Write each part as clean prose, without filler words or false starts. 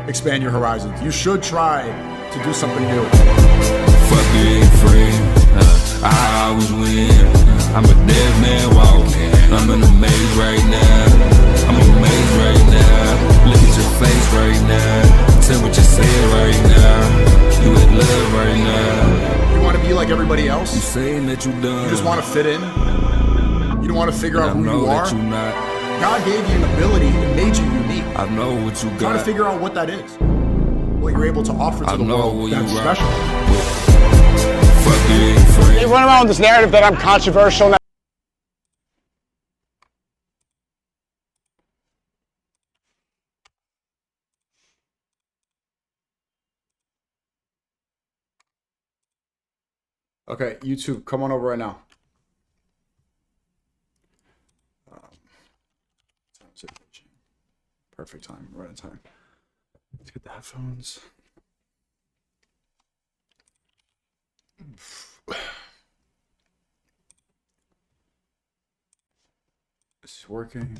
expand your horizons. You should try to do something new. Fuck being free. I always win. I'm a dead man walking. I'm in a maze right now. I'm amazed right now. Look at your face right now. Say what you said right now. You in love right now. You want to be like everybody else? You saying that you done. You just want to fit in? You don't want to figure out who you are? You not. God gave you an ability that made you unique. I know what you got. Try to figure out what that is. What you're able to offer to the world that's special. Fuck being free. They run around with this narrative that I'm controversial now. Okay, YouTube, come on over right now. Perfect time, right on time. Let's get the headphones. This is working.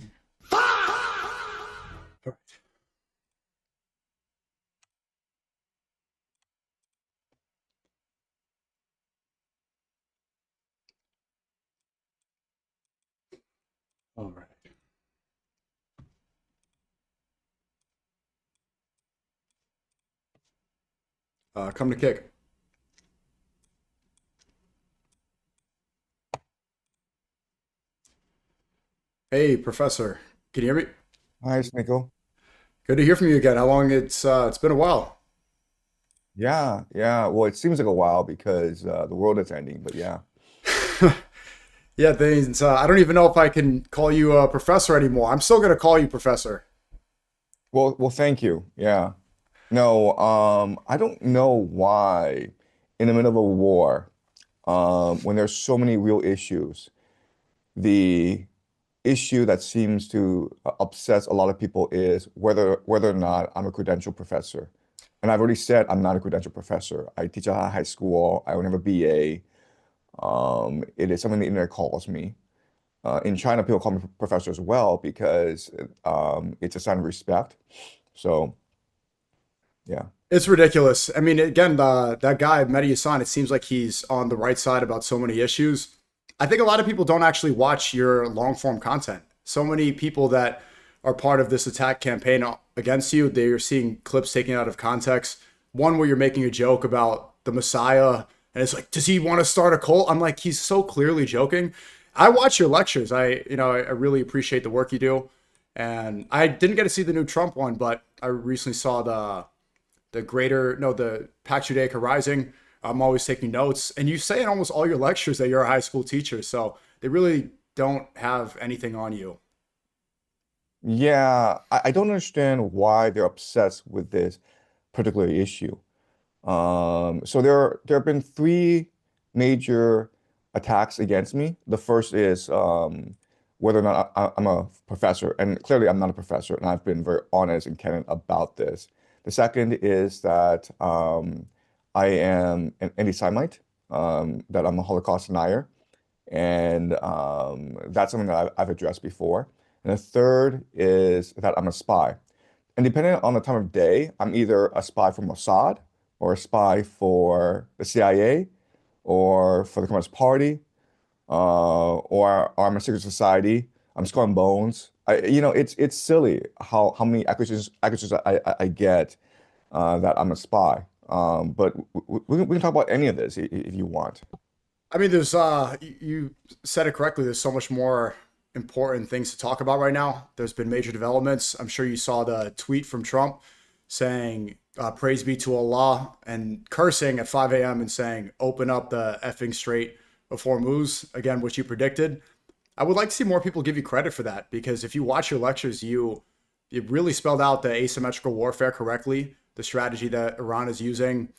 All right. All right. Come to kick. Hey, Professor. Can you hear me? Hi, Sneako. Good to hear from you again. How long it's been a while. Yeah. Well, it seems like a while because the world is ending, but yeah. Yeah, things. I don't even know if I can call you a professor anymore. I'm still gonna call you Professor. Well, thank you. Yeah. No, I don't know why in the middle of a war, when there's so many real issues, the issue that seems to obsess a lot of people is whether or not I'm a credentialed professor. And I've already said I'm not a credentialed professor. I teach at a high school. I don't have a BA. It is something the internet calls me. In China, people call me professor as well because it's a sign of respect. So, yeah. It's ridiculous. I mean, again, that guy, Mehdi Hasan, it seems like he's on the right side about so many issues. I think a lot of people don't actually watch your long form content. So many people that are part of this attack campaign against you, they're seeing clips taken out of context. One where you're making a joke about the Messiah, and it's like, does he want to start a cult? I'm like, he's so clearly joking. I watch your lectures. I really appreciate the work you do. And I didn't get to see the new Trump one, but I recently saw the Pax Judaica Rising. I'm always taking notes. And you say in almost all your lectures that you're a high school teacher. So they really don't have anything on you. Yeah, I don't understand why they're obsessed with this particular issue. So there have been three major attacks against me. The first is whether or not I'm a professor, and clearly I'm not a professor, and I've been very honest and candid about this. The second is that I am an anti-Semite, that I'm a Holocaust denier, and that's something that I've addressed before. And the third is that I'm a spy. And depending on the time of day, I'm either a spy for Mossad, or a spy for the CIA, or for the Communist Party, or I'm a secret society. I'm Skull and Bones. It's silly how many accusations I get that I'm a spy. But we can talk about any of this if you want. I mean, there's you said it correctly. There's so much more important things to talk about right now. There's been major developments. I'm sure you saw the tweet from Trump saying, praise be to Allah, and cursing at 5 a.m. and saying, open up the effing Strait of Hormuz, again, which you predicted. I would like to see more people give you credit for that, because if you watch your lectures, you really spelled out the asymmetrical warfare correctly, the strategy that Iran is using,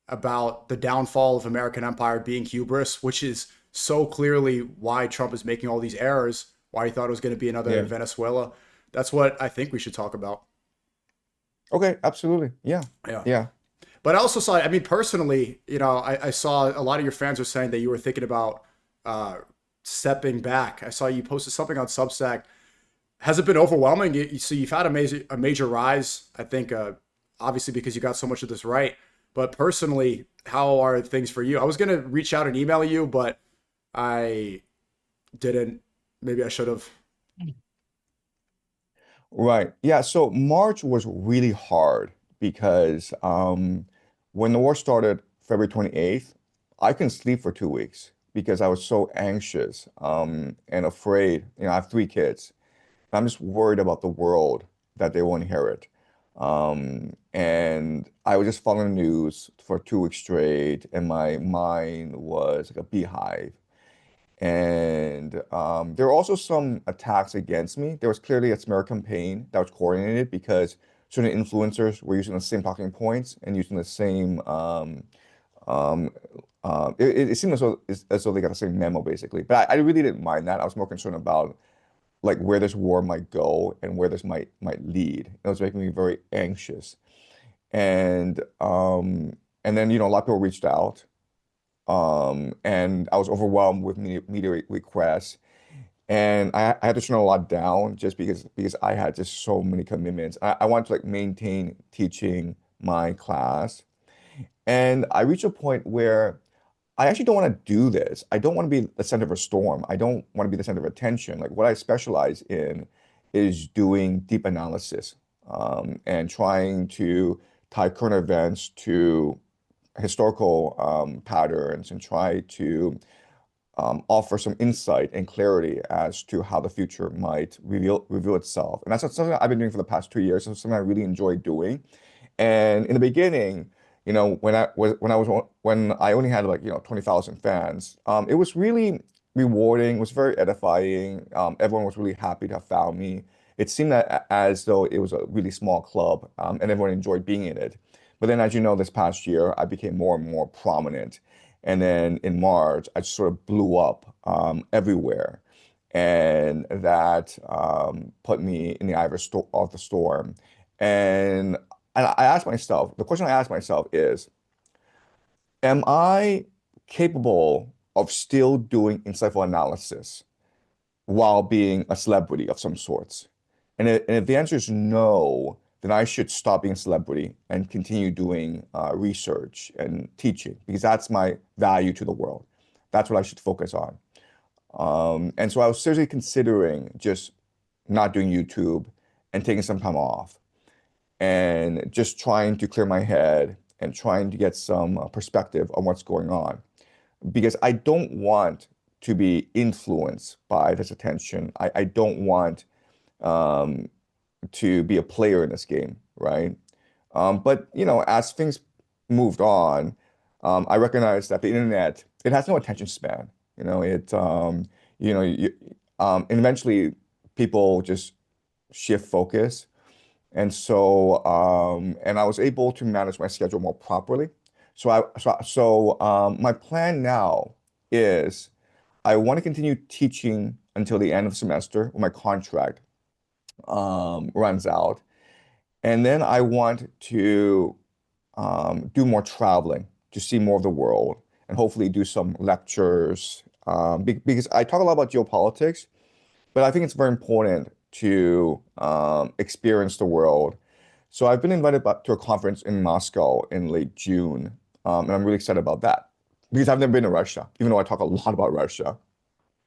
about the downfall of American empire being hubris, which is so clearly why Trump is making all these errors, why he thought it was going to be another Venezuela. That's what I think we should talk about. Okay, absolutely. Yeah. But I also saw, I mean, personally, I saw a lot of your fans were saying that you were thinking about stepping back. I saw you posted something on Substack. Has it been overwhelming? So you've had a major rise. I think obviously because you got so much of this right. But personally, how are things for you? I was gonna reach out and email you, but I didn't. Maybe I should have. Right. Yeah. So March was really hard because when the war started February 28th, I couldn't sleep for 2 weeks because I was so anxious and afraid. You know, I have 3 kids. I'm just worried about the world that they will inherit. And I was just following the news for 2 weeks straight, and my mind was like a beehive. And there were also some attacks against me. There was clearly a smear campaign that was coordinated because certain influencers were using the same talking points and using the same. Um, it seemed as though they got the same memo basically, but I really didn't mind that. I was more concerned about like where this war might go and where this might lead. It was making me very anxious. And and then a lot of people reached out. And I was overwhelmed with media requests, and I had to turn a lot down just because I had just so many commitments. I wanted to like maintain teaching my class, and I reached a point where I actually don't want to do this. I don't want to be the center of a storm. I don't want to be the center of attention. Like what I specialize in is doing deep analysis, and trying to tie current events to historical patterns and try to offer some insight and clarity as to how the future might reveal itself. And that's something I've been doing for the past 2 years. It's something I really enjoy doing. And in the beginning, when I only had like 20,000 fans, it was really rewarding. It was very edifying. Everyone was really happy to have found me. It seemed as though it was a really small club, and everyone enjoyed being in it. But then, as you know, this past year, I became more and more prominent. And then in March, I just sort of blew up everywhere. And that put me in the eye of the storm. And I asked myself, the question I asked myself is, am I capable of still doing insightful analysis while being a celebrity of some sorts? And if the answer is no, then I should stop being a celebrity and continue doing research and teaching because that's my value to the world. That's what I should focus on. And so I was seriously considering just not doing YouTube and taking some time off and just trying to clear my head and trying to get some perspective on what's going on because I don't want to be influenced by this attention. I don't want to be a player in this game, right? But as things moved on, I recognized that the internet it has no attention span. And eventually people just shift focus, and so and I was able to manage my schedule more properly. So my plan now is I want to continue teaching until the end of the semester when my contract runs out. And then I want to do more traveling to see more of the world and hopefully do some lectures because I talk a lot about geopolitics, but I think it's very important to experience the world. So I've been invited back to a conference in Moscow in late June, and I'm really excited about that because I've never been to Russia, even though I talk a lot about Russia.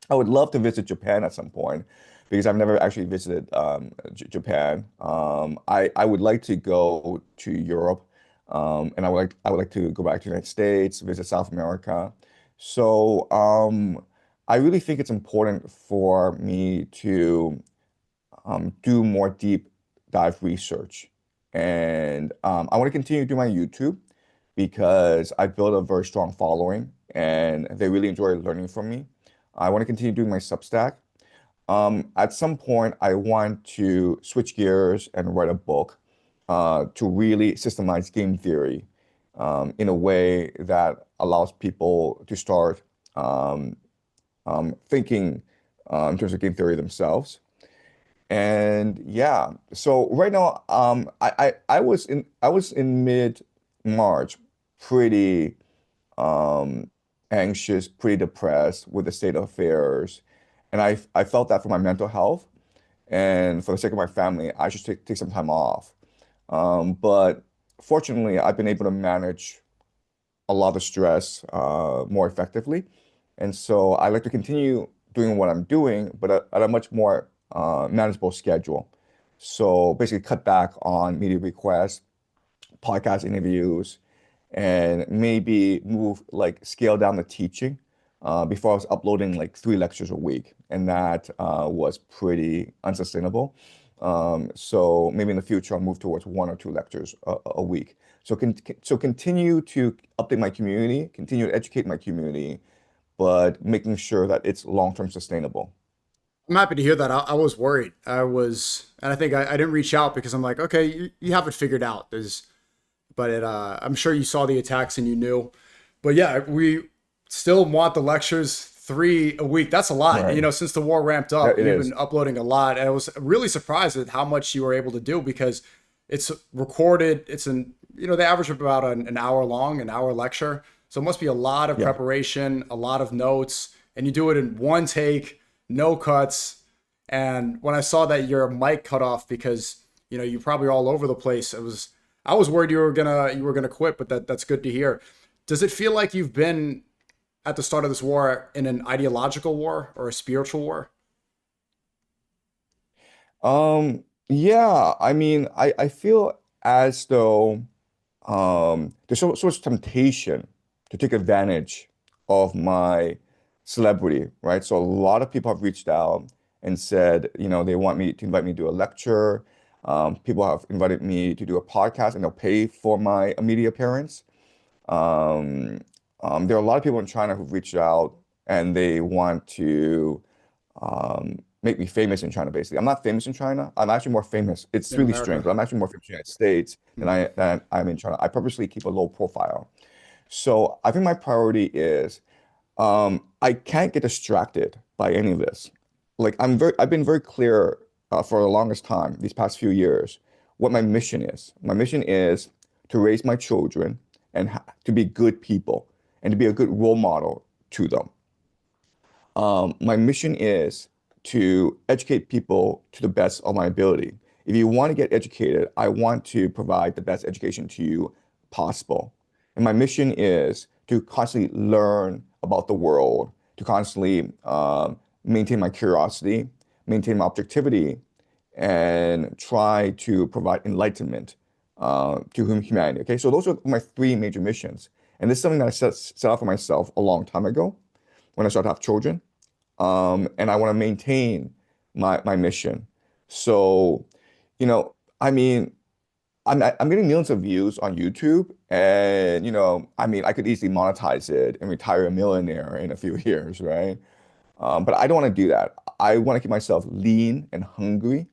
I would love to visit Japan at some point because I've never actually visited Japan. I would like to go to Europe, and I would like to go back to the United States, visit South America. So I really think it's important for me to do more deep dive research, and I want to continue to do my YouTube because I built a very strong following, and they really enjoy learning from me. I want to continue doing my Substack. At some point, I want to switch gears and write a book to really systemize game theory in a way that allows people to start thinking in terms of game theory themselves. And yeah, so right now, I was in mid-March, pretty anxious, pretty depressed with the state of affairs. And I felt that for my mental health and for the sake of my family, I should take some time off. But fortunately, I've been able to manage a lot of stress more effectively. And so I like to continue doing what I'm doing, but at a much more manageable schedule. So basically cut back on media requests, podcast interviews, and maybe scale down the teaching. Before I was uploading like 3 lectures a week, and that was pretty unsustainable. So maybe in the future I'll move towards 1 or 2 lectures a week. So continue to update my community, continue to educate my community, but making sure that it's long-term sustainable. I'm happy to hear that. I was worried. And I think I didn't reach out because I'm like, okay, you have it figured out. I'm sure you saw the attacks and you knew. But yeah, we still want the lectures 3 a week. That's a lot. Right. You know, since the war ramped up, Yeah, it you've is. been uploading a lot. And I was really surprised at how much you were able to do because it's recorded. They average about an hour long, an hour lecture. So it must be a lot of Yeah. preparation, a lot of notes, and you do it in one take, no cuts. And when I saw that your mic cut off because, you're probably all over the place, I was worried you were gonna quit, but that's good to hear. Does it feel like you've been at the start of this war in an ideological war or a spiritual war? Yeah, I mean, I feel as though there's so much temptation to take advantage of my celebrity, right? So a lot of people have reached out and said, they want me to invite me to do a lecture. People have invited me to do a podcast and they'll pay for my media appearance. Um, there are a lot of people in China who've reached out and they want to make me famous in China, basically. I'm not famous in China. I'm actually more famous. It's In really strange, America. but I'm actually more famous in the United States than I'm in China. I purposely keep a low profile. So I think my priority is I can't get distracted by any of this. Like I've been very clear for the longest time, these past few years, what my mission is. My mission is to raise my children and to be good people and to be a good role model to them. My mission is to educate people to the best of my ability. If you want to get educated, I want to provide the best education to you possible. And my mission is to constantly learn about the world, to constantly maintain my curiosity, maintain my objectivity, and try to provide enlightenment to humanity. Okay, so those are my 3 major missions. And this is something that I set out for myself a long time ago when I started to have children. And I want to maintain my mission. So, I mean, I'm getting millions of views on YouTube, and I mean, I could easily monetize it and retire a millionaire in a few years, right? But I don't want to do that. I want to keep myself lean and hungry.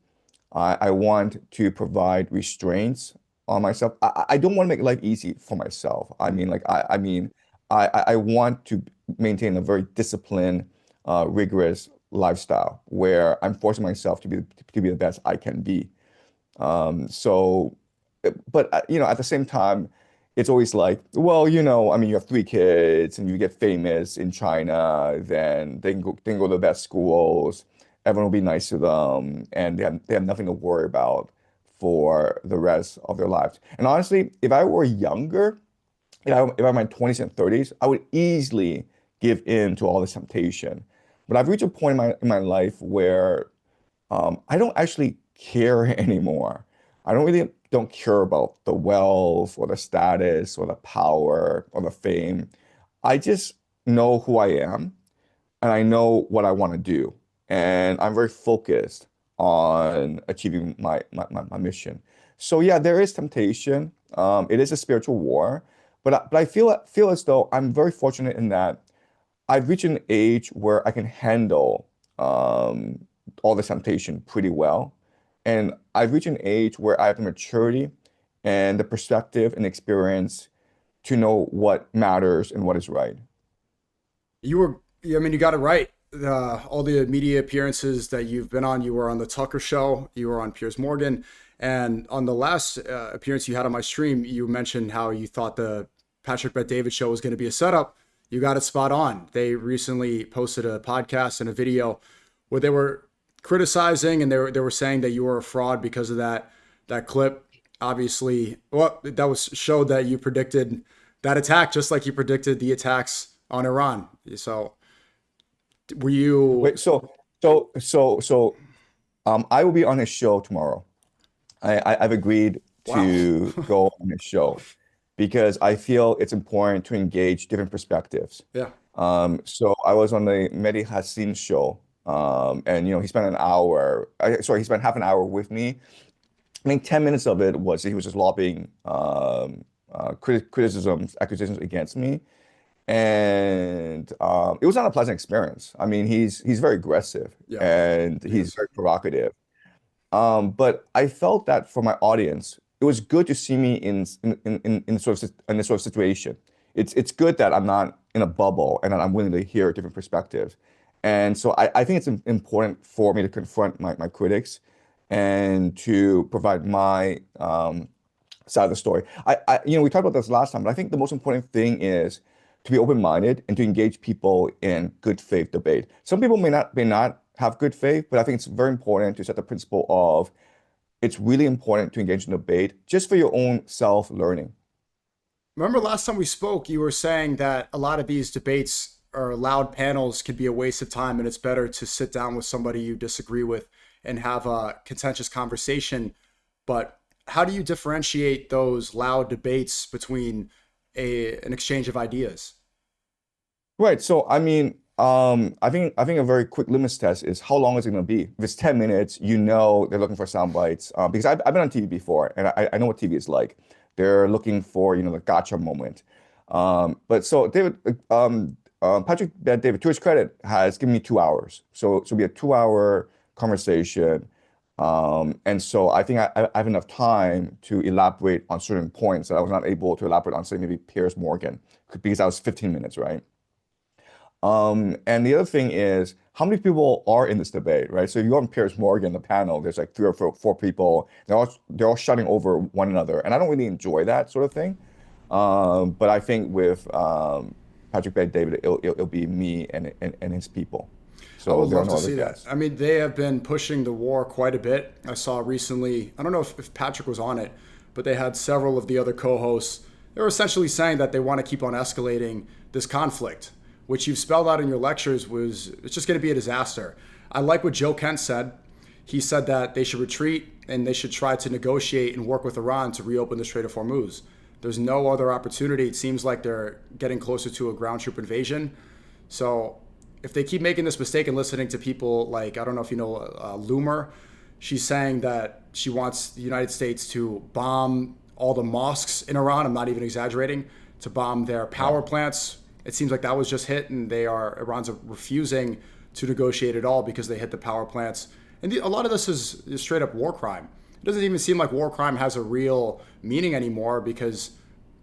I want to provide restraints on myself. I don't want to make life easy for myself. I mean, I want to maintain a very disciplined, rigorous lifestyle where I'm forcing myself to be the best I can be. So, but at the same time, it's always like, well, I mean, you have 3 kids and you get famous in China, then they can go to the best schools. Everyone will be nice to them, and they have nothing to worry about for the rest of their lives. And honestly, if I were younger, if I'm in my 20s and 30s, I would easily give in to all this temptation. But I've reached a point in my life where I don't actually care anymore. I don't care about the wealth or the status or the power or the fame. I just know who I am and I know what I want to do. And I'm very focused on achieving my mission. So yeah, there is temptation. It is a spiritual war, but I feel as though I'm very fortunate in that I've reached an age where I can handle all the temptation pretty well. And I've reached an age where I have the maturity and the perspective and experience to know what matters and what is right. I mean, you got it right. All the media appearances that you've been on, you were on the Tucker Show, you were on Piers Morgan, and on the last appearance you had on my stream, you mentioned how you thought the Patrick Bet David show was going to be a setup. You got it spot on. They recently posted a podcast and a video where they were criticizing and they were saying that you were a fraud because of that clip. obviously, well, that was showed that you predicted that attack just like you predicted the attacks on Iran. So were you? Wait, I will be on his show tomorrow. I've agreed Wow. to go on his show because I feel it's important to engage different perspectives. Yeah. So I was on the Mehdi Hassan show, and he spent an hour. Sorry, he spent half an hour with me. I think 10 minutes of it was he was just lobbing criticisms, accusations against me, and it was not a pleasant experience. I mean, he's very aggressive Yeah. and he's very provocative. But I felt that for my audience, it was good to see me in this sort of situation. It's good that I'm not in a bubble and that I'm willing to hear different perspectives. And so I think it's important for me to confront my critics and to provide my side of the story. We talked about this last time, but I think the most important thing is to be open-minded and to engage people in good faith debate. Some people may not have good faith, but I think it's very important to set the principle of it's really important to engage in debate just for your own self-learning. Remember last time we spoke, you were saying that a lot of these debates or loud panels could be a waste of time, and it's better to sit down with somebody you disagree with and have a contentious conversation. But how do you differentiate those loud debates between an exchange of ideas? Right. So, I mean, I think a very quick litmus test is how long is it going to be? If it's 10 minutes, they're looking for sound bites. Because I've been on TV before, and I know what TV is like. They're looking for, the gotcha moment. But so Patrick Bet-David, to his credit, has given me 2 hours. So it'll be a 2-hour conversation. And so I think I have enough time to elaborate on certain points that I was not able to elaborate on, say, maybe Piers Morgan, because that was 15 minutes, right? And the other thing is, how many people are in this debate, right? So if you go on Piers Morgan, the panel, there's like 3 or 4 people. They're all shouting over one another, and I don't really enjoy that sort of thing. But I think with Patrick Bet-David, it'll be me and his people. So I would there are love no to other see guests. that. I mean, they have been pushing the war quite a bit. I saw recently, I don't know if Patrick was on it, but they had several of the other co-hosts. They were essentially saying that they want to keep on escalating this conflict, which you've spelled out in your lectures it's just going to be a disaster. I like what Joe Kent said. He said that they should retreat and they should try to negotiate and work with Iran to reopen the Strait of Hormuz. There's no other opportunity. It seems like they're getting closer to a ground troop invasion. So if they keep making this mistake and listening to people like, I don't know if you know Loomer, she's saying that she wants the United States to bomb all the mosques in Iran. I'm not even exaggerating, to bomb their power plants. It seems like that was just hit, and Iran's refusing to negotiate at all because they hit the power plants. And a lot of this is straight up war crime. It doesn't even seem like war crime has a real meaning anymore because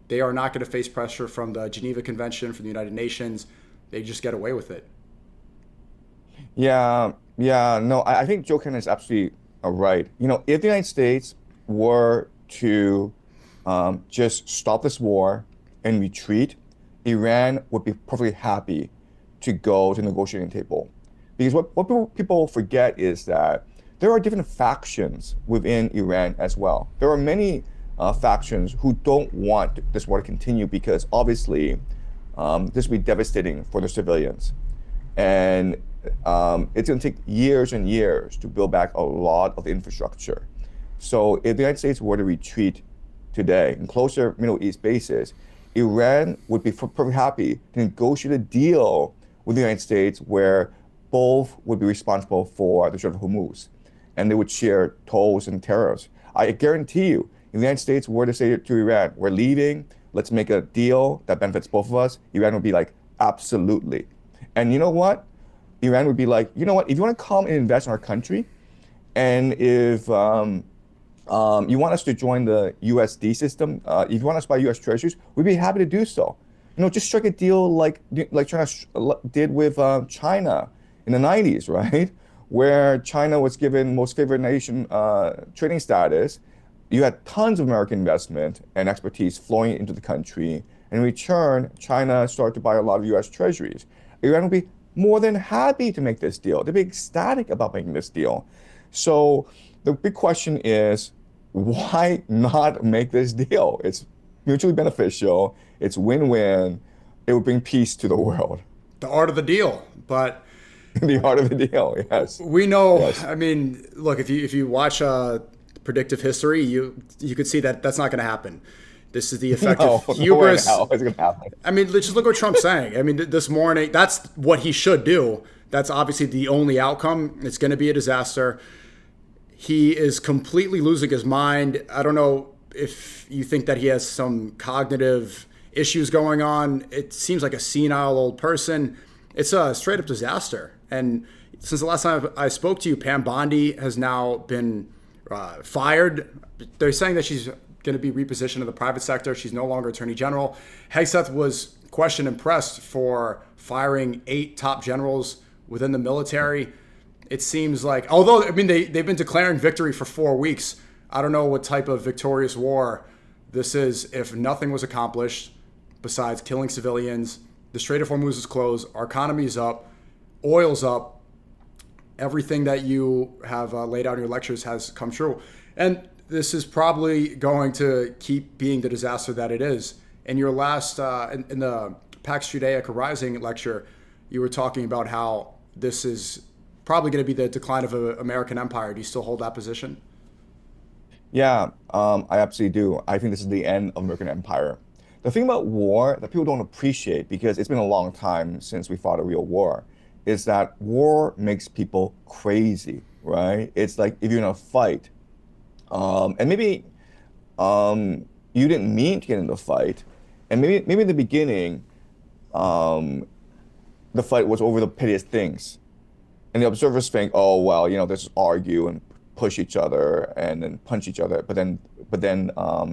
they are not going to face pressure from the Geneva Convention, from the United Nations. They just get away with it. Yeah, no, I think Joe Kent is absolutely right. If the United States were to just stop this war and retreat, Iran would be perfectly happy to go to the negotiating table. Because what people forget is that there are different factions within Iran as well. There are many factions who don't want this war to continue because obviously this would be devastating for the civilians. And it's going to take years and years to build back a lot of the infrastructure. So if the United States were to retreat today and close their Middle East bases, Iran would be perfectly happy to negotiate a deal with the United States where both would be responsible for the Strait of Hormuz, and they would share tolls and tariffs. I guarantee you, if the United States were to say to Iran, we're leaving, let's make a deal that benefits both of us, Iran would be like, absolutely. And you know what? Iran would be like, you know what, if you want to come and invest in our country, and if you want us to join the USD system, if you want us to buy US treasuries, we'd be happy to do so. Just strike a deal like China did with China in the 90s, right? Where China was given most favored nation trading status. You had tons of American investment and expertise flowing into the country. In return, China started to buy a lot of US treasuries. Iran would be more than happy to make this deal. They'd be ecstatic about making this deal. So the big question is, why not make this deal? It's mutually beneficial. It's win-win. It would bring peace to the world. The art of the deal. But The art of the deal, yes. we know, Yes. I mean, look, if you watch predictive history, you could see that that's not going to happen. This is the effect No, of no way in hubris. hell it's gonna happen. I mean, just look what Trump's saying. I mean, this morning, that's what he should do. That's obviously the only outcome. It's going to be a disaster. He is completely losing his mind. I don't know if you think that he has some cognitive issues going on. It seems like a senile old person. It's a straight up disaster. And since the last time I spoke to you, Pam Bondi has now been fired. They're saying that she's going to be repositioned in the private sector. She's no longer Attorney General. Hegseth was questioned and pressed for firing 8 top generals within the military. It seems like, although, I mean, they've been declaring victory for 4 weeks. I don't know what type of victorious war this is if nothing was accomplished besides killing civilians. The Strait of Hormuz is closed. Our economy is up. Oil's up. Everything that you have laid out in your lectures has come true. And this is probably going to keep being the disaster that it is. In your last, in the Pax Judaica Rising lecture, you were talking about how this is probably going to be the decline of an American empire. Do you still hold that position? Yeah, I absolutely do. I think this is the end of American empire. The thing about war that people don't appreciate, because it's been a long time since we fought a real war, is that war makes people crazy, right? It's like if you're in a fight, and maybe you didn't mean to get in the fight, and maybe in the beginning, the fight was over the pettiest things, and the observers think, oh well, they just argue and push each other and then punch each other, but then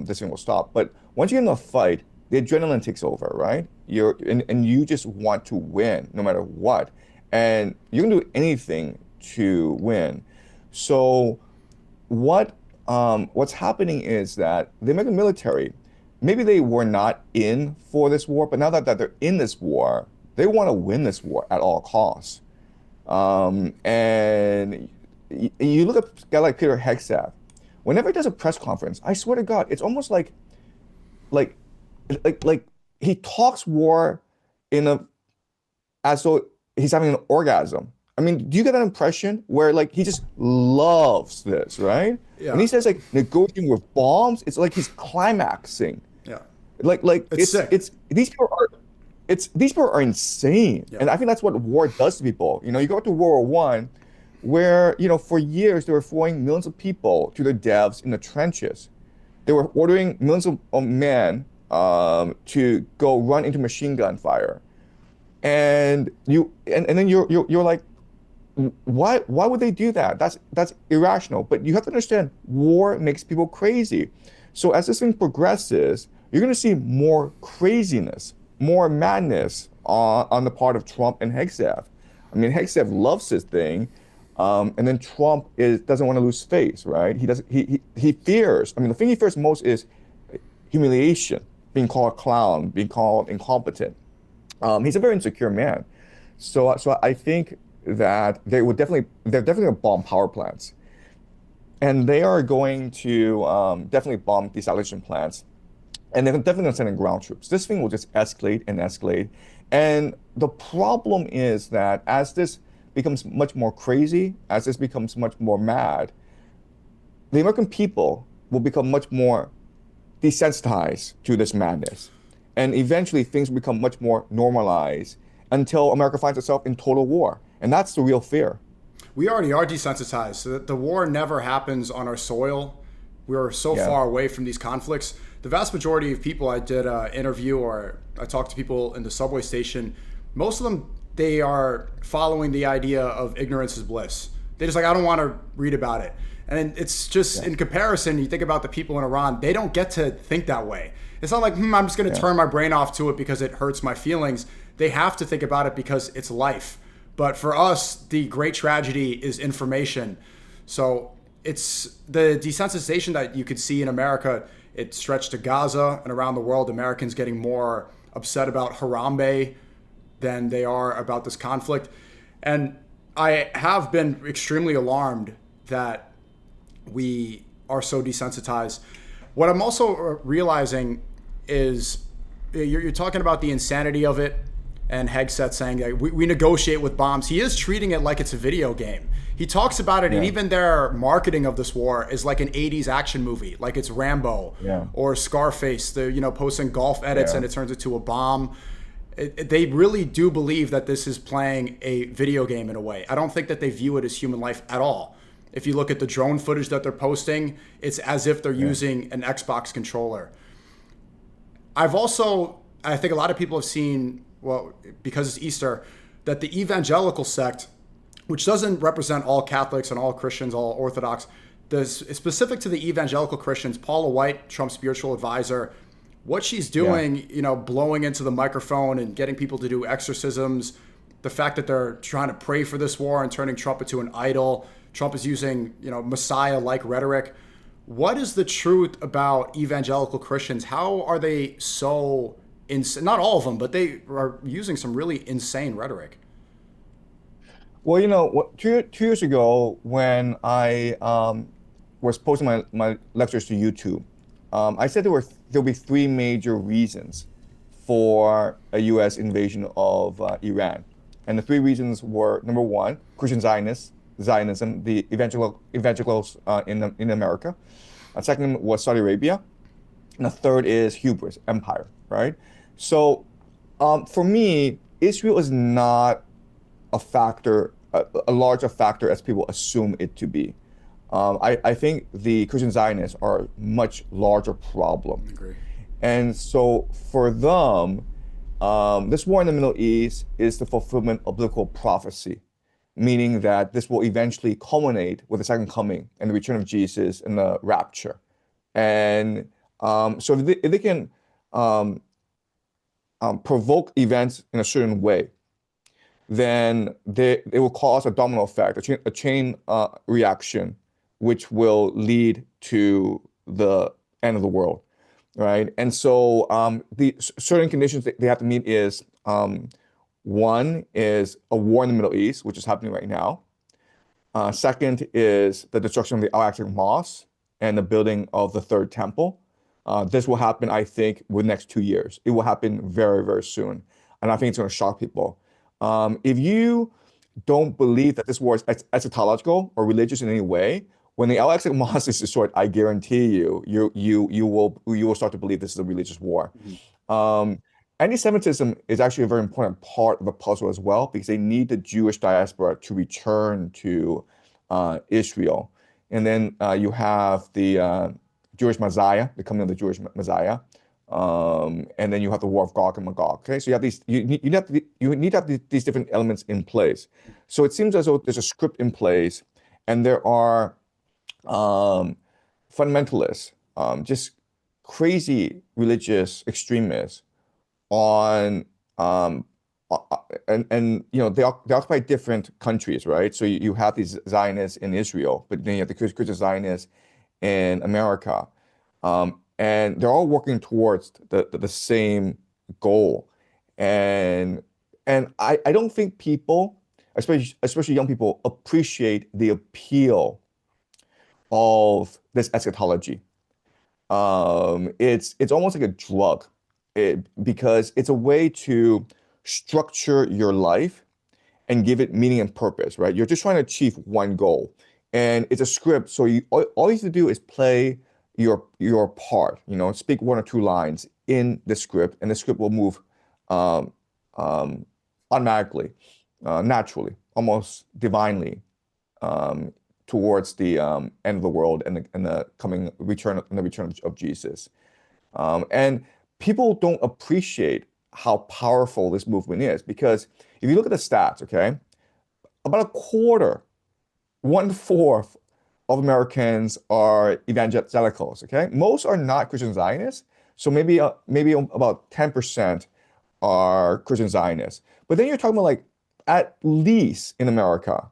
this thing will stop. But once you're in a fight, the adrenaline takes over, right? And you just want to win no matter what, and you can do anything to win. So what's happening is that the American military, maybe they were not in for this war, but now that they're in this war, they want to win this war at all costs. And you look at a guy like Peter Hegseth. Whenever he does a press conference, I swear to God, it's almost like he talks war as though he's having an orgasm. I mean, do you get that impression where like he just loves this, right? Yeah. When he says like negotiating with bombs, it's like he's climaxing. Yeah. Like It's sick. these people are insane. Yeah. And I think that's what war does to people. You go to World War I, where for years they were throwing millions of people to their deaths in the trenches. They were ordering millions of men to go run into machine gun fire. And then you're like, why would they do that? That's irrational. But you have to understand, war makes people crazy. So as this thing progresses, you're going to see more craziness, more madness on the part of Trump and Hegseth. I mean, Hegseth loves this thing, and then Trump doesn't want to lose face, right? He fears. I mean, the thing he fears most is humiliation, being called a clown, being called incompetent. He's a very insecure man. So I think that they're definitely going to bomb power plants, and they are going to definitely bomb desalination plants, and they're definitely going to send in ground troops. This thing will just escalate and escalate. And the problem is that as this becomes much more crazy, as this becomes much more mad, the American people will become much more desensitized to this madness. And eventually things will become much more normalized until America finds itself in total war. And that's the real fear. We already are desensitized. So that the war never happens on our soil. We're so far away from these conflicts. The vast majority of people I did an interview or I talked to people in the subway station, most of them, they are following the idea of ignorance is bliss. They're just like, I don't want to read about it. And it's just in comparison, you think about the people in Iran, they don't get to think that way. It's not like, I'm just going to turn my brain off to it because it hurts my feelings. They have to think about it because it's life. But for us, the great tragedy is information. So it's the desensitization that you could see in America. It stretched to Gaza and around the world. Americans getting more upset about Harambe than they are about this conflict. And I have been extremely alarmed that we are so desensitized. What I'm also realizing is you're talking about the insanity of it, and Hegseth saying that we negotiate with bombs. He is treating it like it's a video game. He talks about it, and even their marketing of this war is like an 80s action movie, like it's Rambo or Scarface. They're, you know, posting golf edits and it turns into a bomb. They really do believe that this is playing a video game in a way. I don't think that they view it as human life at all. If you look at the drone footage that they're posting, it's as if they're using an Xbox controller. I think a lot of people have seen, well, because it's Easter, that the evangelical sect, which doesn't represent all Catholics and all Christians, all Orthodox, specific to the evangelical Christians, Paula White, Trump's spiritual advisor, what she's doing, you know, blowing into the microphone and getting people to do exorcisms, the fact that they're trying to pray for this war and turning Trump into an idol. Trump is using, you know, Messiah-like rhetoric. What is the truth about evangelical Christians? How are they so not all of them, but they are using some really insane rhetoric? Well, you know, 2 years ago, when I was posting my lectures to YouTube, I said there'll be three major reasons for a U.S. invasion of Iran. And the three reasons were, number one, Christian Zionism, the evangelicals in America. Second was Saudi Arabia. And the third is hubris, empire, right? So for me, Israel is not a factor, a larger factor as people assume it to be. I think the Christian Zionists are a much larger problem. I agree. And so for them, this war in the Middle East is the fulfillment of biblical prophecy, meaning that this will eventually culminate with the second coming and the return of Jesus and the rapture. And so if they can provoke events in a certain way, then it will cause a domino effect, a chain reaction, which will lead to the end of the world, right? And so the certain conditions that they have to meet is, one is a war in the Middle East, which is happening right now. Second is the destruction of the Al-Aqsa Mosque and the building of the third temple. This will happen, I think, within the next 2 years. It will happen very, very soon. And I think it's going to shock people. If you don't believe that this war is eschatological or religious in any way, when the Al-Aqsa Mosque is destroyed, I guarantee you will start to believe this is a religious war. Anti-Semitism is actually a very important part of the puzzle as well, because they need the Jewish diaspora to return to Israel. And then you have the Jewish Messiah, the coming of the Jewish Messiah. And then you have the war of Gog and Magog. Okay, so you have these. You need to have these different elements in place. So it seems as though there's a script in place, and there are fundamentalists, just crazy religious extremists and you know they occupy different countries, right? So you have these Zionists in Israel, but then you have the Christian Zionists in America. And they're all working towards the same goal. And I don't think people, especially young people, appreciate the appeal of this eschatology. It's almost like a drug, because it's a way to structure your life and give it meaning and purpose, right? You're just trying to achieve one goal. And it's a script, so all you have to do is play your part, you know, speak one or two lines in the script, and the script will move automatically, naturally, almost divinely, towards the end of the world and the coming return of Jesus. And people don't appreciate how powerful this movement is, because if you look at the stats, okay, about a quarter, 1/4 of Americans are evangelicals, okay? Most are not Christian Zionists, so maybe about 10% are Christian Zionists. But then you're talking about, like, at least in America,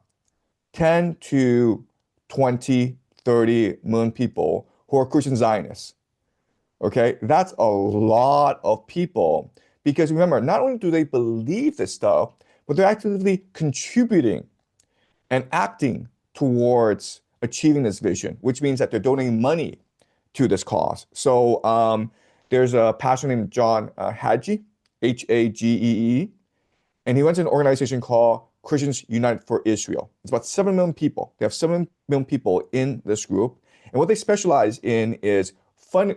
10 to 20, 30 million people who are Christian Zionists, okay? That's a lot of people, because remember, not only do they believe this stuff, but they're actively contributing and acting towards achieving this vision, which means that they're donating money to this cause. So there's a pastor named John Hagee, Hagee, and he runs an organization called Christians United for Israel. It's about 7 million people. They have 7 million people in this group. And what they specialize in is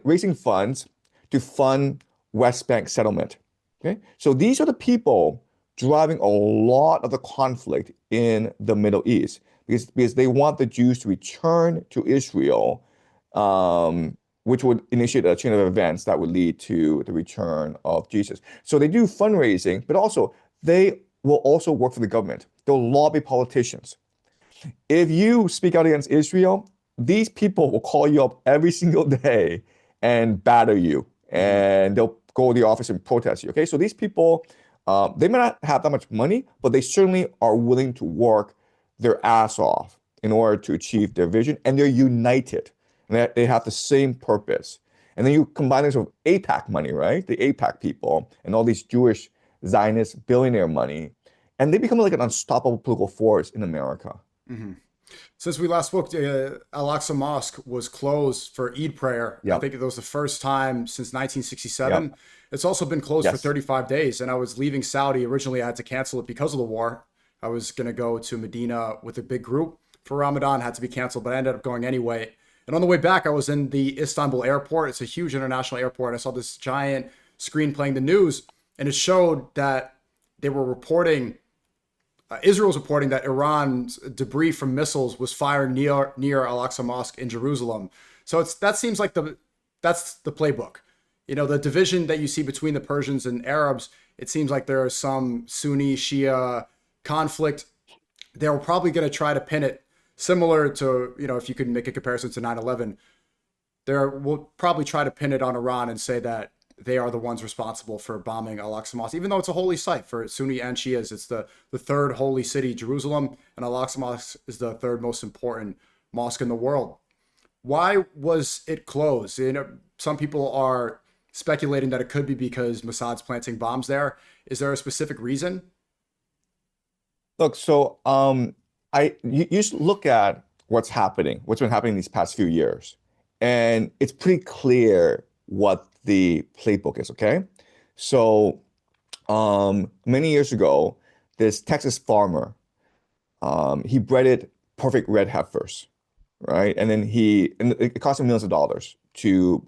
raising funds to fund West Bank settlement. Okay, so these are the people driving a lot of the conflict in the Middle East because they want the Jews to return to Israel, which would initiate a chain of events that would lead to the return of Jesus. So they do fundraising, but also they will also work for the government. They'll lobby politicians. If you speak out against Israel, these people will call you up every single day and batter you, and they'll go to the office and protest you. Okay, so these people, they may not have that much money, but they certainly are willing to work their ass off in order to achieve their vision, and they're united, and they have the same purpose. And then you combine this with AIPAC money, right? The AIPAC people and all these Jewish Zionist billionaire money, and they become like an unstoppable political force in America. Mm-hmm. Since we last spoke, Al-Aqsa Mosque was closed for Eid prayer. Yep. I think it was the first time since 1967. Yep. It's also been closed for 35 days. And I was leaving Saudi. Originally, I had to cancel it because of the war. I was going to go to Medina with a big group for Ramadan, had to be canceled, but I ended up going anyway. And on the way back, I was in the Istanbul airport. It's a huge international airport. I saw this giant screen playing the news, and it showed that they were reporting Israel's reporting that Iran's debris from missiles was fired near Al-Aqsa Mosque in Jerusalem. So that seems like that's the playbook. You know, the division that you see between the Persians and Arabs, it seems like there is some Sunni Shia conflict. They're probably going to try to pin it similar to, you know, if you could make a comparison to 9/11, we'll probably try to pin it on Iran and say that they are the ones responsible for bombing Al-Aqsa Mosque, even though it's a holy site for Sunni and Shias. It's the third holy city, Jerusalem, and Al-Aqsa Mosque is the third most important mosque in the world. Why was it closed? You know, some people are speculating that it could be because Mossad's planting bombs there. Is there a specific reason? Look, so you just look at what's been happening these past few years, and it's pretty clear what the playbook is, okay? So many years ago, this Texas farmer, he bred perfect red heifers, right? And then it cost him millions of dollars to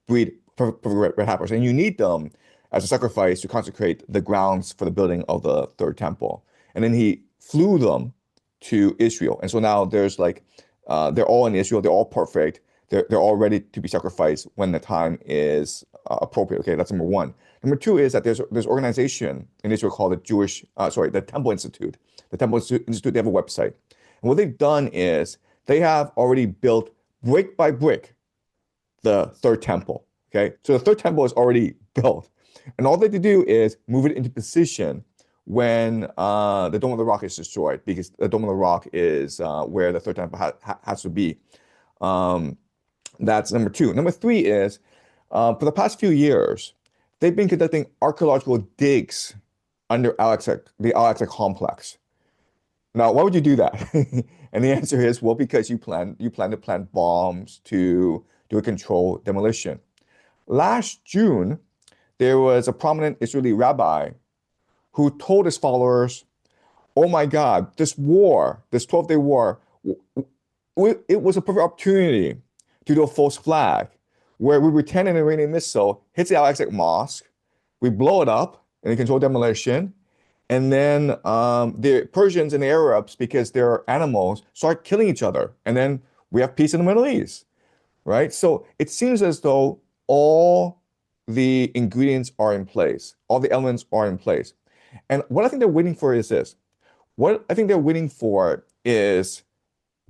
breed perfect red heifers. And you need them as a sacrifice to consecrate the grounds for the building of the third temple. And then he flew them to Israel. And so now there's like, they're all in Israel, they're all perfect. They're all ready to be sacrificed when the time is appropriate. Okay, that's number one. Number two is that there's organization in Israel called the Temple Institute. The Temple Institute, they have a website. And what they've done is they have already built brick by brick the third temple. Okay, so the third temple is already built. And all they have to do is move it into position when the Dome of the Rock is destroyed, because the Dome of the Rock is where the third temple has to be. That's number two. Number three is, for the past few years, they've been conducting archaeological digs under the Al-Aqsa complex. Now, why would you do that? And the answer is, well, because you plan to plant bombs to do a controlled demolition. Last June, there was a prominent Israeli rabbi who told his followers, oh my God, this 12-day war, it was a perfect opportunity to do a false flag, where we pretend an Iranian missile hits the Al-Aqsa Mosque, we blow it up in a controlled demolition, and then the Persians and the Arabs, because they're animals, start killing each other, and then we have peace in the Middle East, right? So it seems as though all the ingredients are in place, all the elements are in place. And what I think they're waiting for is this. What I think they're waiting for is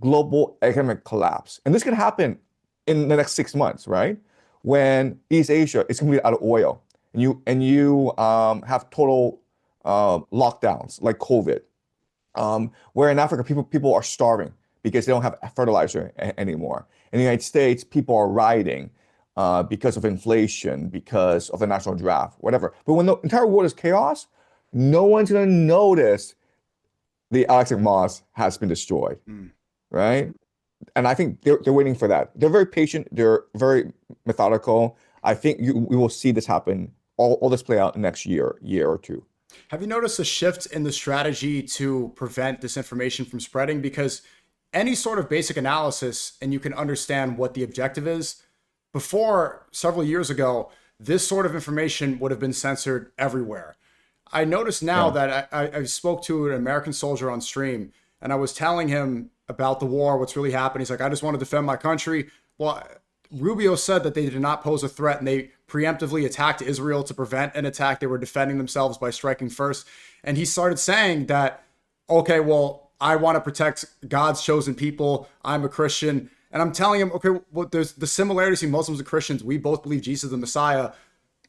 global economic collapse. And this could happen in the next 6 months, right? When East Asia is completely out of oil, and you have total lockdowns like COVID, where in Africa people are starving because they don't have fertilizer anymore. In the United States, people are rioting because of inflation, because of the national draft, whatever. But when the entire world is chaos, no one's going to notice the Alexic Moss has been destroyed, right? And I think they're waiting for that. They're very patient. They're very methodical. I think we will see this happen, all this play out next year or two. Have you noticed a shift in the strategy to prevent disinformation from spreading? Because any sort of basic analysis, and you can understand what the objective is. Before, several years ago, this sort of information would have been censored everywhere. I noticed now that I spoke to an American soldier on stream, and I was telling him about the war, what's really happening. He's like, I just want to defend my country. Well, Rubio said that they did not pose a threat, and they preemptively attacked Israel to prevent an attack. They were defending themselves by striking first. And he started saying that, okay, well, I want to protect God's chosen people. I'm a Christian. And I'm telling him, okay, well, there's the similarities between Muslims and Christians. We both believe Jesus is the Messiah.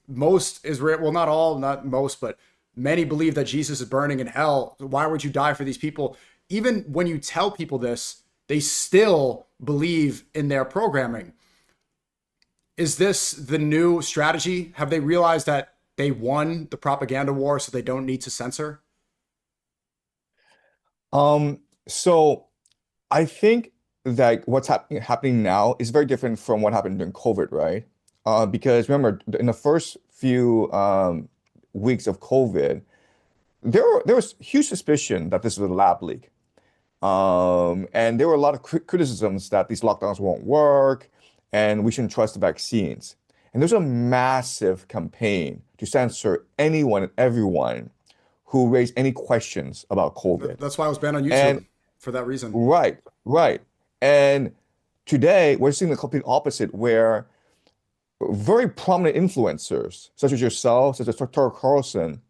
Most Israel, well, not all, not most, but many believe that Jesus is burning in hell. Why would you die for these people? Even when you tell people this, they still believe in their programming. Is this the new strategy? Have they realized that they won the propaganda war, so they don't need to censor? So I think that what's happening now is very different from what happened during COVID, right? Because remember, in the first few weeks of COVID, there was huge suspicion that this was a lab leak. And there were a lot of criticisms that these lockdowns won't work and we shouldn't trust the vaccines. And there's a massive campaign to censor anyone and everyone who raised any questions about COVID. That's why I was banned on YouTube, for that reason. Right. And today we're seeing the complete opposite, where very prominent influencers, such as yourself, such as Tucker Carlson,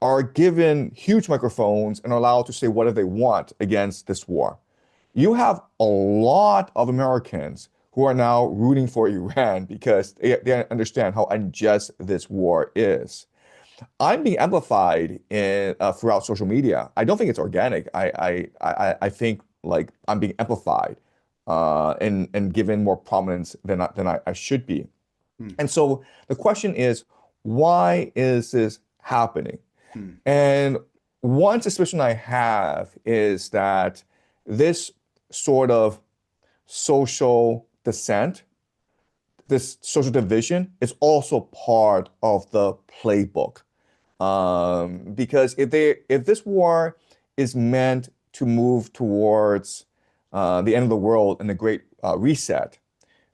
are given huge microphones and are allowed to say whatever they want against this war. You have a lot of Americans who are now rooting for Iran because they understand how unjust this war is. I'm being amplified throughout social media. I don't think it's organic. I think like I'm being amplified and given more prominence than I should be. And so the question is, why is this happening? And one suspicion I have is that this sort of social dissent, this social division, is also part of the playbook. Because if this war is meant to move towards the end of the world and the Great Reset,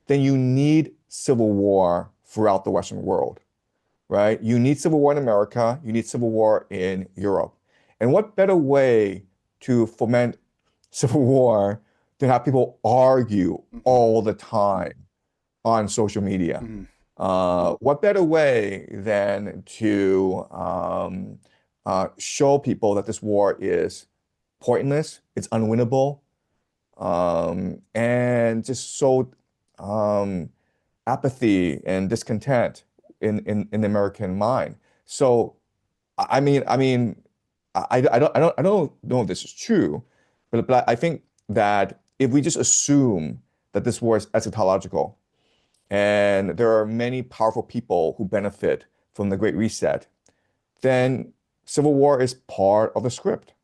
then you need civil war throughout the Western world, right? You need civil war in America, you need civil war in Europe. And what better way to foment civil war than have people argue all the time on social media? What better way than to show people that this war is pointless, it's unwinnable, and just sow apathy and discontent in the American mind. So, I don't know if this is true, but I think that if we just assume that this war is eschatological, and there are many powerful people who benefit from the Great Reset, then civil war is part of the script.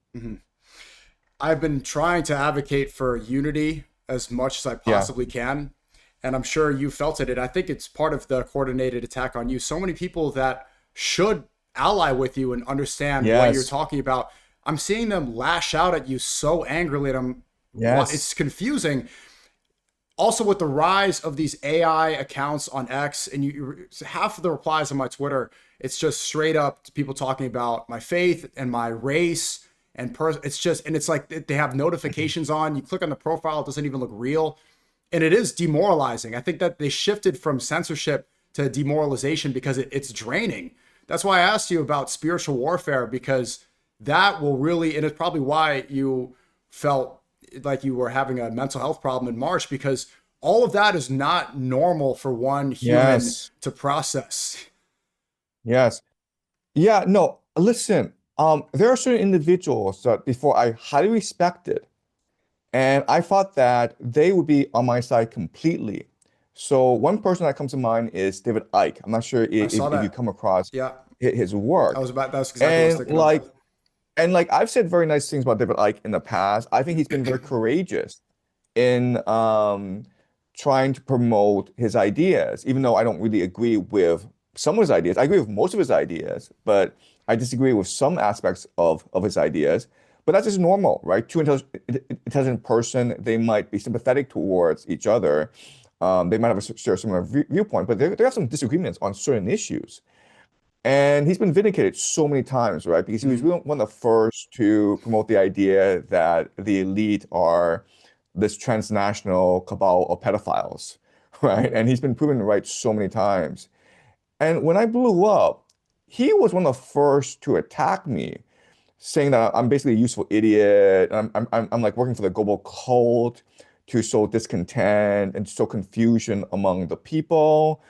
I've been trying to advocate for unity as much as I possibly can. And I'm sure you felt it. And I think it's part of the coordinated attack on you. So many people that should ally with you and understand what you're talking about, I'm seeing them lash out at you so angrily. And it's confusing. Also, with the rise of these AI accounts on X, and half of the replies on my Twitter, it's just straight up people talking about my faith and my race and it's like they have notifications on. You click on the profile, it doesn't even look real, and it is demoralizing. I think that they shifted from censorship to demoralization because it's draining. That's why I asked you about spiritual warfare, because that will really, and it's probably why you felt like you were having a mental health problem in March, because all of that is not normal for one human to process. No, listen, there are certain individuals that before I highly respected, and I thought that they would be on my side completely. So one person that comes to mind is David Icke. I'm not sure if you come across his work. That's exactly what I was thinking And like I've said very nice things about David Icke in the past. I think he's been very courageous in trying to promote his ideas, even though I don't really agree with some of his ideas. I agree with most of his ideas, but I disagree with some aspects of his ideas. But that's just normal, right? Two intelligent person, they might be sympathetic towards each other. They might have share a similar viewpoint, but they have some disagreements on certain issues. And he's been vindicated so many times, right? Because he was really one of the first to promote the idea that the elite are this transnational cabal of pedophiles, right? And he's been proven right so many times. And when I blew up, he was one of the first to attack me, saying that I'm basically a useful idiot. I'm like working for the global cult to sow discontent and sow confusion among the people.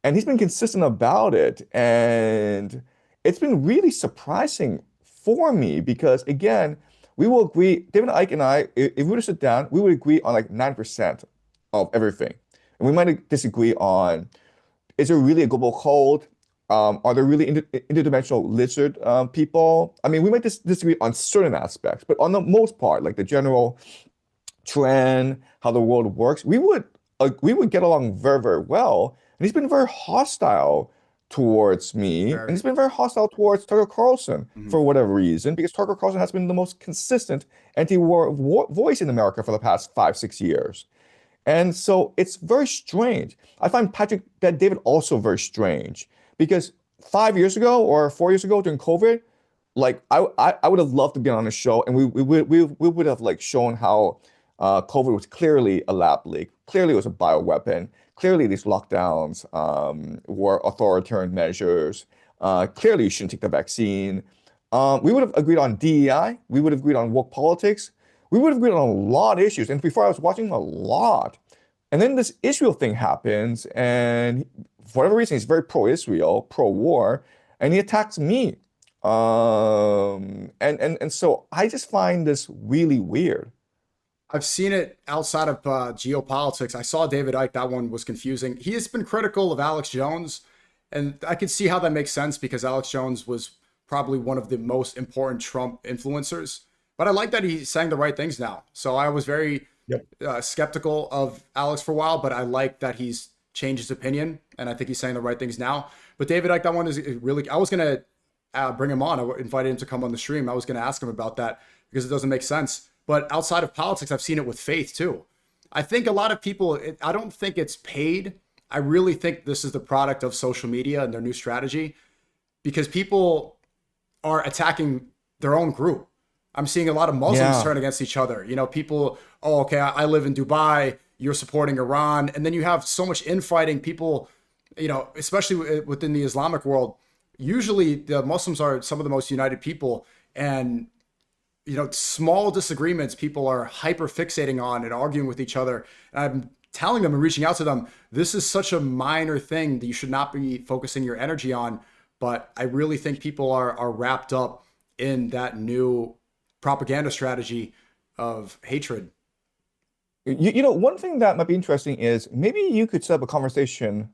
And he's been consistent about it. And it's been really surprising for me because, again, we will agree, David Icke and I, if we were to sit down, we would agree on like 9% of everything. And we might disagree on, is there really a global cult? Are there really interdimensional lizard people? I mean, we might disagree on certain aspects, but on the most part, like the general trend, how the world works, we would get along very, very well. And he's been very hostile towards me, and he's been very hostile towards Tucker Carlson for whatever reason, because Tucker Carlson has been the most consistent anti-war voice in America for the past 5-6 years. And so it's very strange. I find that David also very strange, because 5 years ago or 4 years ago during COVID, like I would have loved to be on the show, and we would have like shown how COVID was clearly a lab leak, clearly it was a bioweapon, clearly these lockdowns were authoritarian measures, clearly you shouldn't take the vaccine. We would have agreed on DEI, we would have agreed on woke politics, we would have agreed on a lot of issues. And before I was watching a lot, and then this Israel thing happens, and for whatever reason, he's very pro-Israel, pro-war, and he attacks me. And so I just find this really weird. I've seen it outside of geopolitics. I saw David Icke. That one was confusing. He has been critical of Alex Jones, and I can see how that makes sense because Alex Jones was probably one of the most important Trump influencers. But I like that he's saying the right things now. So I was very skeptical of Alex for a while, but I like that he's changed his opinion, and I think he's saying the right things now. But David Icke, that one is really, I was going to bring him on. I invited him to come on the stream. I was going to ask him about that because it doesn't make sense. But outside of politics, I've seen it with faith too. I think a lot of people, I don't think it's paid. I really think this is the product of social media and their new strategy, because people are attacking their own group. I'm seeing a lot of Muslims turn against each other. You know, people, oh, okay, I live in Dubai, you're supporting Iran. And then you have so much infighting. People, you know, especially within the Islamic world, usually the Muslims are some of the most united people. And you know, small disagreements people are hyper fixating on and arguing with each other. And I'm telling them and reaching out to them, this is such a minor thing that you should not be focusing your energy on. But I really think people are wrapped up in that new propaganda strategy of hatred. You know, one thing that might be interesting is maybe you could set up a conversation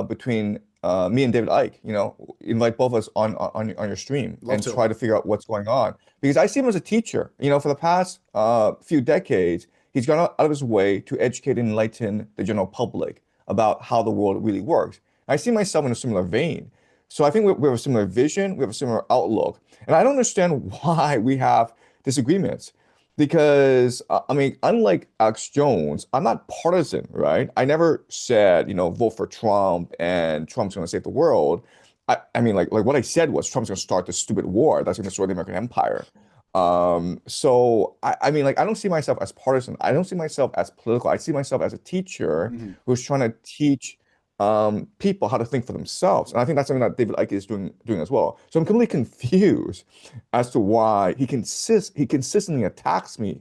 between me and David Icke, you know, invite both of us on your stream and try to figure out what's going on. Because I see him as a teacher. You know, for the past few decades, he's gone out of his way to educate and enlighten the general public about how the world really works. I see myself in a similar vein. So I think we have a similar vision, we have a similar outlook. And I don't understand why we have disagreements. Because, I mean, unlike Alex Jones, I'm not partisan, right? I never said, you know, vote for Trump and Trump's going to save the world. I mean, like what I said was Trump's going to start this stupid war that's going to destroy the American empire. So, I mean, like, I don't see myself as partisan. I don't see myself as political. I see myself as a teacher who's trying to teach people how to think for themselves. And I think that's something that David Icke is doing as well. So I'm completely confused as to why he consistently attacks me.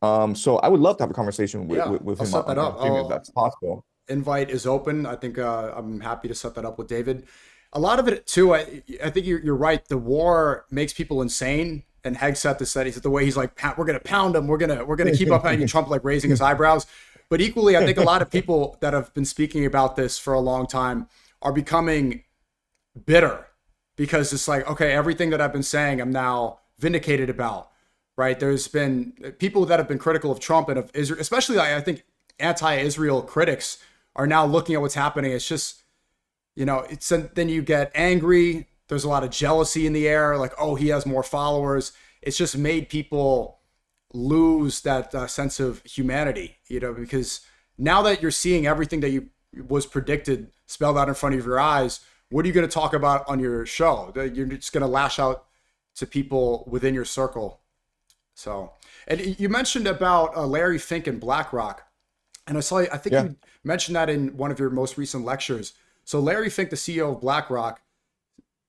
So I would love to have a conversation with him if that's possible. Invite is open. I think I'm happy to set that up with David. A lot of it too, I think you're right. The war makes people insane. And Hegseth has said, he said the way he's like, we're going to pound him. We're going to keep up Trump, like raising his eyebrows. But equally, I think a lot of people that have been speaking about this for a long time are becoming bitter because it's like, okay, everything that I've been saying, I'm now vindicated about, right? There's been people that have been critical of Trump and of Israel, especially I think anti-Israel critics are now looking at what's happening. It's just, then you get angry. There's a lot of jealousy in the air, like, oh, he has more followers. It's just made people lose that sense of humanity, because now that you're seeing everything that was predicted spelled out in front of your eyes, what are you going to talk about on your show? You're just going to lash out to people within your circle. So, and you mentioned about Larry Fink and BlackRock, and I think you mentioned that in one of your most recent lectures. So Larry Fink, the CEO of BlackRock,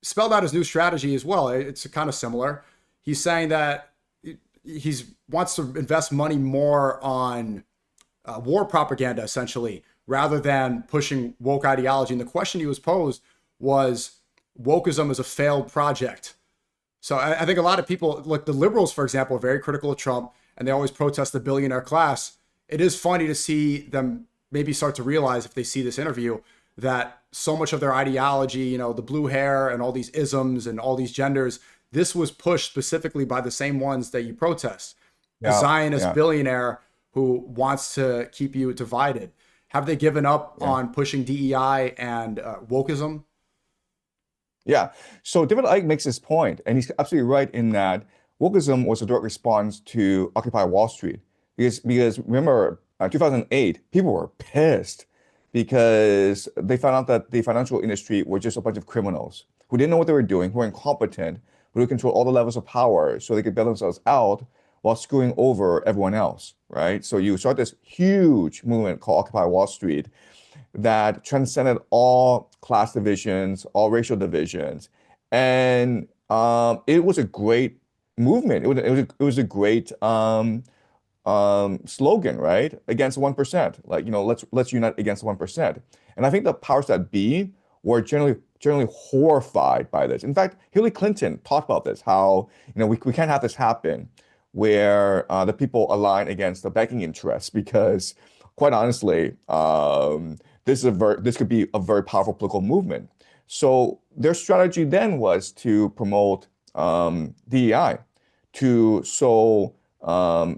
spelled out his new strategy as well. It's kind of similar. He's saying that he wants to invest money more on war propaganda, essentially, rather than pushing woke ideology. And the question he was posed was, wokeism is a failed project. So I think a lot of people, like the liberals, for example, are very critical of Trump, and they always protest the billionaire class. It is funny to see them maybe start to realize, if they see this interview, that so much of their ideology, the blue hair and all these isms and all these genders, this was pushed specifically by the same ones that you protest. A Zionist billionaire who wants to keep you divided. Have they given up on pushing DEI and wokeism? Yeah. So David Icke makes this point, and he's absolutely right in that wokeism was a direct response to Occupy Wall Street. Because remember, 2008, people were pissed because they found out that the financial industry were just a bunch of criminals who didn't know what they were doing, who were incompetent, who would control all the levels of power so they could bail themselves out while screwing over everyone else, right? So you start this huge movement called Occupy Wall Street that transcended all class divisions, all racial divisions. And it was a great movement. It was a great slogan, right? Against 1%. Like, let's unite against 1%. And I think the powers that be were generally horrified by this. In fact, Hillary Clinton talked about this, how, we can't have this happen where the people align against the banking interests, because quite honestly, this could be a very powerful political movement. So their strategy then was to promote DEI, to sow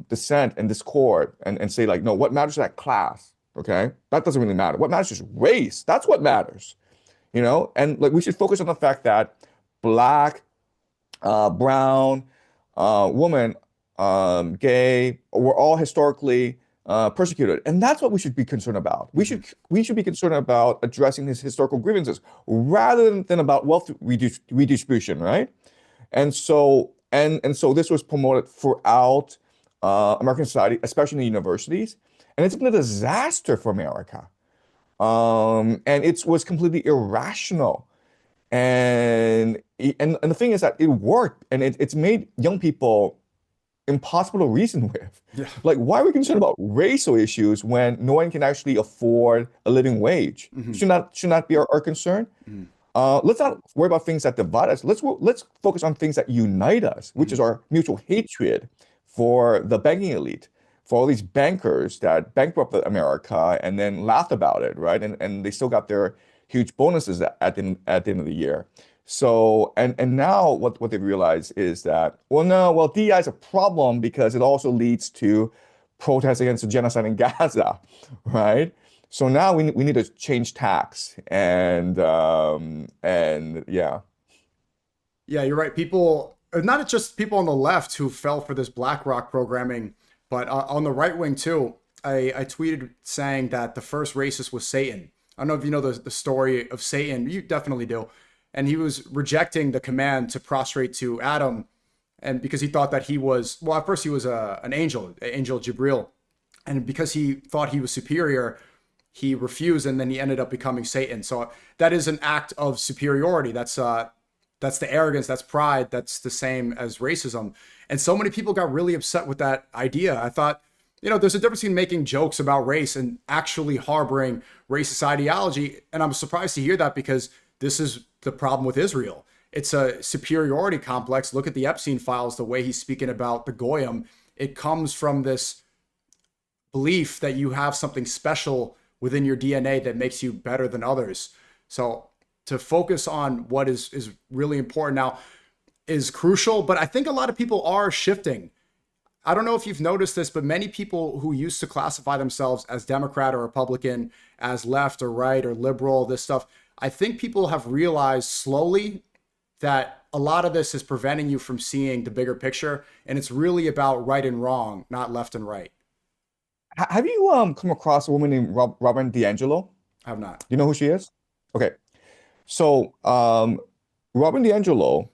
dissent and discord, and say, like, no, what matters is that class, okay? That doesn't really matter. What matters is race. That's what matters, And like, we should focus on the fact that Black, brown, woman, gay, were all historically persecuted, and that's what we should be concerned about. We should be concerned about addressing these historical grievances rather than about wealth redistribution, right? And so this was promoted throughout American society, especially in the universities, and it's been a disaster for America. And it was completely irrational. And the thing is that it worked, and it's made young people impossible to reason with. Yeah. Like, why are we concerned about racial issues when no one can actually afford a living wage? Mm-hmm. Should not be our concern? Mm-hmm. Let's not worry about things that divide us. Let's focus on things that unite us, which is our mutual hatred for the banking elite, for all these bankers that bankrupted America and then laughed about it, right? And they still got their huge bonuses at the end of the year. So, and now what they realize is that, DEI is a problem because it also leads to protests against the genocide in Gaza, right? So now we need to change tax, and yeah. Yeah, you're right. People, not just people on the left who fell for this BlackRock programming, but on the right wing too. I tweeted saying that the first racist was Satan. I don't know if you know the story of Satan. You definitely do. And he was rejecting the command to prostrate to Adam, and because he thought that he was, well, at first he was an angel Jibril, and because he thought he was superior, he refused, and then he ended up becoming Satan. So that is an act of superiority. That's the arrogance, that's pride, that's the same as racism. And so many people got really upset with that idea. I thought, there's a difference between making jokes about race and actually harboring racist ideology. And I'm surprised to hear that, because this is the problem with Israel. It's a superiority complex. Look at the Epstein files, the way he's speaking about the Goyim. It comes from this belief that you have something special within your DNA that makes you better than others. So to focus on what is really important. Now, is crucial, but I think a lot of people are shifting. I don't know if you've noticed this, but many people who used to classify themselves as Democrat or Republican, as left or right or liberal, this stuff, I think people have realized slowly that a lot of this is preventing you from seeing the bigger picture. And it's really about right and wrong, not left and right. Have you come across a woman named Robin DiAngelo? I have not. You know who she is? Okay. So Robin DiAngelo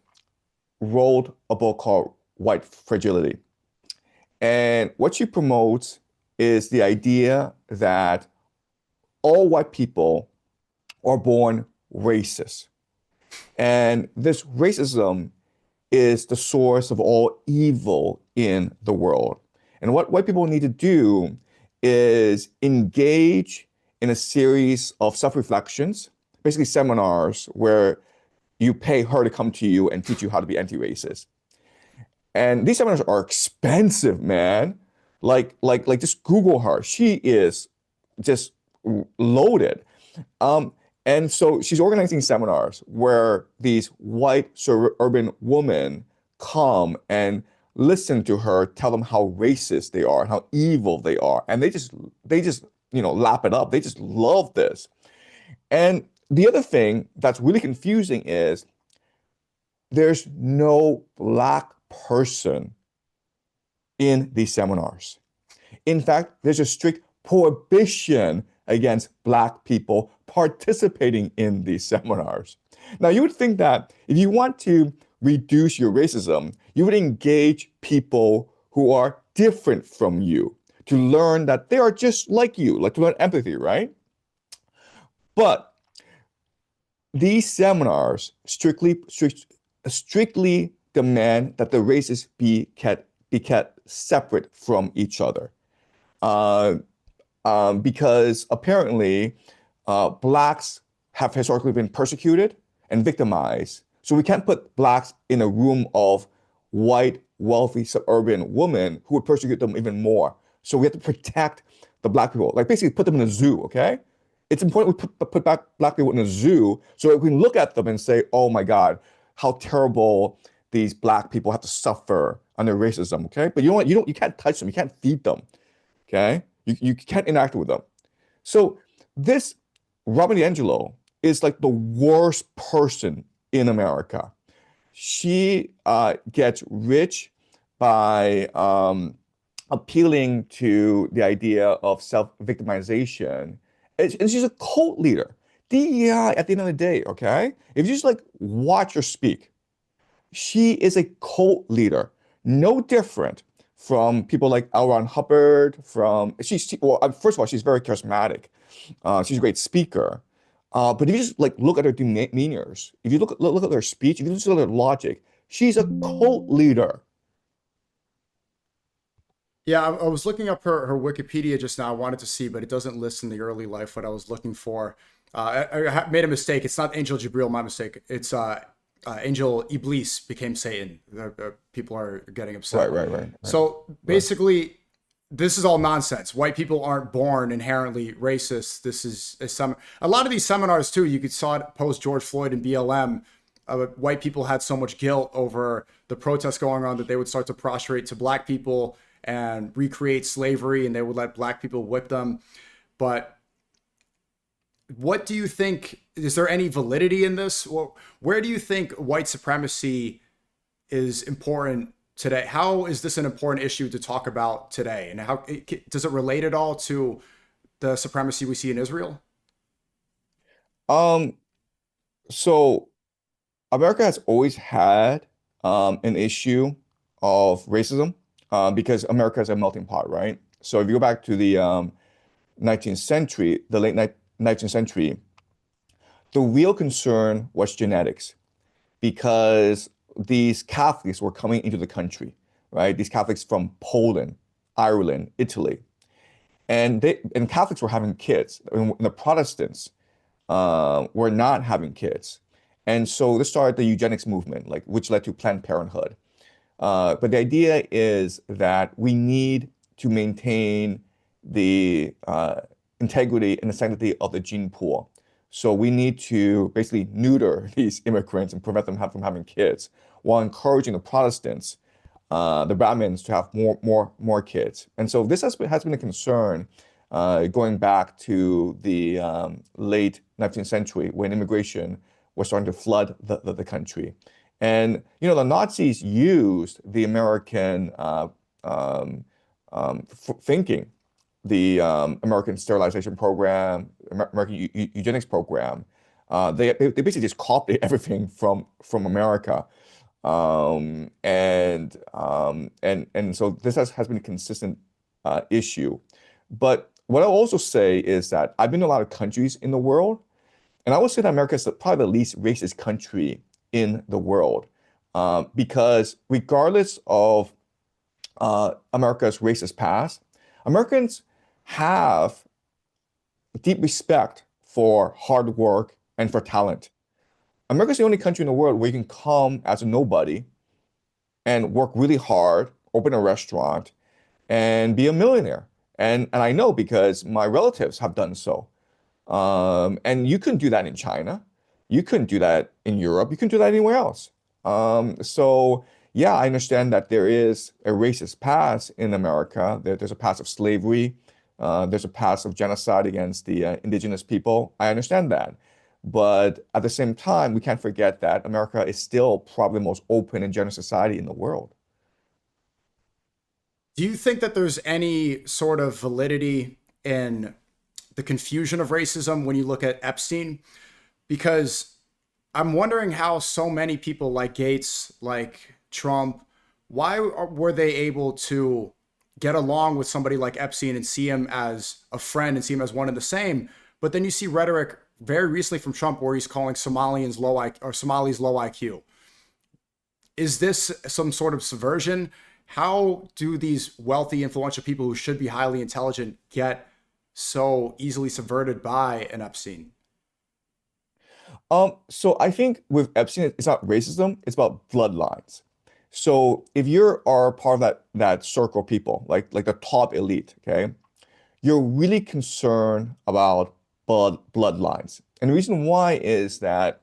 wrote a book called White Fragility. And what she promotes is the idea that all white people are born racist. And this racism is the source of all evil in the world. And what white people need to do is engage in a series of self-reflections, basically seminars where you pay her to come to you and teach you how to be anti-racist. And these seminars are expensive, man. Like just Google her. She is just loaded. And so she's organizing seminars where these white suburban women come and listen to her, tell them how racist they are and how evil they are. And they just, lap it up. They just love this. And the other thing that's really confusing is there's no Black person in these seminars. In fact, there's a strict prohibition against Black people participating in these seminars. Now, you would think that if you want to reduce your racism, you would engage people who are different from you to learn that they are just like you, like to learn empathy, right? But these seminars strictly demand that the races be kept separate from each other. Because apparently Blacks have historically been persecuted and victimized. So we can't put Blacks in a room of white, wealthy, suburban women who would persecute them even more. So we have to protect the Black people, like basically put them in a zoo, okay? It's important we put Black people in a zoo so that we can look at them and say, oh my God, how terrible these Black people have to suffer under racism, okay? But you can't touch them, you can't feed them, okay? You can't interact with them. So this Robin DiAngelo is like the worst person in America. She gets rich by appealing to the idea of self-victimization. And she's a cult leader. DEI at the end of the day, okay? If you just like watch her speak, she is a cult leader, no different from people like L. Ron Hubbard. First of all, she's very charismatic. She's a great speaker. But if you just like look at her demeanors, if you look at her speech, if you just look at her logic, she's a cult leader. Yeah, I was looking up her Wikipedia just now. I wanted to see, but it doesn't list in the early life what I was looking for. I made a mistake. It's not Angel Jibril, my mistake. It's Angel Iblis became Satan. People are getting upset. Right. So basically, this is all nonsense. White people aren't born inherently racist. This is a lot of these seminars too. You saw it post George Floyd and BLM. White people had so much guilt over the protests going on that they would start to prostrate to Black people and recreate slavery, and they would let Black people whip them. But what do you think? Is there any validity in this? Where do you think white supremacy is important today? How is this an important issue to talk about today? And how does it relate at all to the supremacy we see in Israel? So America has always had an issue of racism because America is a melting pot, right? So if you go back to the 19th century, the late 19th century, the real concern was genetics because these Catholics were coming into the country, right? These Catholics from Poland, Ireland, Italy, and Catholics were having kids, and the Protestants were not having kids, and so this started the eugenics movement, which led to Planned Parenthood. But the idea is that we need to maintain the integrity and the sanctity of the gene pool. So we need to basically neuter these immigrants and prevent them from having kids, while encouraging the Protestants, the Brahmins, to have more kids. And so this has been a concern going back to the late 19th century, when immigration was starting to flood the country. And the Nazis used the American thinking, the American sterilization program, American eugenics program. They basically just copied everything from America, and so this has been a consistent issue. But what I'll also say is that I've been to a lot of countries in the world, and I would say that America is probably the least racist country in the world, because regardless of America's racist past, Americans have deep respect for hard work and for talent. America's the only country in the world where you can come as a nobody and work really hard, open a restaurant, and be a millionaire. And I know because my relatives have done so. And you couldn't do that in China. You couldn't do that in Europe. You couldn't do that anywhere else. So yeah, I understand that there is a racist past in America. There's a past of slavery. There's a past of genocide against the indigenous people. I understand that. But at the same time, we can't forget that America is still probably the most open and generous society in the world. Do you think that there's any sort of validity in the confusion of racism when you look at Epstein? Because I'm wondering how so many people like Gates, like Trump, why were they able to get along with somebody like Epstein and see him as a friend and see him as one and the same? But then you see rhetoric very recently from Trump where he's calling Somalis low IQ. Is this some sort of subversion? How do these wealthy, influential people who should be highly intelligent get so easily subverted by an Epstein? So I think with Epstein, it's not racism, it's about bloodlines. So if you are part of that circle of people, like the top elite, okay, you're really concerned about bloodlines. And the reason why is that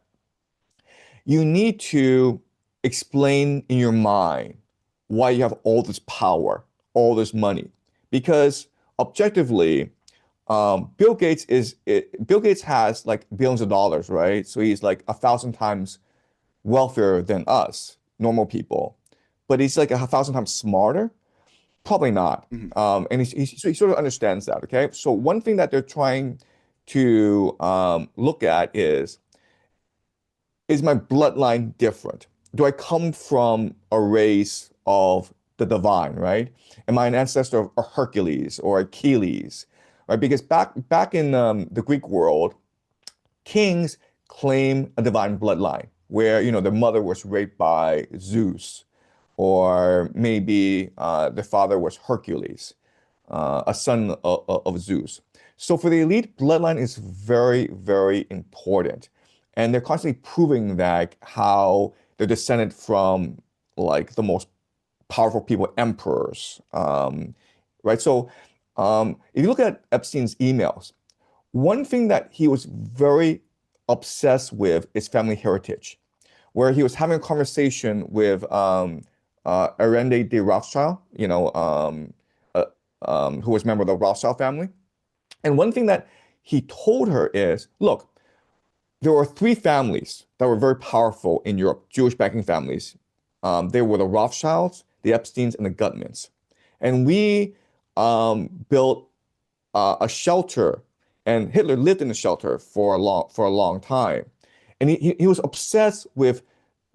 you need to explain in your mind why you have all this power, all this money. Because objectively, Bill Gates has like billions of dollars, right? So he's like 1,000 times wealthier than us, normal people. But he's like 1,000 times smarter? Probably not. And he sort of understands that, okay? So one thing that they're trying to look at is my bloodline different? Do I come from a race of the divine, right? Am I an ancestor of Hercules or Achilles, right? Because back in the Greek world, kings claim a divine bloodline where, their mother was raped by Zeus, or maybe their father was Hercules, a son of Zeus. So for the elite, bloodline is very, very important. And they're constantly proving that how they're descended from like the most powerful people, emperors, right? So if you look at Epstein's emails, one thing that he was very obsessed with is family heritage, where he was having a conversation with Arende de Rothschild, who was a member of the Rothschild family. And one thing that he told her is, look, there were three families that were very powerful in Europe, Jewish banking families. They were the Rothschilds, the Epsteins, and the Gutmans. And we built a shelter, and Hitler lived in the shelter for a long time. And he was obsessed with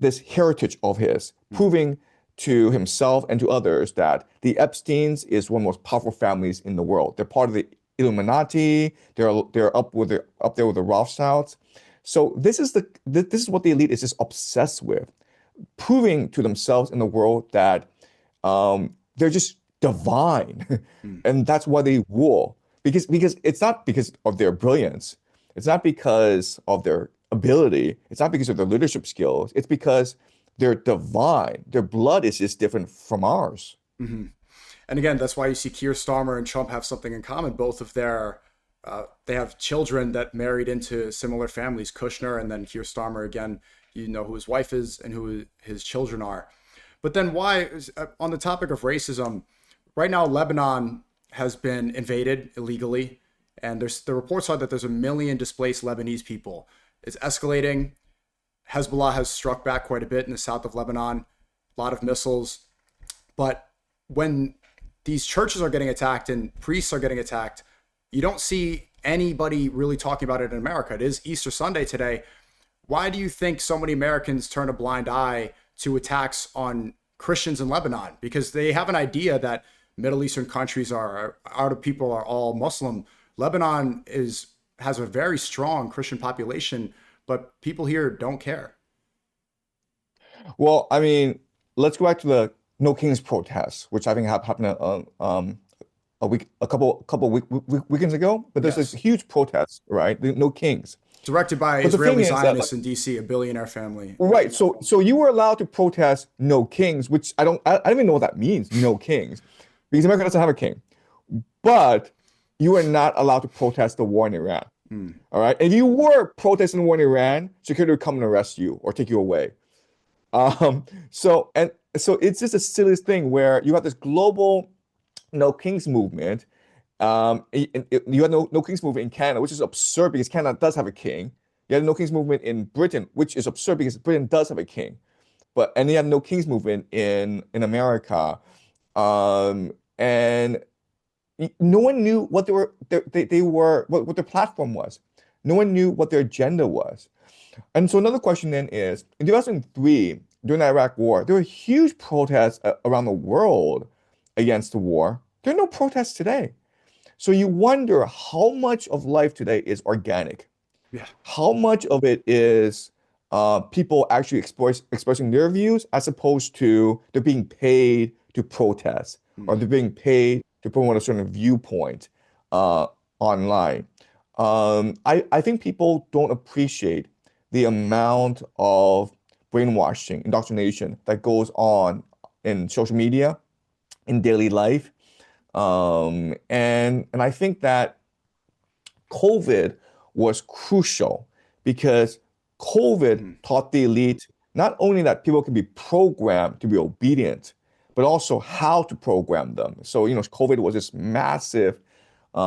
this heritage of his, proving to himself and to others that the Epsteins is one of the most powerful families in the world. They're part of the Illuminati. They're up there with the Rothschilds. So this is what the elite is just obsessed with, proving to themselves in the world that they're just divine, and that's why they rule. Because it's not because of their brilliance, it's not because of their ability, it's not because of their leadership skills. It's because they're divine. Their blood is just different from ours. And again, that's why you see Keir Starmer and Trump have something in common. Both of their They have children that married into similar families, Kushner and then Keir Starmer again, you know who his wife is and who his children are. But then on the topic of racism, right now Lebanon has been invaded illegally, and the reports are that there's 1 million displaced Lebanese people. It's escalating. Hezbollah has struck back quite a bit in the south of Lebanon, a lot of missiles. But when these churches are getting attacked and priests are getting attacked, you don't see anybody really talking about it in America. It is Easter Sunday today. Why do you think so many Americans turn a blind eye to attacks on Christians in Lebanon? Because they have an idea that Middle Eastern countries Arab people are all Muslim. Lebanon has a very strong Christian population, but people here don't care. Well, I mean, let's go back to the No Kings protests, which I think happened a couple weekends ago. But there's this huge protest, right? The No Kings, directed by Israeli Zionists in DC, a billionaire family. Right. So you were allowed to protest No Kings, which I don't even know what that means. No Kings, because America doesn't have a king. But you are not allowed to protest the war in Iran. All right. If you were protesting the war in Iran, security would come and arrest you or take you away. So it's just the silliest thing where you have this global No Kings movement. You have no Kings movement in Canada, which is absurd because Canada does have a king. You have No Kings movement in Britain, which is absurd because Britain does have a king. And you have No Kings movement in America. And no one knew what what their platform was. No one knew what their agenda was. And so another question then is, in 2003, during the Iraq War, there were huge protests around the world against the war. There are no protests today. So you wonder how much of life today is organic. Yeah. How much of it is people actually expressing their views as opposed to they're being paid to protest or they're being paid to promote a certain viewpoint online. I think people don't appreciate the amount of brainwashing, indoctrination that goes on in social media, in daily life. And I think that COVID was crucial because COVID taught the elite not only that people can be programmed to be obedient, but also how to program them. So, COVID was this massive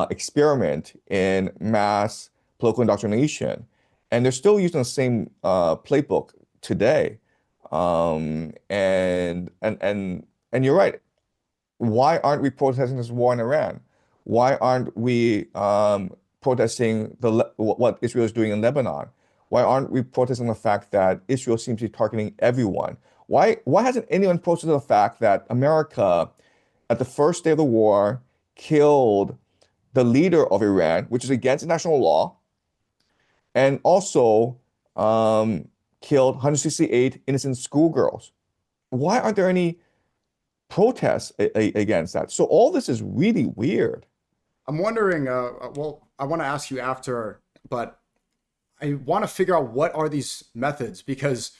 experiment in mass political indoctrination. And they're still using the same playbook today. And you're right. Why aren't we protesting this war in Iran? Why aren't we protesting what Israel is doing in Lebanon? Why aren't we protesting the fact that Israel seems to be targeting everyone? Why hasn't anyone protested the fact that America, at the first day of the war, killed the leader of Iran, which is against international law, and also killed 168 innocent schoolgirls? Why aren't there any protests against that? So all this is really weird. I'm wondering, well, I want to ask you after, but I want to figure out what are these methods, because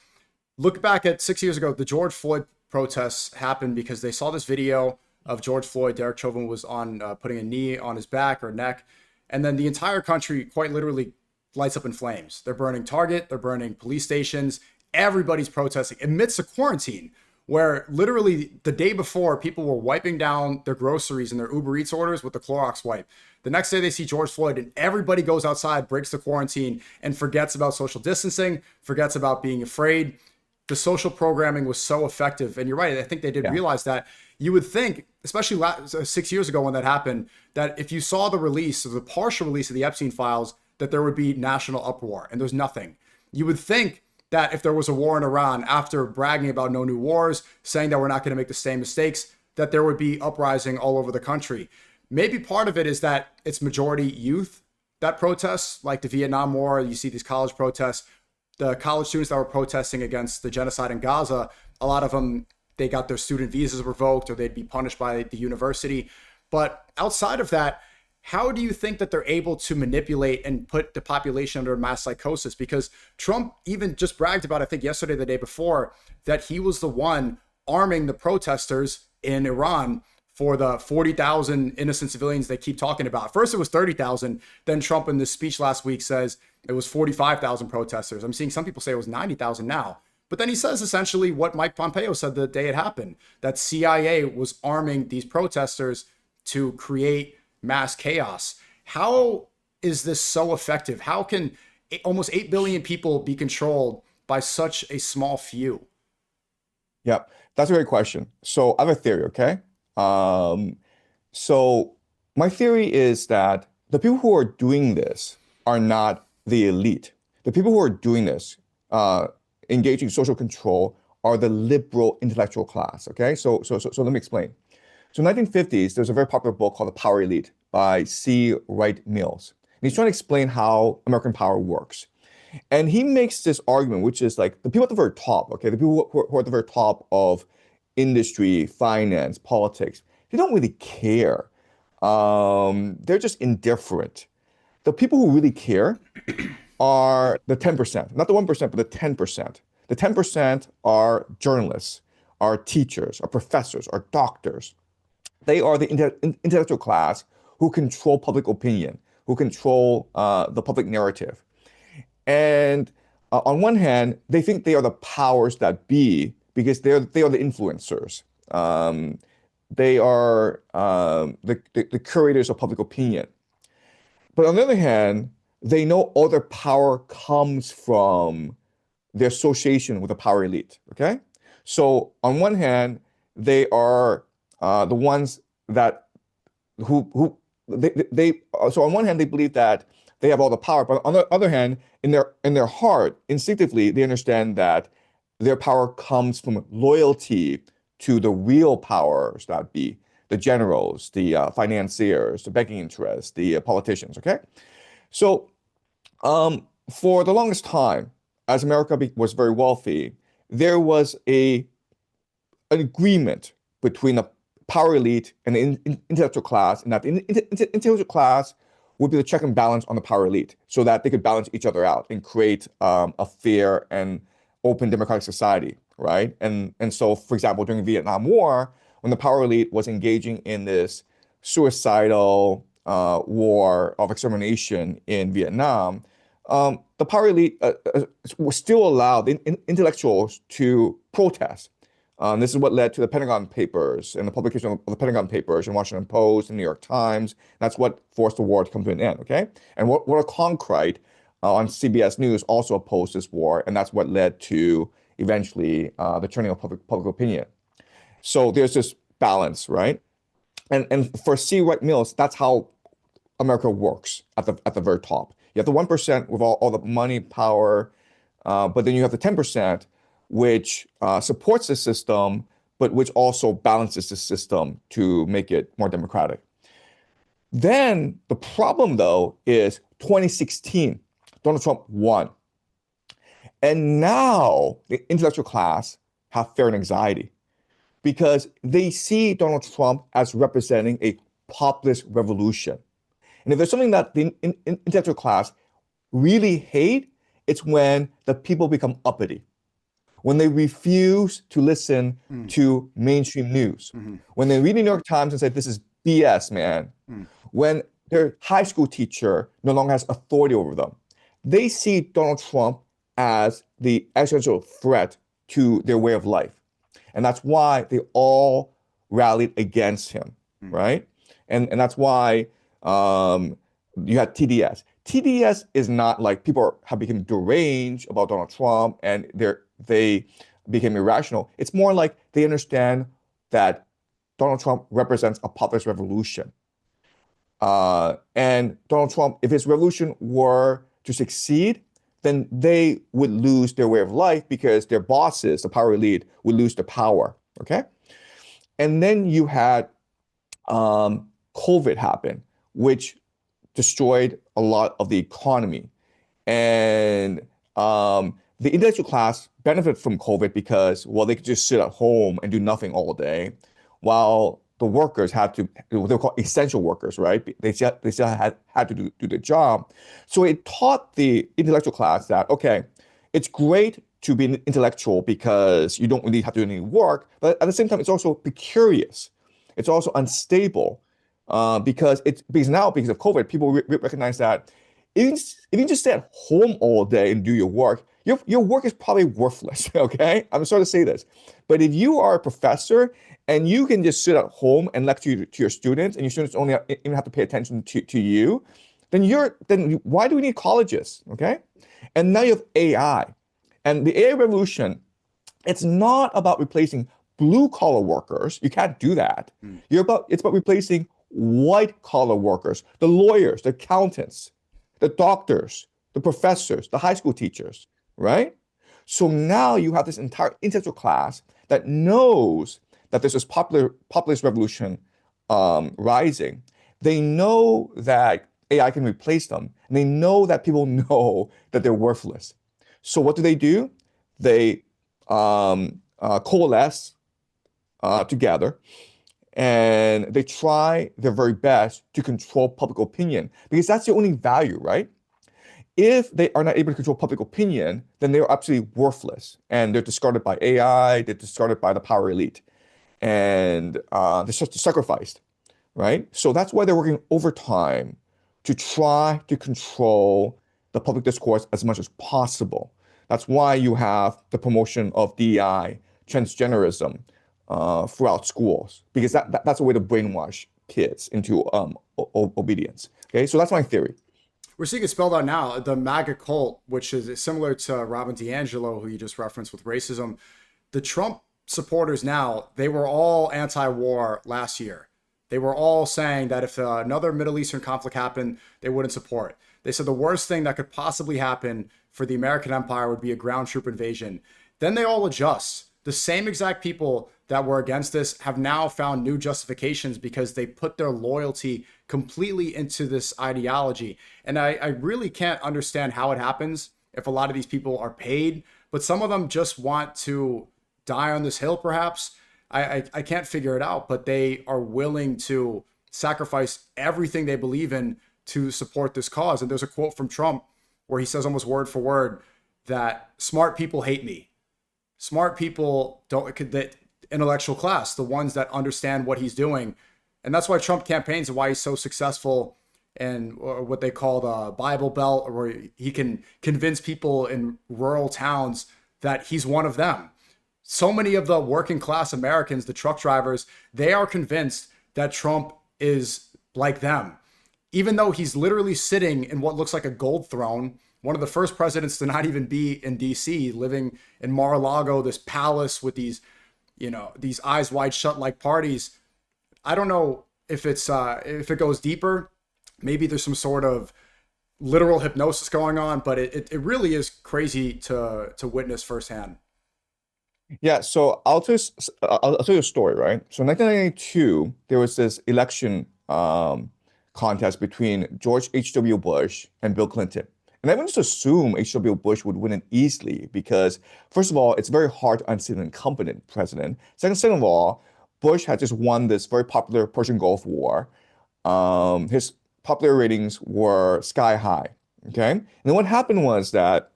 look back at 6 years ago, the George Floyd protests happened because they saw this video of George Floyd. Derek Chauvin was on putting a knee on his back or neck. And then the entire country quite literally lights up in flames. They're burning Target, they're burning police stations. Everybody's protesting amidst a quarantine where literally the day before people were wiping down their groceries and their Uber Eats orders with the Clorox wipe. The next day they see George Floyd and everybody goes outside, breaks the quarantine and forgets about social distancing, forgets about being afraid. The social programming was so effective. And you're right. I think they did realize that. You would think, especially 6 years ago when that happened, that if you saw the release, or the partial release of the Epstein files, that there would be national uproar, and there's nothing. You would think that if there was a war in Iran, after bragging about no new wars, saying that we're not going to make the same mistakes, that there would be uprising all over the country. Maybe part of it is that it's majority youth that protests, like the Vietnam War. You see these college protests. The college students that were protesting against the genocide in Gaza, a lot of them, they got their student visas revoked or they'd be punished by the university. But outside of that, how do you think that they're able to manipulate and put the population under mass psychosis? Because Trump even just bragged about, I think yesterday, the day before, that he was the one arming the protesters in Iran for the 40,000 innocent civilians they keep talking about. First, it was 30,000. Then Trump in this speech last week says it was 45,000 protesters. I'm seeing some people say it was 90,000 now. But then he says essentially what Mike Pompeo said the day it happened, that CIA was arming these protesters to create mass chaos. How is this so effective? How can almost 8 billion people be controlled by such a small few? Yeah, that's a great question. So I have a theory, okay? So my theory is that the people who are doing this are not the elite. The people who are doing this, engaging social control, are the liberal intellectual class, okay? So let me explain. So in the 1950s, there's a very popular book called The Power Elite by C. Wright Mills. And he's trying to explain how American power works. And he makes this argument, which is like the people at the very top, okay, the people who are at the very top of industry, finance, politics, they don't really care. They're just indifferent. The people who really care are the 10%, not the 1%, but the 10%. The 10% are journalists, are teachers, are professors, are doctors. They are the intellectual class who control public opinion, who control the public narrative. And on one hand, they think they are the powers that be because they are the influencers. They are the curators of public opinion. But on the other hand, they know all their power comes from their association with the power elite. Okay, so on one hand, they are the ones that who they so on one hand they believe that they have all the power, but on the other hand, in their heart, instinctively, they understand that their power comes from loyalty to the real powers that be, the generals, the financiers, the banking interests, the politicians, okay? So for the longest time, as America was very wealthy, there was an agreement between the power elite and the intellectual class, and that the intellectual class would be the check and balance on the power elite so that they could balance each other out and create a fair and open democratic society, right? And so, for example, during the Vietnam War, when the power elite was engaging in this suicidal war of extermination in Vietnam, the power elite was still allowed the intellectuals to protest. This is what led to the Pentagon Papers and the publication of the Pentagon Papers in Washington Post and New York Times. That's what forced the war to come to an end, okay? And Walter Cronkite on CBS News also opposed this war, and that's what led to eventually the turning of public opinion. So there's this balance, right? And for C. Wright Mills, that's how America works at the very top. You have the 1% with all the money, power, but then you have the 10%, which supports the system, but which also balances the system to make it more democratic. Then the problem, though, is 2016, Donald Trump won. And now the intellectual class have fear and anxiety because they see Donald Trump as representing a populist revolution. And if there's something that the intellectual class really hate, it's when the people become uppity, when they refuse to listen to mainstream news, when they read the New York Times and say, this is BS, man, when their high school teacher no longer has authority over them. They see Donald Trump as the existential threat to their way of life. And that's why they all rallied against him, right? And that's why you had TDS. TDS is not like people have become deranged about Donald Trump and they became irrational. It's more like they understand that Donald Trump represents a populist revolution. And Donald Trump, if his revolution were to succeed, then they would lose their way of life because their bosses, the power elite, would lose their power, okay? And then you had COVID happen, which destroyed a lot of the economy. And the intellectual class benefited from COVID because, well, they could just sit at home and do nothing all day, while the workers had to, what they call essential workers, right? They still had to do their job. So it taught the intellectual class that, okay, it's great to be intellectual because you don't really have to do any work, but at the same time, it's also be curious. It's also unstable because because of COVID, people recognize that if you just stay at home all day and do your work, your work is probably worthless. Okay, I'm sorry to say this, but if you are a professor and you can just sit at home and lecture to your students, and your students only even have to pay attention to you, then why do we need colleges? Okay, and now you have AI, and the AI revolution. It's not about replacing blue collar workers. You can't do that. It's about replacing white collar workers, the lawyers, the accountants, the doctors, the professors, the high school teachers, right? So now you have this entire intellectual class that knows that there's this populist revolution rising. They know that AI can replace them, and they know that people know that they're worthless. So what do? They coalesce together, and they try their very best to control public opinion because that's the only value, right? If they are not able to control public opinion, then they're absolutely worthless, and they're discarded by AI, they're discarded by the power elite, and they're just sacrificed, right? So that's why they're working overtime to try to control the public discourse as much as possible. That's why you have the promotion of DEI, transgenderism throughout schools, because that's a way to brainwash kids into obedience. Okay, so that's my theory. We're seeing it spelled out now. The MAGA cult, which is similar to Robin DiAngelo, who you just referenced with racism. The Trump supporters now, they were all anti-war last year. They were all saying that if another Middle Eastern conflict happened, they wouldn't support. They said the worst thing that could possibly happen for the American empire would be a ground troop invasion. Then they all adjust. The same exact people that were against this have now found new justifications because they put their loyalty completely into this ideology. And I really can't understand how it happens if a lot of these people are paid, but some of them just want to die on this hill, perhaps. I can't figure it out, but they are willing to sacrifice everything they believe in to support this cause. And there's a quote from Trump where he says almost word for word that smart people hate me. Smart people don't, the intellectual class, the ones that understand what he's doing. And that's why Trump campaigns and why he's so successful in what they call the Bible Belt, where he can convince people in rural towns that he's one of them. So many of the working class Americans, the truck drivers, they are convinced that Trump is like them. Even though he's literally sitting in what looks like a gold throne, one of the first presidents to not even be in DC, living in Mar-a-Lago, this palace with these, these eyes wide shut like parties. I don't know if if it goes deeper. Maybe there's some sort of literal hypnosis going on, but it really is crazy to witness firsthand. Yeah, so I'll tell you a story, right? So in 1992, there was this election contest between George H.W. Bush and Bill Clinton. And everyone just assumed H.W. Bush would win it easily because, first of all, it's very hard to unseat an incumbent president. Second of all, Bush had just won this very popular Persian Gulf War. His popular ratings were sky high, okay? And then what happened was that,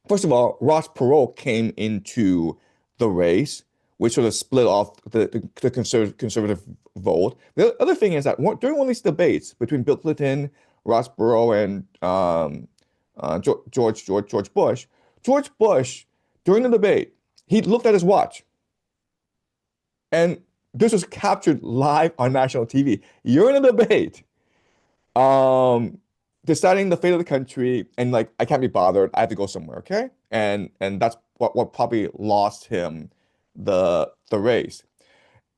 first of all, Ross Perot came into the race, which sort of split off the conservative vote. The other thing is that during one of these debates between Bill Clinton, Ross Perot, and George Bush, during the debate, he looked at his watch. And this was captured live on national TV. You're in a debate, deciding the fate of the country, and like, I can't be bothered. I have to go somewhere, okay? And that's what probably lost him the race.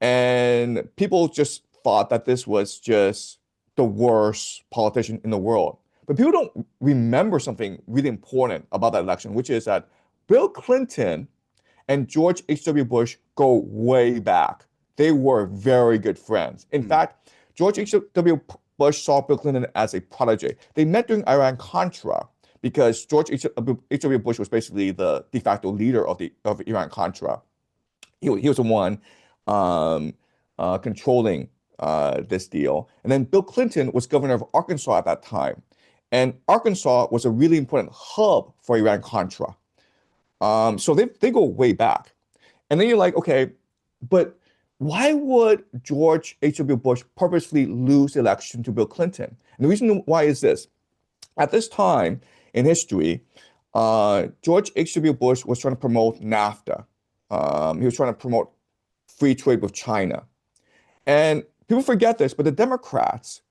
And people just thought that this was just the worst politician in the world. But people don't remember something really important about that election, which is that Bill Clinton and George H.W. Bush go way back. They were very good friends. In fact, George H.W. Bush saw Bill Clinton as a protege. They met during Iran-Contra because George H.W. Bush was basically the de facto leader of Iran-Contra. He was the one controlling this deal. And then Bill Clinton was governor of Arkansas at that time. And Arkansas was a really important hub for Iran-Contra. So they go way back. And then you're like, okay, but why would George H.W. Bush purposely lose the election to Bill Clinton? And the reason why is this. At this time in history, George H.W. Bush was trying to promote NAFTA. He was trying to promote free trade with China. And people forget this, but the Democrats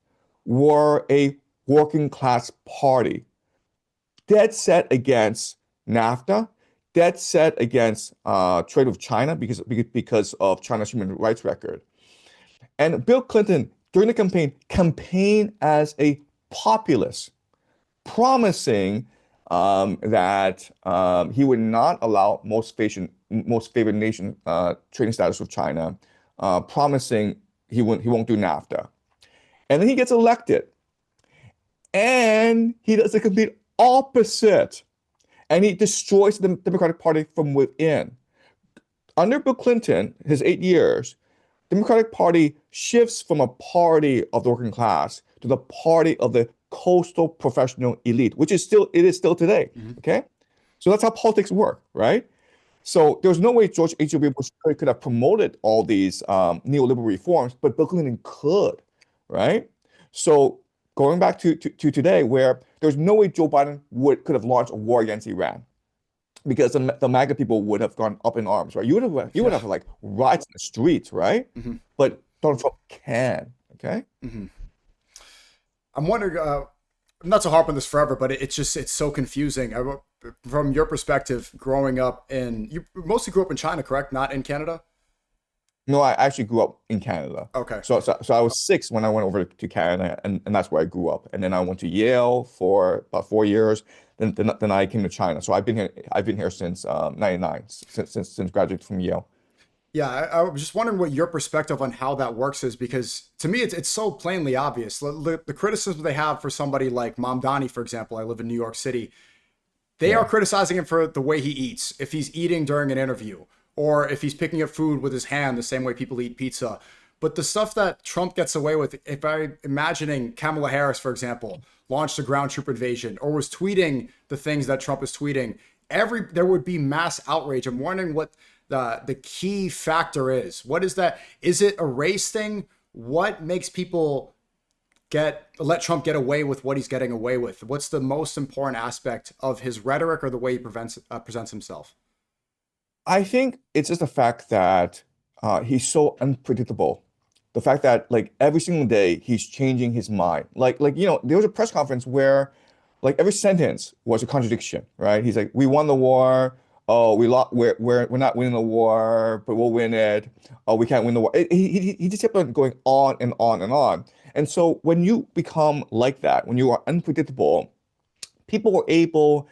were a working class party, dead set against NAFTA, dead set against trade with China because of China's human rights record. And Bill Clinton, during the campaigned as a populist, promising that he would not allow most favored nation trading status with China, promising he won't do NAFTA. And then he gets elected. And he does the complete opposite. And he destroys the Democratic Party from within. Under Bill Clinton, his 8 years, Democratic Party shifts from a party of the working class to the party of the coastal professional elite, which is still today. Okay, so that's how politics work, right? So there's no way George H.W. Bush could have promoted all these neoliberal reforms, but Bill Clinton could, right? So going back to today, where there's no way Joe Biden could have launched a war against Iran, because the MAGA people would have gone up in arms, right? You would have like riots in the streets, right? But Donald Trump can, okay? I'm wondering, not to harp on this forever, but it's so confusing. From your perspective, growing up you mostly grew up in China, correct? Not in Canada? No, I actually grew up in Canada. Okay. So I was 6 when I went over to Canada, and that's where I grew up. And then I went to Yale for about 4 years. Then I came to China. So I've been here since '99, since graduating from Yale. Yeah, I was just wondering what your perspective on how that works is, because to me, it's so plainly obvious. The criticism they have for somebody like Mamdani, for example, I live in New York City, they are criticizing him for the way he eats. If he's eating during an interview, or if he's picking up food with his hand the same way people eat pizza. But the stuff that Trump gets away with, if I'm imagining Kamala Harris, for example, launched a ground troop invasion or was tweeting the things that Trump is tweeting, there would be mass outrage. I'm wondering what the key factor is. What is that? Is it a race thing? What makes people let Trump get away with what he's getting away with? What's the most important aspect of his rhetoric or the way he presents himself? I think it's just the fact that he's so unpredictable. The fact that like every single day he's changing his mind. Like there was a press conference where like every sentence was a contradiction, right? He's like, "We won the war. Oh, we lost. We're not winning the war, but we'll win it. Oh, we can't win the war." He just kept on going on and on and on. And so when you become like that, when you are unpredictable, people are able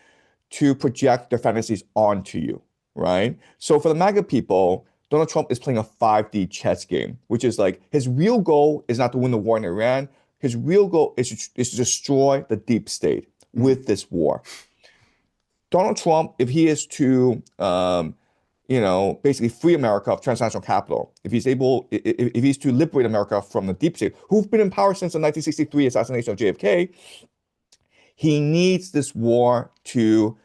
to project their fantasies onto you, right? So for the MAGA people, Donald Trump is playing a 5D chess game, which is like his real goal is not to win the war in Iran. His real goal is to destroy the deep state with this war. Donald Trump, if he is to, basically free America of transnational capital, if he's to liberate America from the deep state, who've been in power since the 1963 assassination of JFK, he needs this war to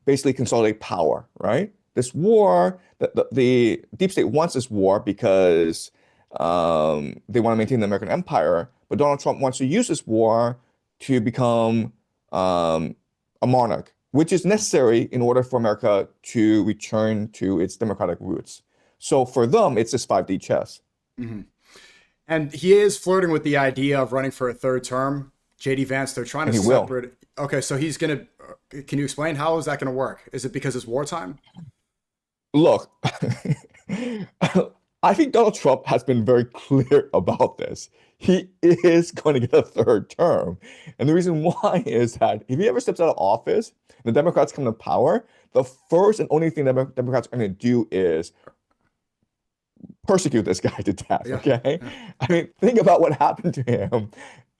basically consolidate power, right? This war, the deep state wants this war because they want to maintain the American empire, but Donald Trump wants to use this war to become a monarch, which is necessary in order for America to return to its democratic roots. So for them, it's this 5D chess. Mm-hmm. And he is flirting with the idea of running for a third term. JD Vance, they're trying to separate. Okay, so he's going to, can you explain how is that going to work? Is it because it's wartime? Look, I think Donald Trump has been very clear about this. He is going to get a third term. And the reason why is that if he ever steps out of office, the Democrats come to power, the first and only thing that Democrats are going to do is persecute this guy to death, okay? Yeah. I mean, think about what happened to him,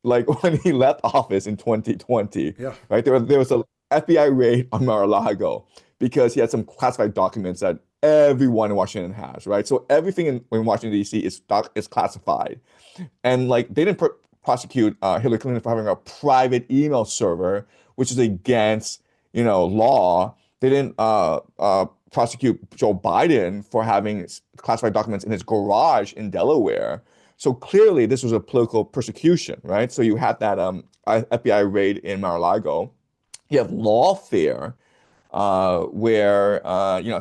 like when he left office in 2020, right? There was a FBI raid on Mar-a-Lago because he had some classified documents that everyone in Washington has, right? So everything in Washington, D.C. is classified. And like they didn't prosecute Hillary Clinton for having a private email server, which is against, law. They didn't prosecute Joe Biden for having classified documents in his garage in Delaware. So clearly, this was a political persecution, right? So you had that FBI raid in Mar-a-Lago. You have lawfare, where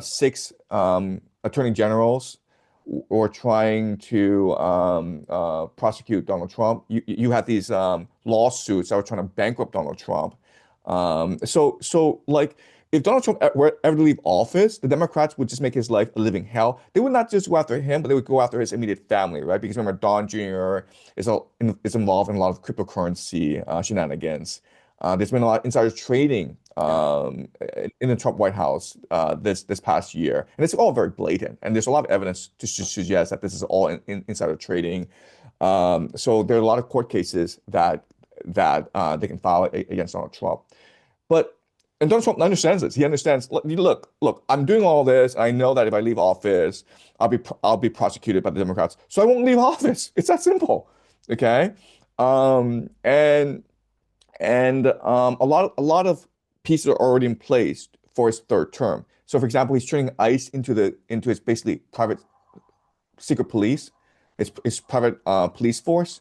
six attorney generals were trying to prosecute Donald Trump. You had these lawsuits that were trying to bankrupt Donald Trump. So like, if Donald Trump were ever to leave office, the Democrats would just make his life a living hell. They would not just go after him, but they would go after his immediate family, right? Because remember, Don Jr. is involved in a lot of cryptocurrency shenanigans. There's been a lot of insider trading in the Trump White House this past year, and it's all very blatant. And there's a lot of evidence to suggest that this is all insider trading. So there are a lot of court cases that they can file against Donald Trump. And Donald Trump understands this. He understands. Look, I'm doing all this. I know that if I leave office, I'll be prosecuted by the Democrats. So I won't leave office. It's that simple. Okay. A lot of pieces are already in place for his third term. So, for example, he's turning ICE into his basically private secret police, his private police force,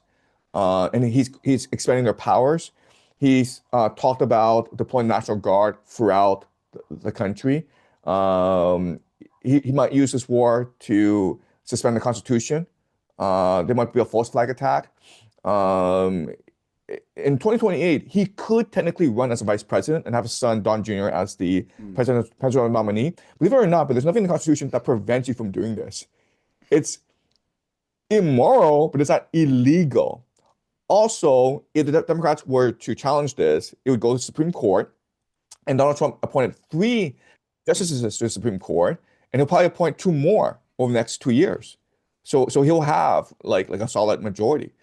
and he's expanding their powers. He's talked about deploying National Guard throughout the country. He might use this war to suspend the Constitution. There might be a false flag attack. In 2028, he could technically run as a vice president and have his son, Don Jr., as the presidential nominee. Believe it or not, but there's nothing in the Constitution that prevents you from doing this. It's immoral, but it's not illegal. Also, if the Democrats were to challenge this, it would go to the Supreme Court, and Donald Trump appointed 3 justices to the Supreme Court, and he'll probably appoint 2 more over the next 2 years. So he'll have like a solid majority.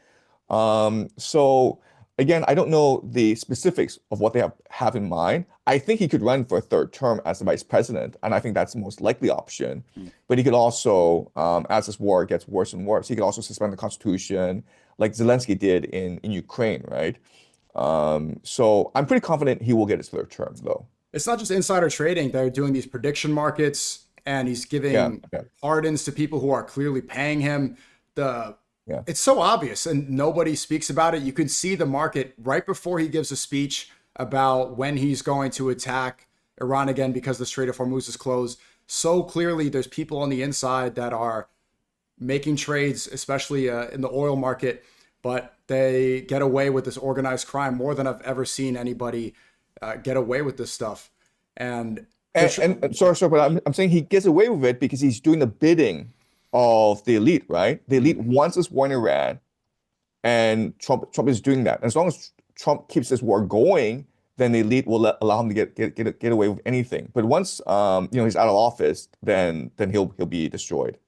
So again, I don't know the specifics of what they have in mind. I think he could run for a 3rd term as the vice president, and I think that's the most likely option. But he could also, as this war gets worse and worse, he could also suspend the Constitution, like Zelensky did in Ukraine, right? So I'm pretty confident he will get his 3rd term, though. It's not just insider trading. They're doing these prediction markets, and he's giving pardons to people who are clearly paying him. It's so obvious, and nobody speaks about it. You can see the market right before he gives a speech about when he's going to attack Iran again because the Strait of Hormuz is closed. So clearly, there's people on the inside that are making trades, especially in the oil market, but they get away with this organized crime more than I've ever seen anybody get away with this stuff. And sorry, but I'm saying he gets away with it because he's doing the bidding of the elite, right? The elite wants this war in Iran, and Trump is doing that. And as long as Trump keeps this war going, then the elite will allow him to get away with anything. But once he's out of office, then he'll be destroyed.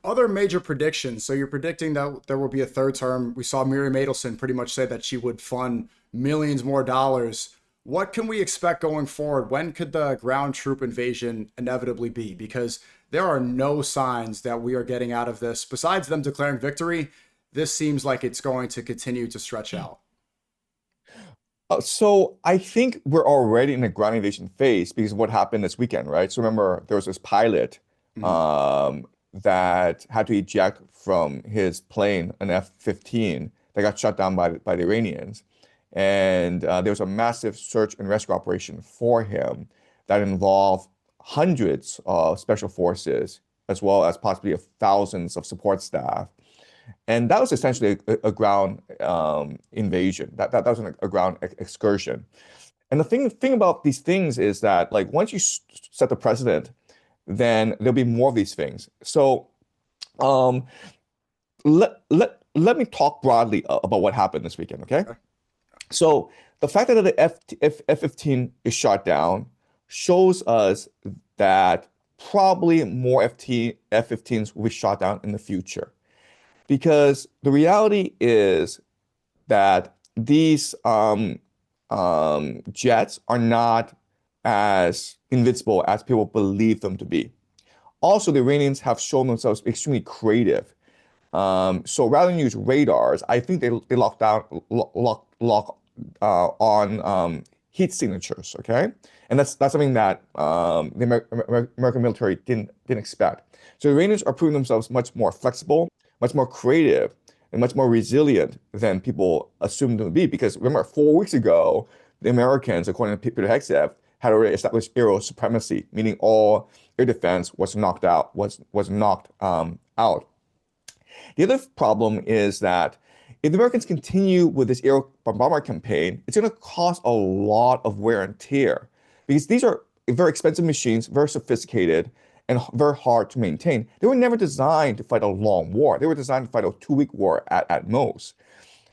Other major predictions. So you're predicting that there will be a 3rd term. We saw Miriam Adelson pretty much say that she would fund millions more dollars. What can we expect going forward? When could the ground troop invasion inevitably be? Because there are no signs that we are getting out of this. Besides them declaring victory, this seems like it's going to continue to stretch out. So I think we're already in a ground invasion phase because of what happened this weekend, right? So remember, there was this pilot that had to eject from his plane, an F-15, that got shut down by the Iranians. And there was a massive search and rescue operation for him that involved hundreds of special forces, as well as possibly thousands of support staff. And that was essentially a ground invasion. That wasn't a ground excursion. And the thing about these things is that, like, once you set the precedent, then there'll be more of these things. So let me talk broadly about what happened this weekend, okay? So the fact that the F-15 is shot down shows us that probably more F-15s will be shot down in the future. Because the reality is that these jets are not as invincible as people believe them to be. Also, the Iranians have shown themselves extremely creative. So rather than use radars, I think they lock on heat signatures, okay? And that's something that the American military didn't expect. So the Iranians are proving themselves much more flexible, much more creative, and much more resilient than people assumed them to be. Because remember, 4 weeks ago, the Americans, according to Peter Hegseth, had already established aerial supremacy, meaning all air defense was knocked out, out. The other problem is that if the Americans continue with this air bombardment campaign, it's going to cause a lot of wear and tear because these are very expensive machines, very sophisticated, and very hard to maintain. They were never designed to fight a long war. They were designed to fight a 2-week war at most.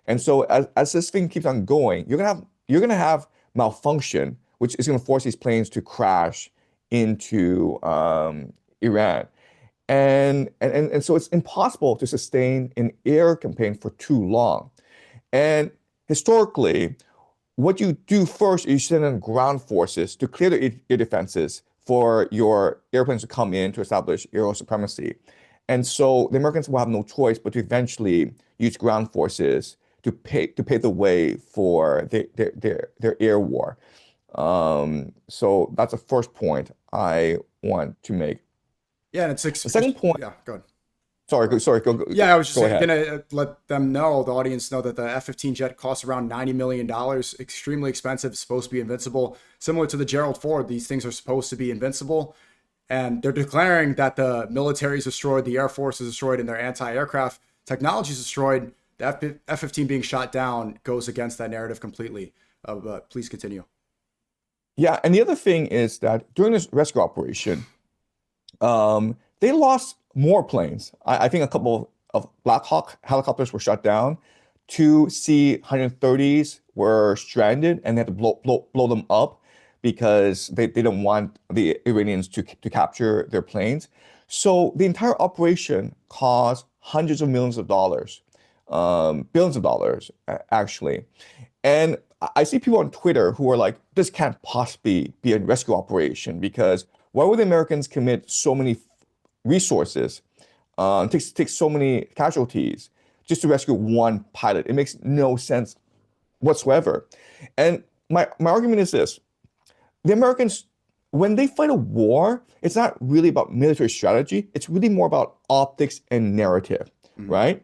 And so as this thing keeps on going, you're gonna have malfunction, which is going to force these planes to crash into Iran. And so it's impossible to sustain an air campaign for too long. And historically, what you do first is you send in ground forces to clear the air defenses for your airplanes to come in to establish aerial supremacy. And so the Americans will have no choice but to eventually use ground forces to pave the way for their air war. So that's the first point I want to make. Yeah, and it's The second point. Yeah, go ahead. Sorry, go. Yeah, I was just go going ahead. to let them know, the audience know, that the F-15 jet costs around $90 million. Extremely expensive, supposed to be invincible. Similar to the Gerald Ford, these things are supposed to be invincible. And they're declaring that the military is destroyed, the Air Force is destroyed, and their anti-aircraft technology is destroyed. The F-15 being shot down goes against that narrative completely. But please continue. Yeah, and the other thing is that during this rescue operation, they lost more planes. I think a couple of Black Hawk helicopters were shot down. 2 C-130s were stranded, and they had to blow them up because they didn't want the Iranians to capture their planes. So the entire operation cost hundreds of millions of dollars, billions of dollars, actually. And I see people on Twitter who are like, this can't possibly be a rescue operation, because why would the Americans commit so many resources, take so many casualties just to rescue one pilot? It makes no sense whatsoever. And my argument is this: the Americans, when they fight a war, it's not really about military strategy. It's really more about optics and narrative, right?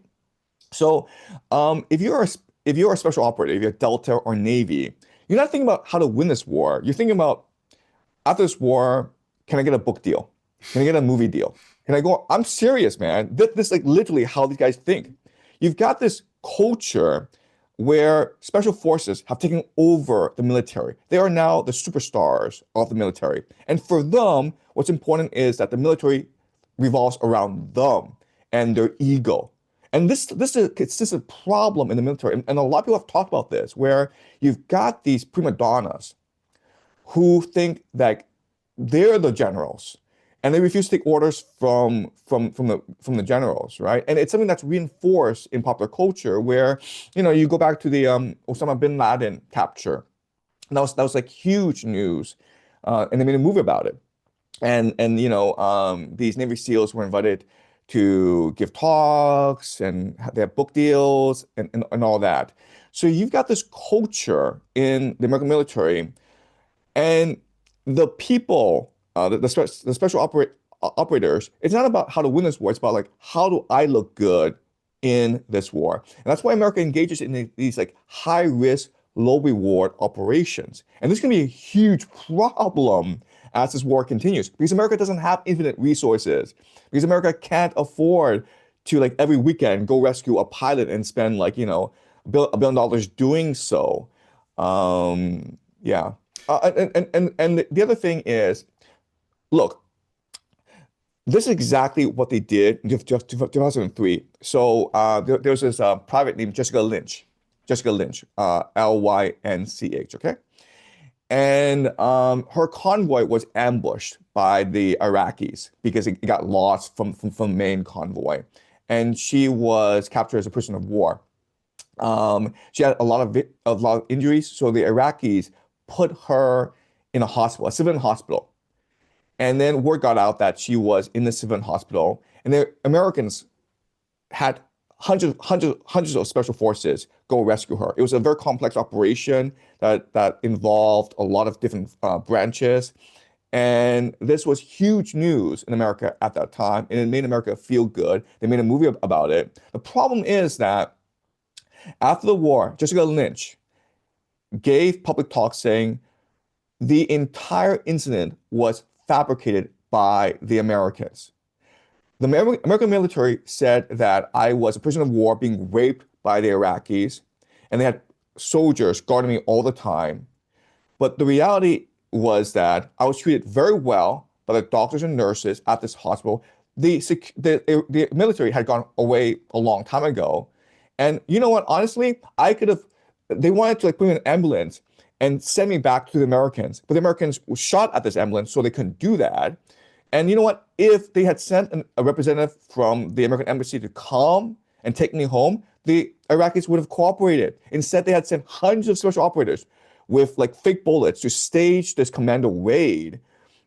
So if you're a special operator, if you're Delta or Navy, you're not thinking about how to win this war. You're thinking about, after this war, can I get a book deal? Can I get a movie deal? Can I go? I'm serious, man. This is like literally how these guys think. You've got this culture where special forces have taken over the military. They are now the superstars of the military. And for them, what's important is that the military revolves around them and their ego. And this is a problem in the military. And a lot of people have talked about this, where you've got these prima donnas who think that they're the generals, and they refuse to take orders from the generals, right? And it's something that's reinforced in popular culture, where, you go back to the Osama bin Laden capture. And that was like huge news, and they made a movie about it. And these Navy SEALs were invited to give talks, and they have book deals and all that. So you've got this culture in the American military, and the people, the special operators, it's not about how to win this war. It's about, like, how do I look good in this war? And that's why America engages in these like high risk, low reward operations. And this can be a huge problem as this war continues, because America doesn't have infinite resources, because America can't afford to, like, every weekend go rescue a pilot and spend, like, $1 billion doing so. Yeah. And the other thing is, look, this is exactly what they did in 2003. So there's this private named Jessica Lynch, Lynch, okay? And her convoy was ambushed by the Iraqis because it got lost from the main convoy. And she was captured as a prisoner of war. She had a lot of injuries, so the Iraqis put her in a hospital, a civilian hospital. And then word got out that she was in the civilian hospital, and the Americans had hundreds of special forces go rescue her. It was a very complex operation that involved a lot of different branches. And this was huge news in America at that time, and it made America feel good. They made a movie about it. The problem is that after the war, Jessica Lynch gave public talk saying the entire incident was fabricated by the Americans. The American military said that I was a prisoner of war being raped by the Iraqis, and they had soldiers guarding me all the time. But the reality was that I was treated very well by the doctors and nurses at this hospital. The military had gone away a long time ago. And you know what? Honestly, they wanted to like put me in an ambulance and send me back to the Americans. But the Americans shot at this ambulance, so they couldn't do that. And you know what? If they had sent a representative from the American embassy to come and take me home, the Iraqis would have cooperated. Instead, they had sent hundreds of special operators with like fake bullets to stage this commando raid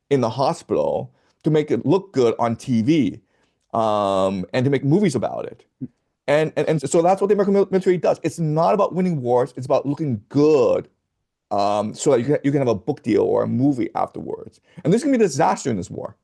in the hospital to make it look good on TV, and to make movies about it. And so that's what the American military does. It's not about winning wars. It's about looking good, so that you can have a book deal or a movie afterwards. And this can be a disaster in this war.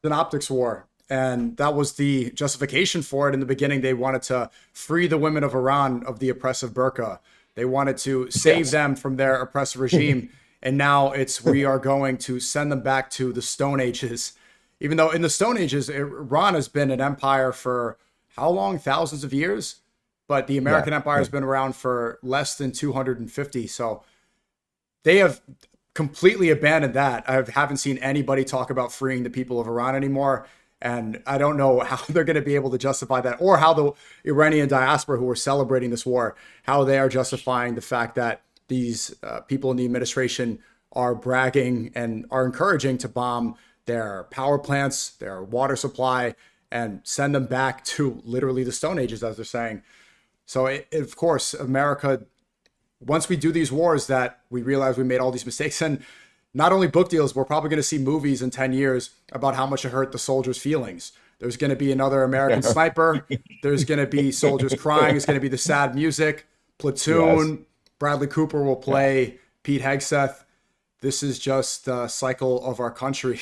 An optics war. And that was the justification for it. In the beginning, they wanted to free the women of Iran of the oppressive burqa. They wanted to save them from their oppressive regime. And now we are going to send them back to the Stone Ages. Even though in the Stone Ages, Iran has been an empire for how long? Thousands of years? But the American empire has been around for less than 250. So they have completely abandoned that. I haven't seen anybody talk about freeing the people of Iran anymore. And I don't know how they're going to be able to justify that, or how the Iranian diaspora who are celebrating this war, how they are justifying the fact that these people in the administration are bragging and are encouraging to bomb their power plants, their water supply, and send them back to literally the Stone Ages, as they're saying. So, of course, America, once we do these wars, that we realize we made all these mistakes. And not only book deals, we're probably going to see movies in 10 years about how much it hurt the soldiers' feelings. There's going to be another American Sniper. There's going to be soldiers crying. It's going to be the sad music. Platoon. Yes. Bradley Cooper will play Pete Hegseth. This is just the cycle of our country.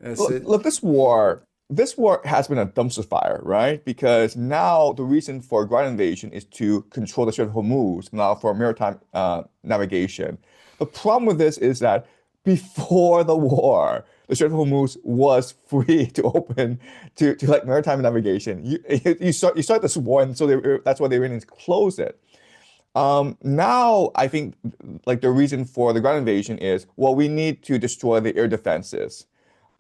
Look, this war has been a dumpster fire, right? Because now the reason for ground invasion is to control the Strait of Hormuz, now for maritime navigation. The problem with this is that before the war, the Strait of Hormuz was free to open to like maritime navigation. You start this war, and so that's why they really closed it. Now I think like the reason for the ground invasion is, well, we need to destroy the air defenses,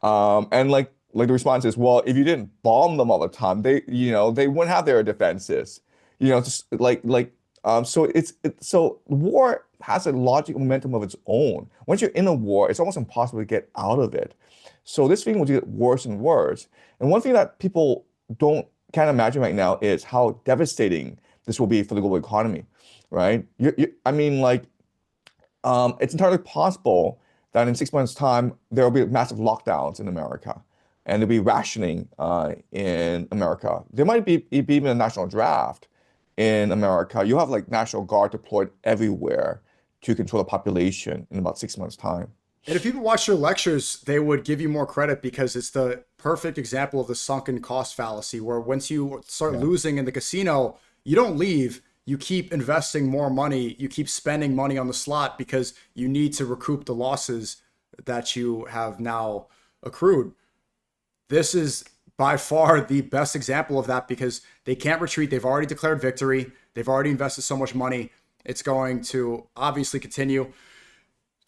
and like the response is, well, if you didn't bomb them all the time, they wouldn't have their defenses. Just so war has a logical momentum of its own. Once you're in a war, it's almost impossible to get out of it. So this thing will get worse and worse. And one thing that people can't imagine right now is how devastating this will be for the global economy, right? It's entirely possible that in 6 months' time, there will be massive lockdowns in America, and there'll be rationing in America. There might be even a national draft in America. You have like National Guard deployed everywhere to control the population in about 6 months' time. And if people watch your lectures, they would give you more credit, because it's the perfect example of the sunken cost fallacy, where once you start losing in the casino, you don't leave. You keep investing more money. You keep spending money on the slot because you need to recoup the losses that you have now accrued. This is by far the best example of that, because they can't retreat. They've already declared victory. They've already invested so much money. It's going to obviously continue.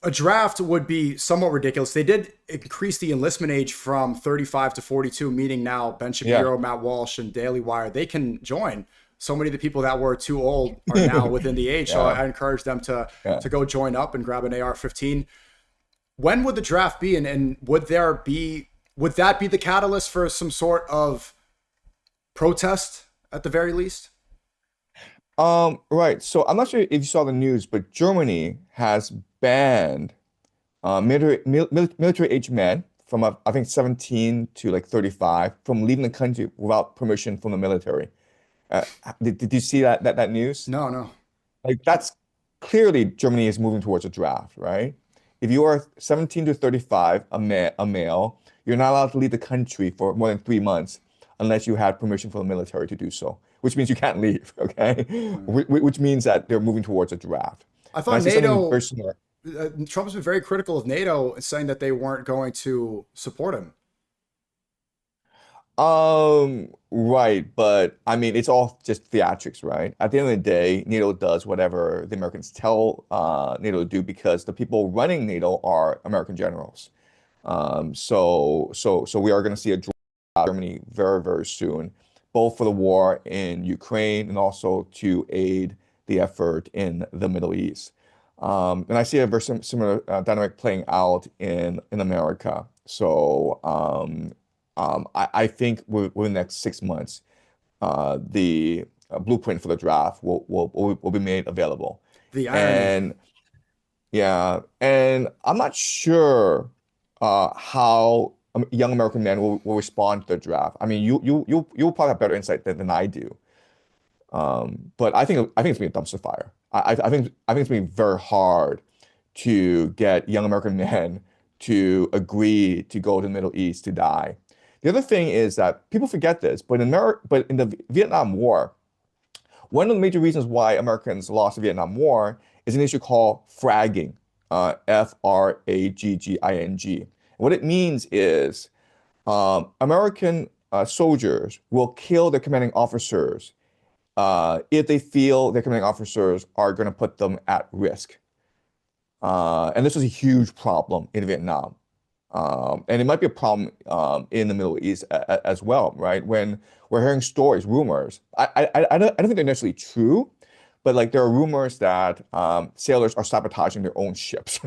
A draft would be somewhat ridiculous. They did increase the enlistment age from 35 to 42, meaning now Ben Shapiro, Matt Walsh, and Daily Wire, they can join. So many of the people that were too old are now within the age. So I encourage them to go join up and grab an AR-15. When would the draft be? And would that be the catalyst for some sort of protest at the very least? Right. So I'm not sure if you saw the news, but Germany has banned military age men from I think 17 to like 35 from leaving the country without permission from the military. Uh, did you see that news? No, no. Like that's clearly Germany is moving towards a draft, right? If you are 17 to 35, a male, you're not allowed to leave the country for more than 3 months unless you had permission from the military to do so, which means you can't leave, okay? Which means that they're moving towards a draft. I And I thought see something very NATO, similar. Trump's been very critical of NATO, saying that they weren't going to support him. Right, but I mean, it's all just theatrics, right? At the end of the day, NATO does whatever the Americans tell NATO to do because the people running NATO are American generals. So we are going to see a draw in Germany very, very soon, both for the war in Ukraine and also to aid the effort in the Middle East. And I see a very similar dynamic playing out in America. So I think within the next 6 months, the blueprint for the draft will be made available. The irony. And yeah, and I'm not sure how young American men will respond to the draft. I mean, you'll probably have better insight than I do. But I think it's been a dumpster fire. I think it's been very hard to get young American men to agree to go to the Middle East to die. The other thing is that people forget this, but in the Vietnam War, one of the major reasons why Americans lost the Vietnam War is an issue called fragging, Fragging. What it means is American soldiers will kill their commanding officers if they feel their commanding officers are going to put them at risk. And this was a huge problem in Vietnam. And it might be a problem in the Middle East as well, right? When we're hearing stories, rumors. I don't think they're necessarily true, but like there are rumors that sailors are sabotaging their own ships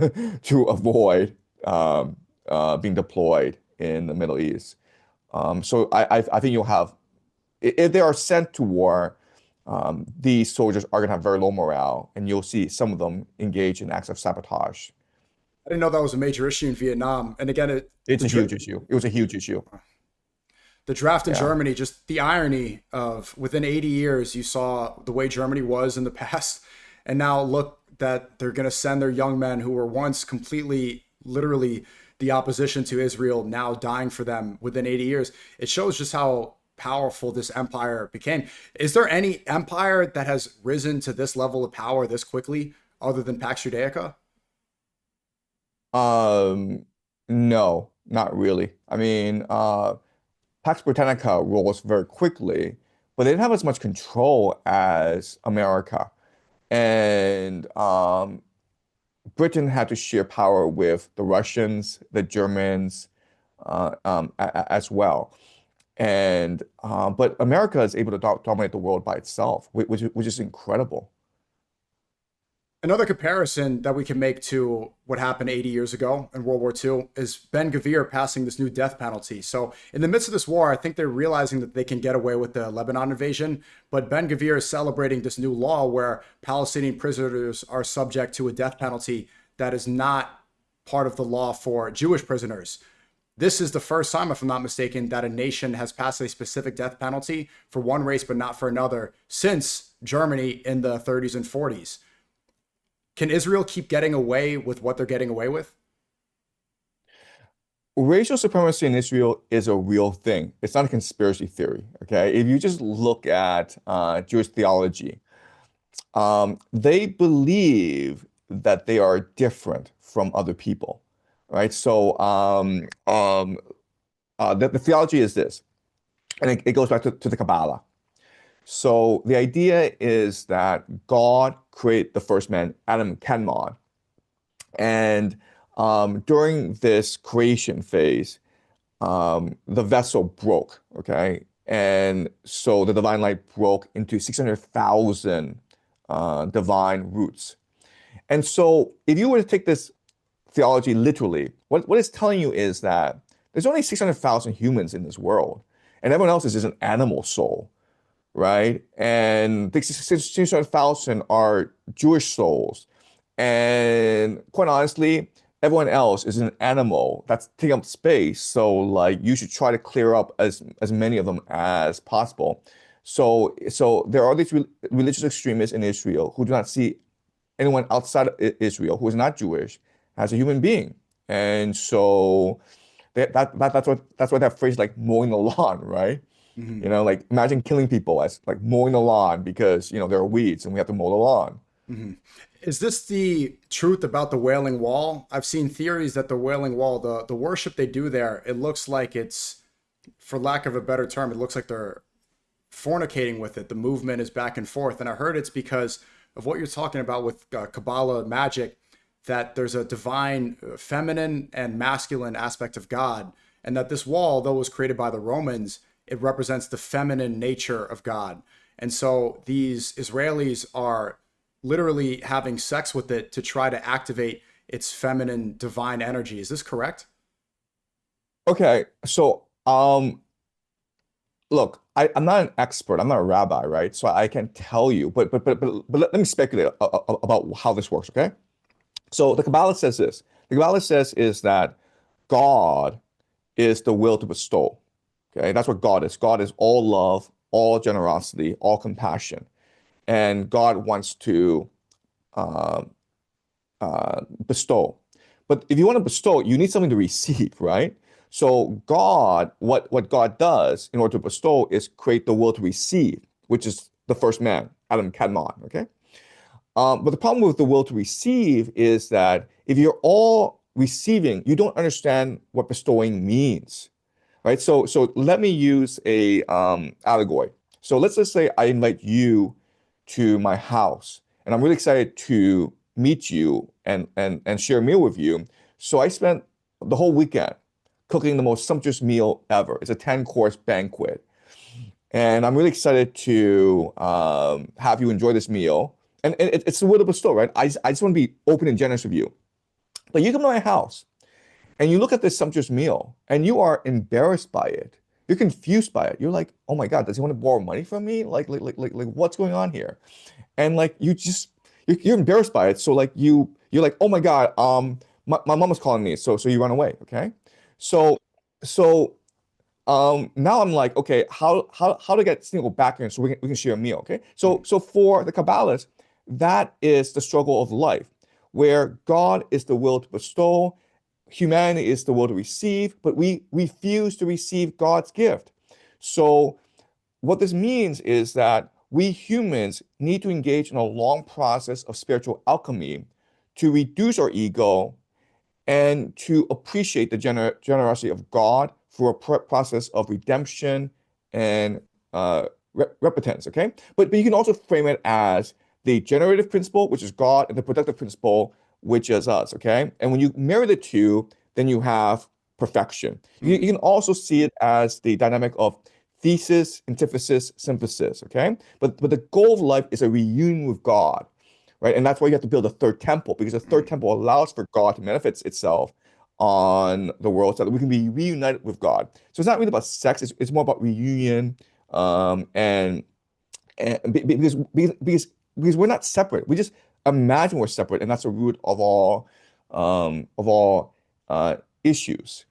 to avoid being deployed in the Middle East. So I think you'll have, if they are sent to war, these soldiers are going to have very low morale, and you'll see some of them engage in acts of sabotage. I didn't know that was a major issue in Vietnam. And again, It's a huge issue. It was a huge issue. the draft in Yeah. Germany, just the irony of within 80 years, you saw the way Germany was in the past. And now look that they're going to send their young men who were once completely, literally the opposition to Israel, now dying for them within 80 years. It shows just how powerful this empire became. Is there any empire that has risen to this level of power this quickly other than Pax Judaica? No, not really. I mean, Pax Britannica rose very quickly, but they didn't have as much control as America. And Britain had to share power with the Russians, the Germans, as well. And but America is able to dominate the world by itself, which is incredible. Another comparison that we can make to what happened 80 years ago in World War II is Ben-Gvir passing this new death penalty. So in the midst of this war, I think they're realizing that they can get away with the Lebanon invasion, but Ben-Gvir is celebrating this new law where Palestinian prisoners are subject to a death penalty that is not part of the law for Jewish prisoners. This is the first time, if I'm not mistaken, that a nation has passed a specific death penalty for one race but not for another since Germany in the 30s and 40s. Can Israel keep getting away with what they're getting away with? Racial supremacy in Israel is a real thing. It's not a conspiracy theory, okay? If you just look at Jewish theology, they believe that they are different from other people, right? So the theology is this, and it goes back to the Kabbalah. So the idea is that God created the first man, Adam Kadmon, and during this creation phase, the vessel broke, okay? And so the divine light broke into 600,000 divine roots. And so if you were to take this theology literally, what it's telling you is that there's only 600,000 humans in this world, and everyone else is just an animal soul, right? And 600,000 are Jewish souls. And quite honestly, everyone else is an animal that's taking up space. So like you should try to clear up as many of them as possible. So there are these religious extremists in Israel who do not see anyone outside of Israel who is not Jewish as a human being. And so that's what that phrase like mowing the lawn, right? Mhm. You know, like imagine killing people as like mowing the lawn because, you know, there are weeds and we have to mow the lawn. Mhm. Is this the truth about the Wailing Wall? I've seen theories that the Wailing Wall, the worship they do there, it looks like it's, for lack of a better term, it looks like they're fornicating with it. The movement is back and forth. And I heard it's because of what you're talking about with Kabbalah magic, that there's a divine feminine and masculine aspect of God. And that this wall, though it was created by the Romans, it represents the feminine nature of God. And so these Israelis are literally having sex with it to try to activate its feminine divine energy. Is this correct? Okay, so look, I'm not an expert. I'm not a rabbi, right? So I can tell you, but let me speculate about how this works, okay? So the Kabbalah says this. The Kabbalah says is that God is the will to bestow. Okay, that's what God is. God is all love, all generosity, all compassion, and God wants to uh, bestow. But if you want to bestow, you need something to receive, right? So God, what God does in order to bestow is create the will to receive, which is the first man, Adam Kadmon, okay? But the problem with the will to receive is that if you're all receiving, you don't understand what bestowing means, right? So let me use a allegory. So let's just say I invite you to my house, and I'm really excited to meet you and share a meal with you. So I spent the whole weekend cooking the most sumptuous meal ever. It's a 10-course banquet. And I'm really excited to have you enjoy this meal. And it's the will to bestow, right? I just want to be open and generous with you. But you come to my house and you look at this sumptuous meal and you are embarrassed by it. You're confused by it. You're like, oh my God, does he want to borrow money from me? Like what's going on here? And like you're embarrassed by it. So like you're like, oh my God, my mom was calling me. So you run away, okay? So so now I'm like, okay, how to get Sneako back here so we can share a meal, okay? So for the Kabbalists, that is the struggle of life, where God is the will to bestow, humanity is the will to receive, but we refuse to receive God's gift. So what this means is that we humans need to engage in a long process of spiritual alchemy to reduce our ego and to appreciate the generosity of God through a process of redemption and repentance, okay? But you can also frame it as the generative principle, which is God, and the productive principle, which is us, okay? And when you marry the two, then you have perfection. You can also see it as the dynamic of thesis, antithesis, synthesis, okay? But the goal of life is a reunion with God, right? And that's why you have to build a third temple, because the third temple allows for God to manifest itself on the world so that we can be reunited with God. So it's not really about sex, it's more about reunion, and because we're not separate. We just imagine we're separate, and that's the root of all issues,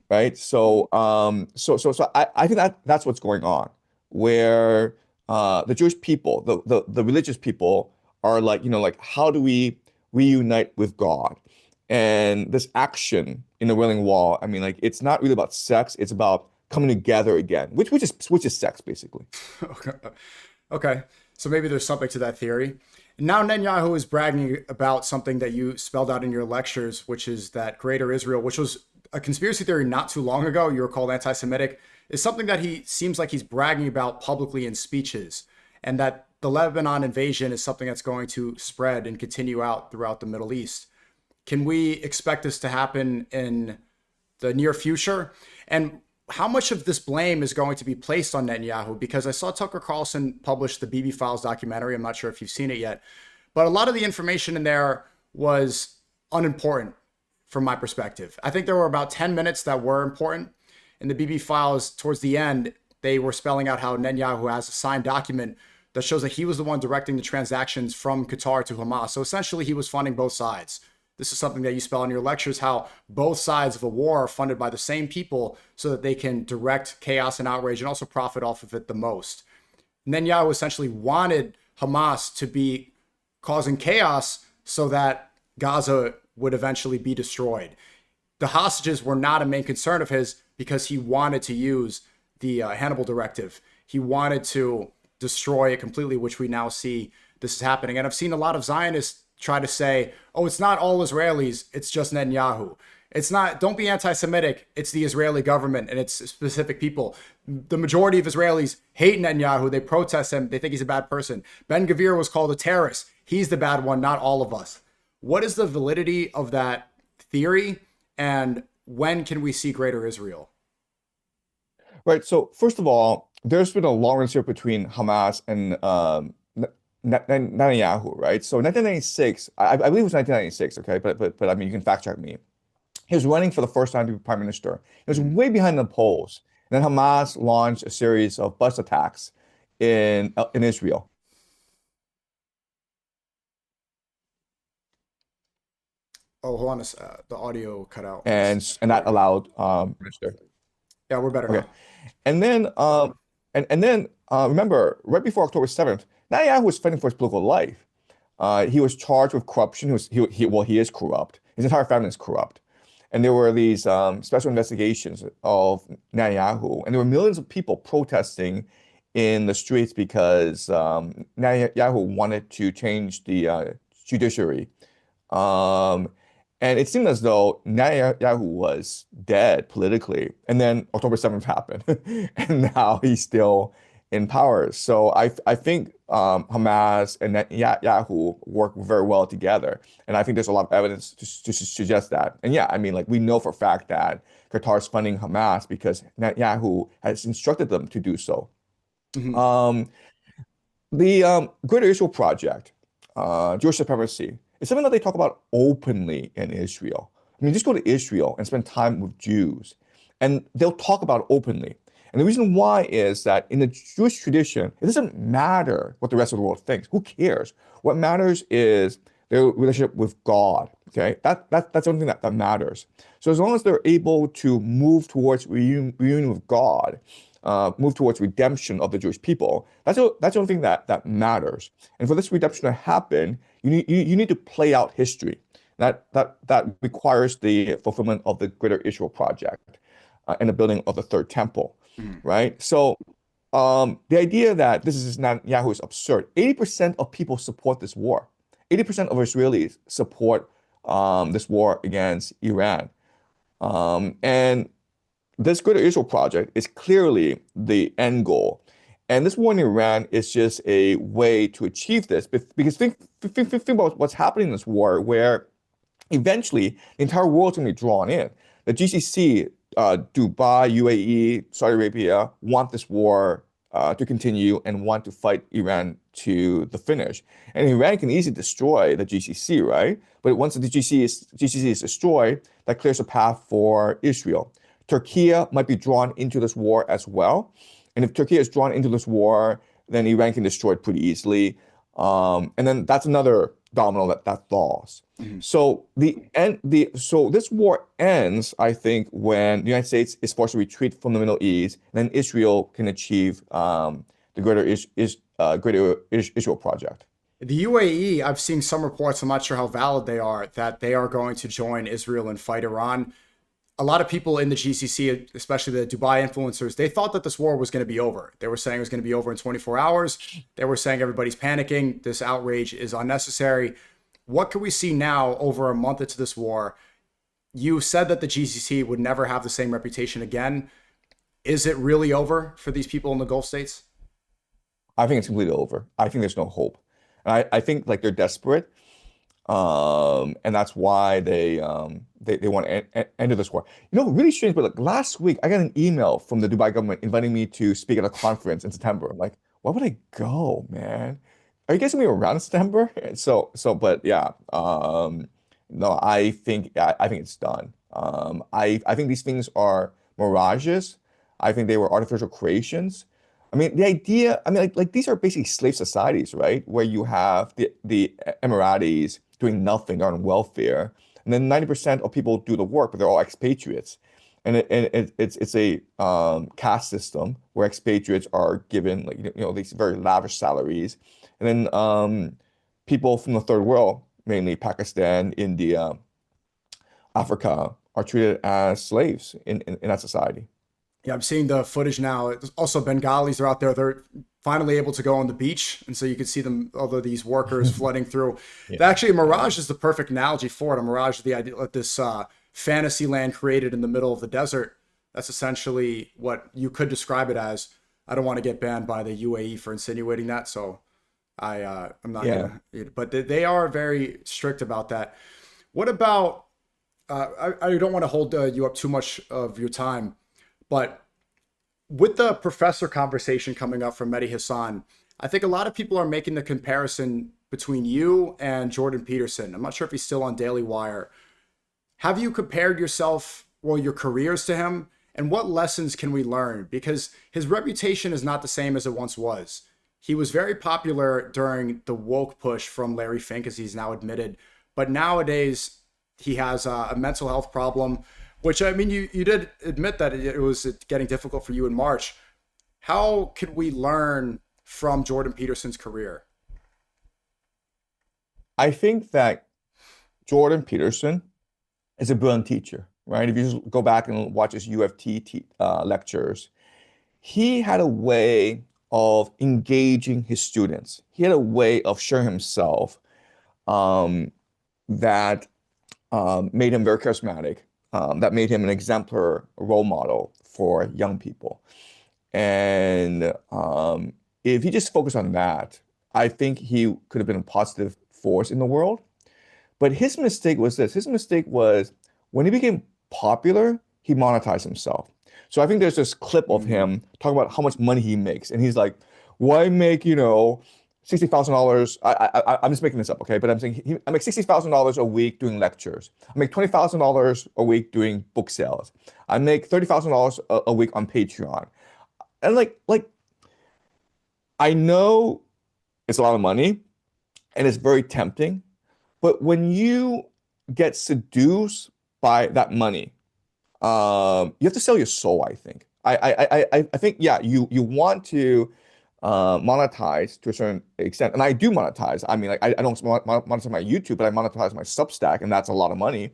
right? So I think that's what's going on, where the Jewish people, the religious people are like, like how do we reunite with God? And this action in the Wailing Wall, I mean, like it's not really about sex; it's about coming together again, which is sex basically. Okay. Okay. So maybe there's something to that theory. Now Netanyahu is bragging about something that you spelled out in your lectures, which is that Greater Israel, which was a conspiracy theory not too long ago, you were called anti-Semitic, is something that he seems like he's bragging about publicly in speeches, and that the Lebanon invasion is something that's going to spread and continue out throughout the Middle East. Can we expect this to happen in the near future? And how much of this blame is going to be placed on Netanyahu? Because I saw Tucker Carlson publish the BB Files documentary. I'm not sure if you've seen it yet, but a lot of the information in there was unimportant from my perspective. I think there were about 10 minutes that were important. In the BB Files, towards the end, they were spelling out how Netanyahu has a signed document that shows that he was the one directing the transactions from Qatar to Hamas. So essentially, he was funding both sides. This is something that you spell in your lectures, how both sides of a war are funded by the same people so that they can direct chaos and outrage and also profit off of it the most. Netanyahu essentially wanted Hamas to be causing chaos so that Gaza would eventually be destroyed. The hostages were not a main concern of his because he wanted to use the Hannibal Directive. He wanted to destroy it completely, which we now see this is happening. And I've seen a lot of Zionists try to say, oh, it's not all Israelis, it's just Netanyahu. It's not, don't be anti-Semitic, it's the Israeli government and it's specific people. The majority of Israelis hate Netanyahu, they protest him, they think he's a bad person. Ben Gvir was called a terrorist. He's the bad one, not all of us. What is the validity of that theory, and when can we see greater Israel? Right. So first of all, there's been a long relationship between Hamas and Netanyahu, right? So 1996, I believe it was 1996, okay, but I mean, you can fact check me. He was running for the first time to be prime minister. He was way behind the polls. And then Hamas launched a series of bus attacks in Israel. Oh, hold on, the audio cut out. And that allowed minister. Yeah, we're better now. And then remember, right before October 7th, Netanyahu was fighting for his political life. He was charged with corruption. He is corrupt. His entire family is corrupt. And there were these special investigations of Netanyahu, and there were millions of people protesting in the streets because Netanyahu wanted to change the judiciary. And it seemed as though Netanyahu was dead politically. And then October 7th happened, and now he's still in power. So I think Hamas and Netanyahu work very well together. And I think there's a lot of evidence to suggest that. And yeah, I mean, like, we know for a fact that Qatar is funding Hamas because Netanyahu has instructed them to do so. The Greater Israel Project, Jewish supremacy, it's something that they talk about openly in Israel. I mean, just go to Israel and spend time with Jews, and they'll talk about it openly. And the reason why is that in the Jewish tradition, it doesn't matter what the rest of the world thinks. Who cares? What matters is their relationship with God. Okay, that's the only thing that matters. So as long as they're able to move towards reunion with God, move towards redemption of the Jewish people, that's the only thing that matters. And for this redemption to happen, you need to play out history. That requires the fulfillment of the Greater Israel Project and the building of the third temple, right? So the idea that this is Netanyahu is absurd. 80% of people support this war. 80% of Israelis support this war against Iran. And this Greater Israel Project is clearly the end goal. And this war in Iran is just a way to achieve this. Because think about what's happening in this war, where eventually the entire world's going to be drawn in. The GCC, Dubai, UAE, Saudi Arabia want this war to continue and want to fight Iran to the finish. And Iran can easily destroy the GCC, right? But once the GCC is destroyed, that clears a path for Israel. Turkey might be drawn into this war as well. And if Turkey is drawn into this war, then Iran can destroy it pretty easily. And then that's another domino that falls. So so this war ends, I think, when the United States is forced to retreat from the Middle East, and then Israel can achieve the Greater Israel Project. The UAE, I've seen some reports, I'm not sure how valid they are, that they are going to join Israel and fight Iran. A lot of people in the GCC, especially the Dubai influencers, they thought that this war was going to be over. They were saying it was going to be over in 24 hours. They were saying everybody's panicking. This outrage is unnecessary. What can we see now over a month into this war? You said that the GCC would never have the same reputation again. Is it really over for these people in the Gulf states? I think it's completely over. I think there's no hope. And I think, like, they're desperate. And that's why they want to end this war. You know, really strange, but like last week, I got an email from the Dubai government inviting me to speak at a conference in September. I'm like, why would I go, man? Are you guys gonna be around in September? But yeah, no, I think it's done. I think these things are mirages. I think they were artificial creations. I mean, the idea, I mean, like these are basically slave societies, right? Where you have the Emiratis doing nothing, they're on welfare. And then 90% of people do the work, but they're all expatriates. and it's a caste system where expatriates are given like these very lavish salaries, and then people from the third world, mainly Pakistan, India, Africa, are treated as slaves in that society. Yeah, I'm seeing the footage now. It's also, Bengalis are out there. They're finally able to go on the beach. And so you can see them, although these workers flooding through. Yeah. Actually, a mirage is the perfect analogy for it. A mirage is the idea of this fantasy land created in the middle of the desert. That's essentially what you could describe it as. I don't want to get banned by the UAE for insinuating that. So I'm not going to. But they are very strict about that. What about, I don't want to hold you up too much of your time. But with the professor conversation coming up from Mehdi Hasan, I think a lot of people are making the comparison between you and Jordan Peterson. I'm not sure if he's still on Daily Wire. Have you compared yourself, your careers to him? And what lessons can we learn? Because his reputation is not the same as it once was. He was very popular during the woke push from Larry Fink, as he's now admitted. But nowadays, he has a mental health problem. Which, I mean, you did admit that it was getting difficult for you in March. How could we learn from Jordan Peterson's career? I think that Jordan Peterson is a brilliant teacher, right? If you just go back and watch his UFT lectures, he had a way of engaging his students. He had a way of sharing himself that made him very charismatic. That made him an exemplar role model for young people. And if he just focused on that, I think he could have been a positive force in the world. But his mistake was this. His mistake was when he became popular, he monetized himself. So I think there's this clip of him talking about how much money he makes. And he's like, well, I make, $60,000. I'm just making this up, okay? But I'm saying I make $60,000 a week doing lectures. I make $20,000 a week doing book sales. I make $30,000 a week on Patreon. And like I know it's a lot of money and it's very tempting, but when you get seduced by that money, you have to sell your soul, I think. I think, you want to monetize to a certain extent, and I do monetize. I mean, like I don't monetize my YouTube, but I monetize my Substack, and that's a lot of money.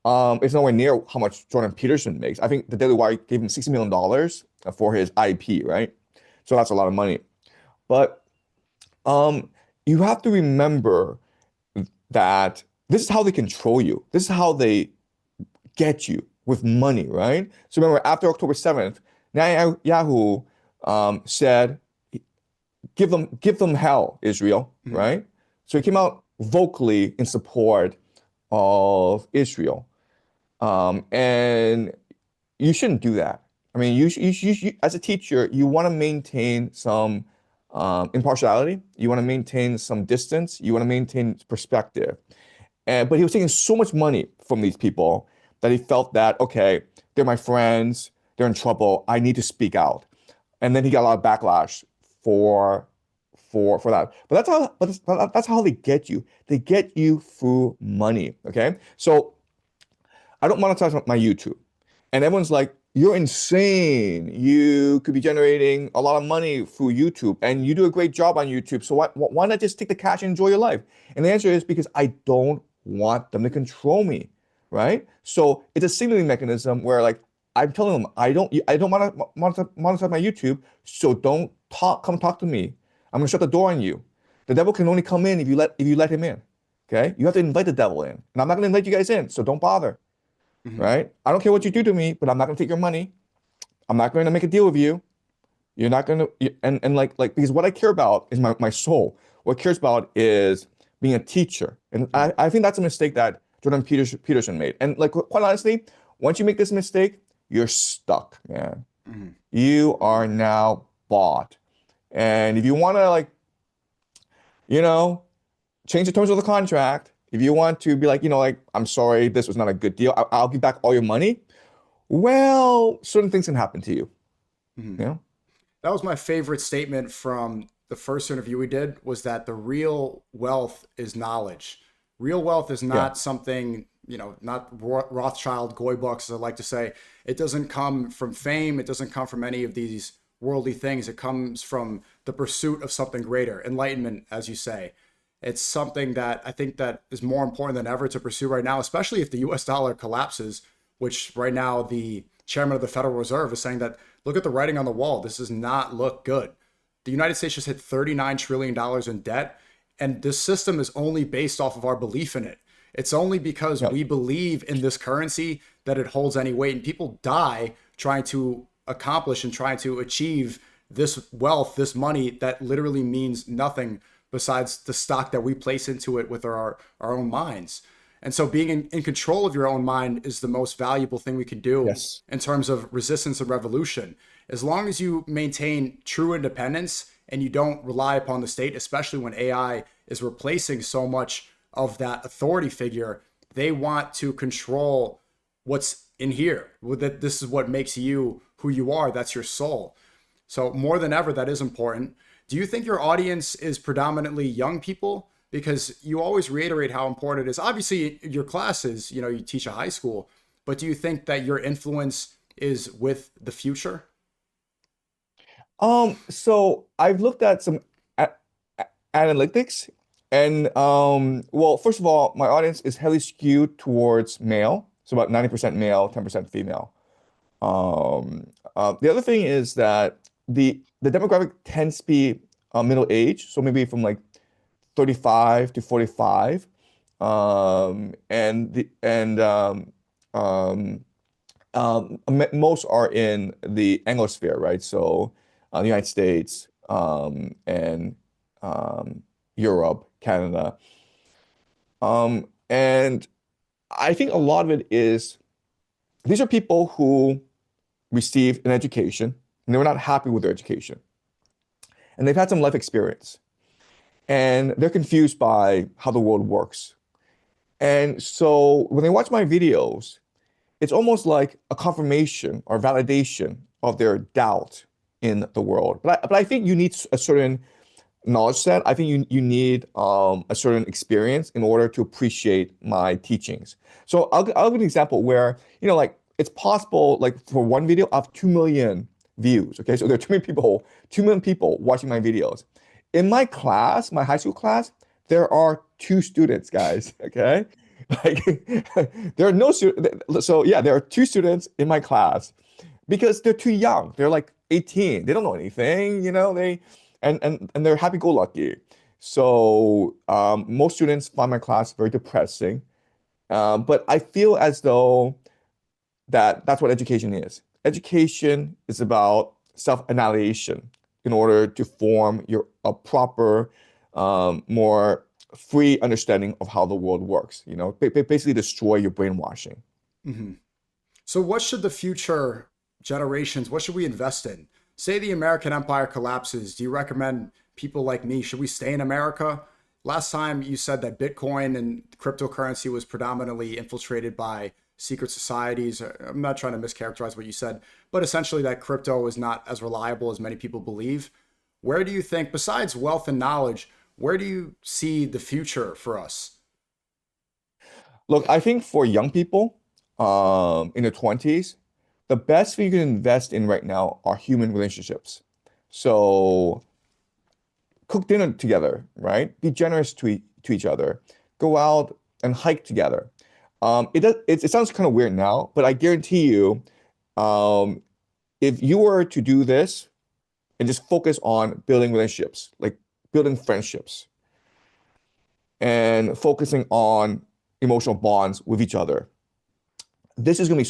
It's nowhere near how much Jordan Peterson makes. I think the Daily Wire gave him $60 million for his IP, right? So that's a lot of money. But you have to remember that this is how they control you. This is how they get you with money, right? So remember, after October 7th, Netanyahu said, give them hell, Israel, right? So he came out vocally in support of Israel. And you shouldn't do that. I mean, you as a teacher, you want to maintain some impartiality. You want to maintain some distance. You want to maintain perspective. But he was taking so much money from these people that he felt that, okay, they're my friends, they're in trouble, I need to speak out. And then he got a lot of backlash for that. But that's how they get you. They get you through money, okay? So I don't monetize my YouTube. And everyone's like, you're insane. You could be generating a lot of money through YouTube and you do a great job on YouTube. So why not just take the cash and enjoy your life? And the answer is because I don't want them to control me, right? So it's a signaling mechanism where like, I'm telling them, I don't want to monetize my YouTube, so don't come talk to me. I'm gonna shut the door on you. The devil can only come in if you let him in. Okay? You have to invite the devil in. And I'm not gonna invite you guys in, so don't bother. Right? I don't care what you do to me, but I'm not gonna take your money. I'm not gonna make a deal with you. You're not gonna and like because what I care about is my soul. What I care about is being a teacher. And I think that's a mistake that Jordan Peterson made. And like quite honestly, once you make this mistake, you're stuck, man. You are now bought. And if you want to change the terms of the contract, if you want to be like, I'm sorry, this was not a good deal, I'll give back all your money. Well, certain things can happen to you. That was my favorite statement from the first interview we did, was that the real wealth is knowledge. Real wealth is not something not Rothschild goy bucks, as I like to say. It doesn't come from fame. It doesn't come from any of these worldly things. It comes from the pursuit of something greater, enlightenment, as you say. It's something that I think that is more important than ever to pursue right now, especially if the US dollar collapses, which right now the chairman of the Federal Reserve is saying that, look at the writing on the wall. This does not look good. The United States just hit $39 trillion in debt, and this system is only based off of our belief in it. It's only because we believe in this currency that it holds any weight, and people die trying to accomplish and trying to achieve this wealth, this money that literally means nothing besides the stock that we place into it with our own minds. And so being in control of your own mind is the most valuable thing we could do in terms of resistance and revolution. As long as you maintain true independence and you don't rely upon the state, especially when AI is replacing so much of that authority figure, they want to control what's in here. That this is what makes you who you are. That's your soul. So more than ever, that is important. Do you think your audience is predominantly young people? Because you always reiterate how important it is. Obviously, your classes, you teach a high school, but do you think that your influence is with the future? So I've looked at some analytics, and well, first of all, my audience is heavily skewed towards male, so about 90% male, 10% female. The other thing is that the demographic tends to be middle age, so maybe from like 35 to 45, most are in the Anglosphere, right? So the United States, and Europe, Canada, and I think a lot of it is these are people who received an education and they were not happy with their education, and they've had some life experience. And they're confused by how the world works. And so when they watch my videos, it's almost like a confirmation or validation of their doubt in the world. But I think you need a certain knowledge set. I think you need a certain experience in order to appreciate my teachings. So I'll give an example where, like it's possible, like for one video, I have 2 million views. Okay, so there are 2 million people watching my videos. In my class, my high school class, there are 2 students, guys. Okay, like there are no students. So yeah, there are 2 students in my class because they're too young. They're like 18. They don't know anything. And they're happy-go-lucky. So most students find my class very depressing. But I feel as though that's what education is. Education is about self-annihilation in order to form a proper, more free understanding of how the world works. Basically destroy your brainwashing. Mm-hmm. So what should the future generations, what should we invest in? Say the American empire collapses. Do you recommend people like me, should we stay in America? Last time you said that Bitcoin and cryptocurrency was predominantly infiltrated by secret societies. I'm not trying to mischaracterize what you said, but essentially that crypto is not as reliable as many people believe. Where do you think, besides wealth and knowledge, where do you see the future for us? Look, I think for young people in their 20s, the best thing you can invest in right now are human relationships. So cook dinner together, right? Be generous to each other. Go out and hike together. It sounds kind of weird now, but I guarantee you, if you were to do this and just focus on building relationships, like building friendships, and focusing on emotional bonds with each other, this is going to be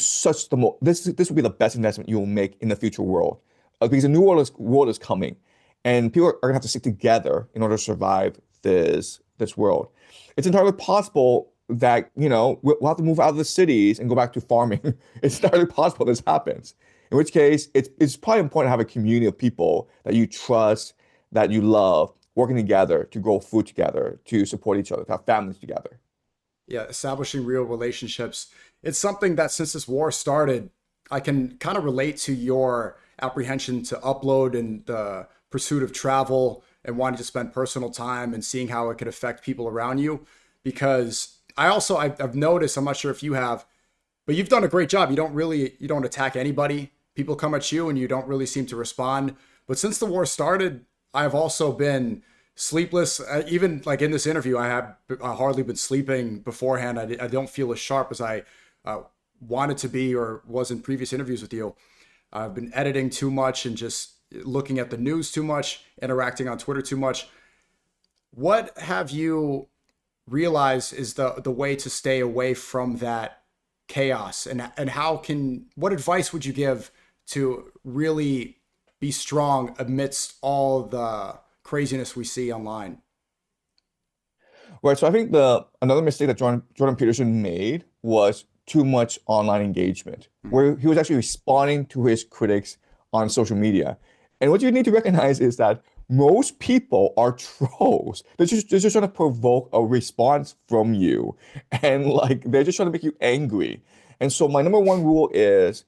this will be the best investment you will make in the future world, because a new world is coming, and people are going to have to stick together in order to survive this world. It's entirely possible that we'll have to move out of the cities and go back to farming. It's entirely possible this happens. In which case, it's probably important to have a community of people that you trust, that you love, working together to grow food together, to support each other, to have families together. Yeah, establishing real relationships. It's something that since this war started, I can kind of relate to your apprehension to upload and the pursuit of travel and wanting to spend personal time and seeing how it could affect people around you. Because I've noticed, I'm not sure if you have, but you've done a great job. You don't attack anybody. People come at you and you don't really seem to respond. But since the war started, I've also been sleepless. Even like in this interview, I hardly been sleeping beforehand. I don't feel as sharp as I wanted to be or was in previous interviews with you. I've been editing too much and just looking at the news too much, interacting on Twitter too much. What have you realized is the way to stay away from that chaos, and what advice would you give to really be strong amidst all the craziness we see online? Right. So I think another mistake that Jordan Peterson made was too much online engagement, where he was actually responding to his critics on social media. And what you need to recognize is that most people are trolls. They're just trying to provoke a response from you. And like they're just trying to make you angry. And so my number one rule is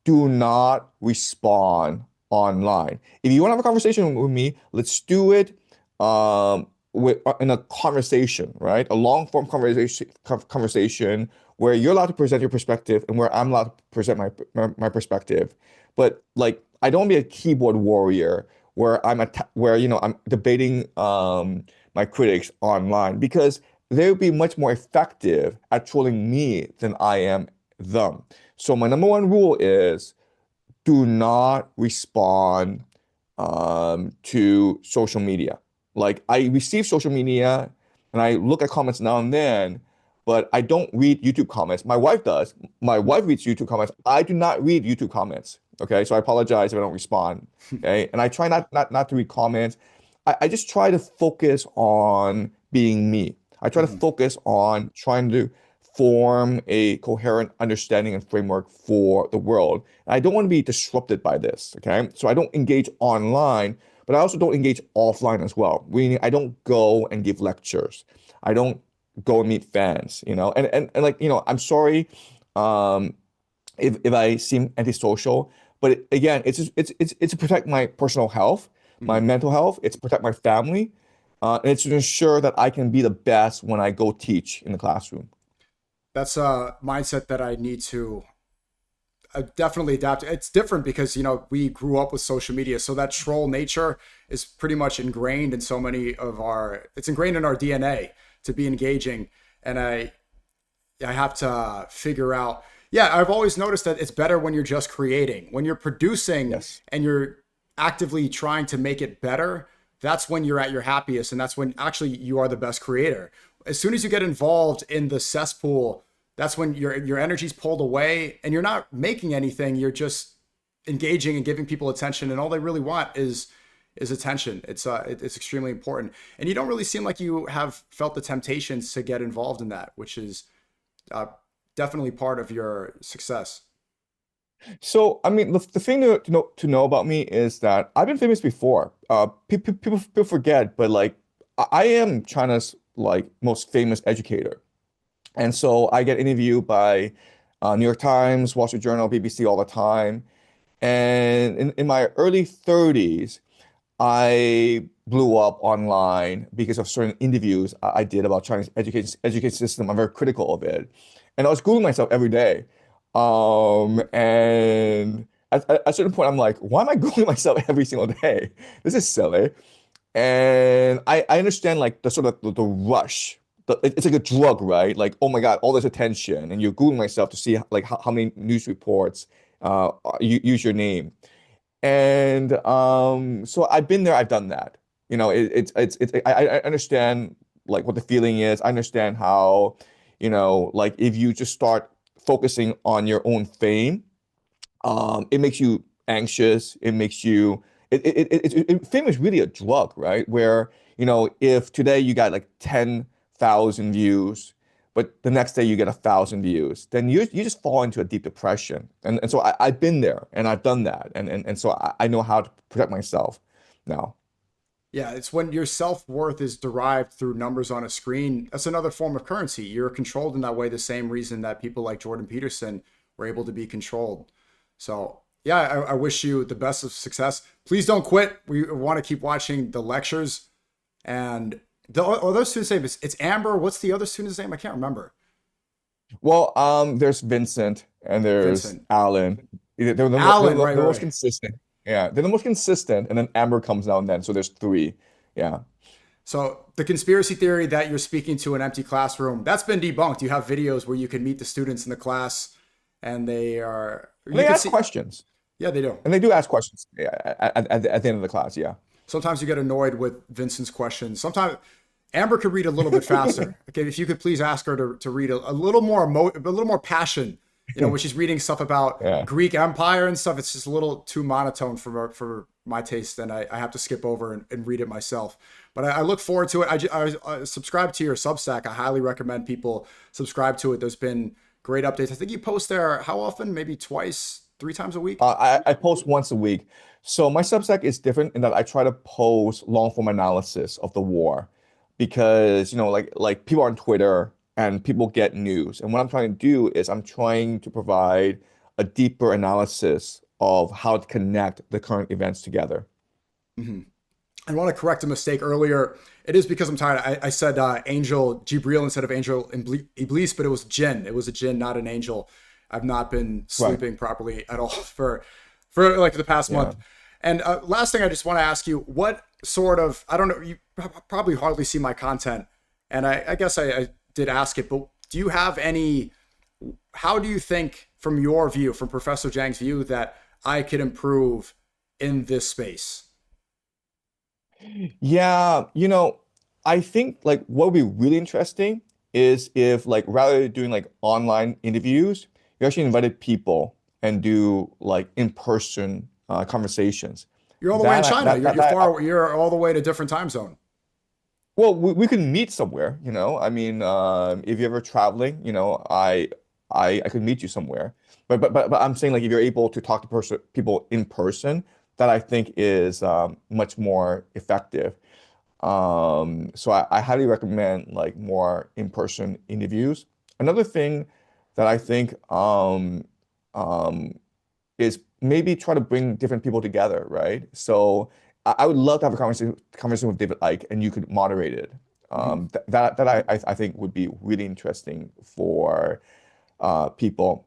do not respond online. If you want to have a conversation with me, let's do it in a conversation, right? A long form conversation where you're allowed to present your perspective and where I'm allowed to present my perspective. But like I don't be a keyboard warrior where I'm debating my critics online, because they would be much more effective at trolling me than I am them. So my number one rule is do not respond to social media. Like I receive social media and I look at comments now and then, but I don't read YouTube comments. My wife does. My wife reads YouTube comments. I do not read YouTube comments. Okay, so I apologize if I don't respond. Okay, and I try not to read comments. I just try to focus on being me. I try to focus on trying to form a coherent understanding and framework for the world. And I don't want to be disrupted by this. Okay, so I don't engage online, but I also don't engage offline as well. I don't go and give lectures. I don't go and meet fans. And like I'm sorry if I seem antisocial. But again, it's to protect my personal health, my mental health. It's to protect my family, and it's to ensure that I can be the best when I go teach in the classroom. That's a mindset that I need to definitely adapt. It's different because we grew up with social media, so that troll nature is pretty much ingrained in so many of it's ingrained in our DNA to be engaging, and I have to figure out. Yeah, I've always noticed that it's better when you're just creating. When you're producing Yes. and you're actively trying to make it better, that's when you're at your happiest, and that's when actually you are the best creator. As soon as you get involved in the cesspool, that's when your energy's pulled away and you're not making anything. You're just engaging and giving people attention, and all they really want is attention. It's extremely important, and you don't really seem like you have felt the temptations to get involved in that, which is definitely part of your success. So, I mean, the thing to know about me is that I've been famous before. People forget, but like I am China's like most famous educator, and so I get interviewed by New York Times, Wall Street Journal, BBC all the time. And in my early 30s, I blew up online because of certain interviews I did about China's education system. I'm very critical of it. And I was Googling myself every day. And at a certain point, I'm like, why am I Googling myself every single day? This is silly. And I understand like the sort of the rush. It's like a drug, right? Like, oh my God, all this attention. And you're Googling myself to see like how many news reports use your name. And so I've been there, I've done that. I understand like what the feeling is. I understand how, like if you just start focusing on your own fame, it makes you anxious. It makes you fame is really a drug, right? Where, if today you got like 10,000 views, but the next day you get 1,000 views, then you just fall into a deep depression. And so I've been there and I've done that. And so I know how to protect myself now. Yeah, it's when your self-worth is derived through numbers on a screen. That's another form of currency. You're controlled in that way, the same reason that people like Jordan Peterson were able to be controlled. So yeah, I wish you the best of success. Please don't quit. We want to keep watching the lectures, and Those students' name it's Amber. What's the other student's name? I can't remember. Well, there's Vincent and there's Vincent. Alan. Alan, They're right, the right, most right. consistent. Yeah, they're the most consistent, and then Amber comes down then. So there's three. Yeah. So the conspiracy theory that you're speaking to an empty classroom, that's been debunked. You have videos where you can meet the students in the class and they are you They can ask see, questions, yeah, they do. and they do ask questions. Yeah, at the end of the class. Yeah. Sometimes you get annoyed with Vincent's questions. Sometimes Amber could read a little bit faster. Okay, if you could please ask her to read a little more a little more passion. When she's reading stuff about Yeah. Greek Empire and stuff, it's just a little too monotone for my taste, and I have to skip over and read it myself. But I look forward to it. I subscribe to your Substack. I highly recommend people subscribe to it. There's been great updates. I think you post there how often? Maybe twice, 3 times a week? I post once a week. So my Substack is different in that I try to post long form analysis of the war because, like people on Twitter and people get news. And what I'm trying to do is I'm trying to provide a deeper analysis of how to connect the current events together. I want to correct a mistake earlier. It is because I'm tired. I said Angel Jibril instead of Angel Iblis, but it was Jinn. It was a Jinn, not an angel. I've not been sleeping properly at all for like the past month. And last thing I just want to ask you, what sort of, I don't know, you probably hardly see my content. And I guess I did ask it, but do you have how do you think from your view, from Professor Jiang's view, that I could improve in this space? Yeah, I think like what would be really interesting is if like rather than doing like online interviews, you actually invited people and do like in-person conversations. You're all the way in That China. I- You're all the way to a different time zone. Well, we could meet somewhere, I mean, if you're ever traveling, I could meet you somewhere. But I'm saying like if you're able to talk to people in person, that I think is much more effective. So I highly recommend like more in-person interviews. Another thing that I think is maybe try to bring different people together, right? So I would love to have a conversation with David Icke, and you could moderate it. That I think would be really interesting for people.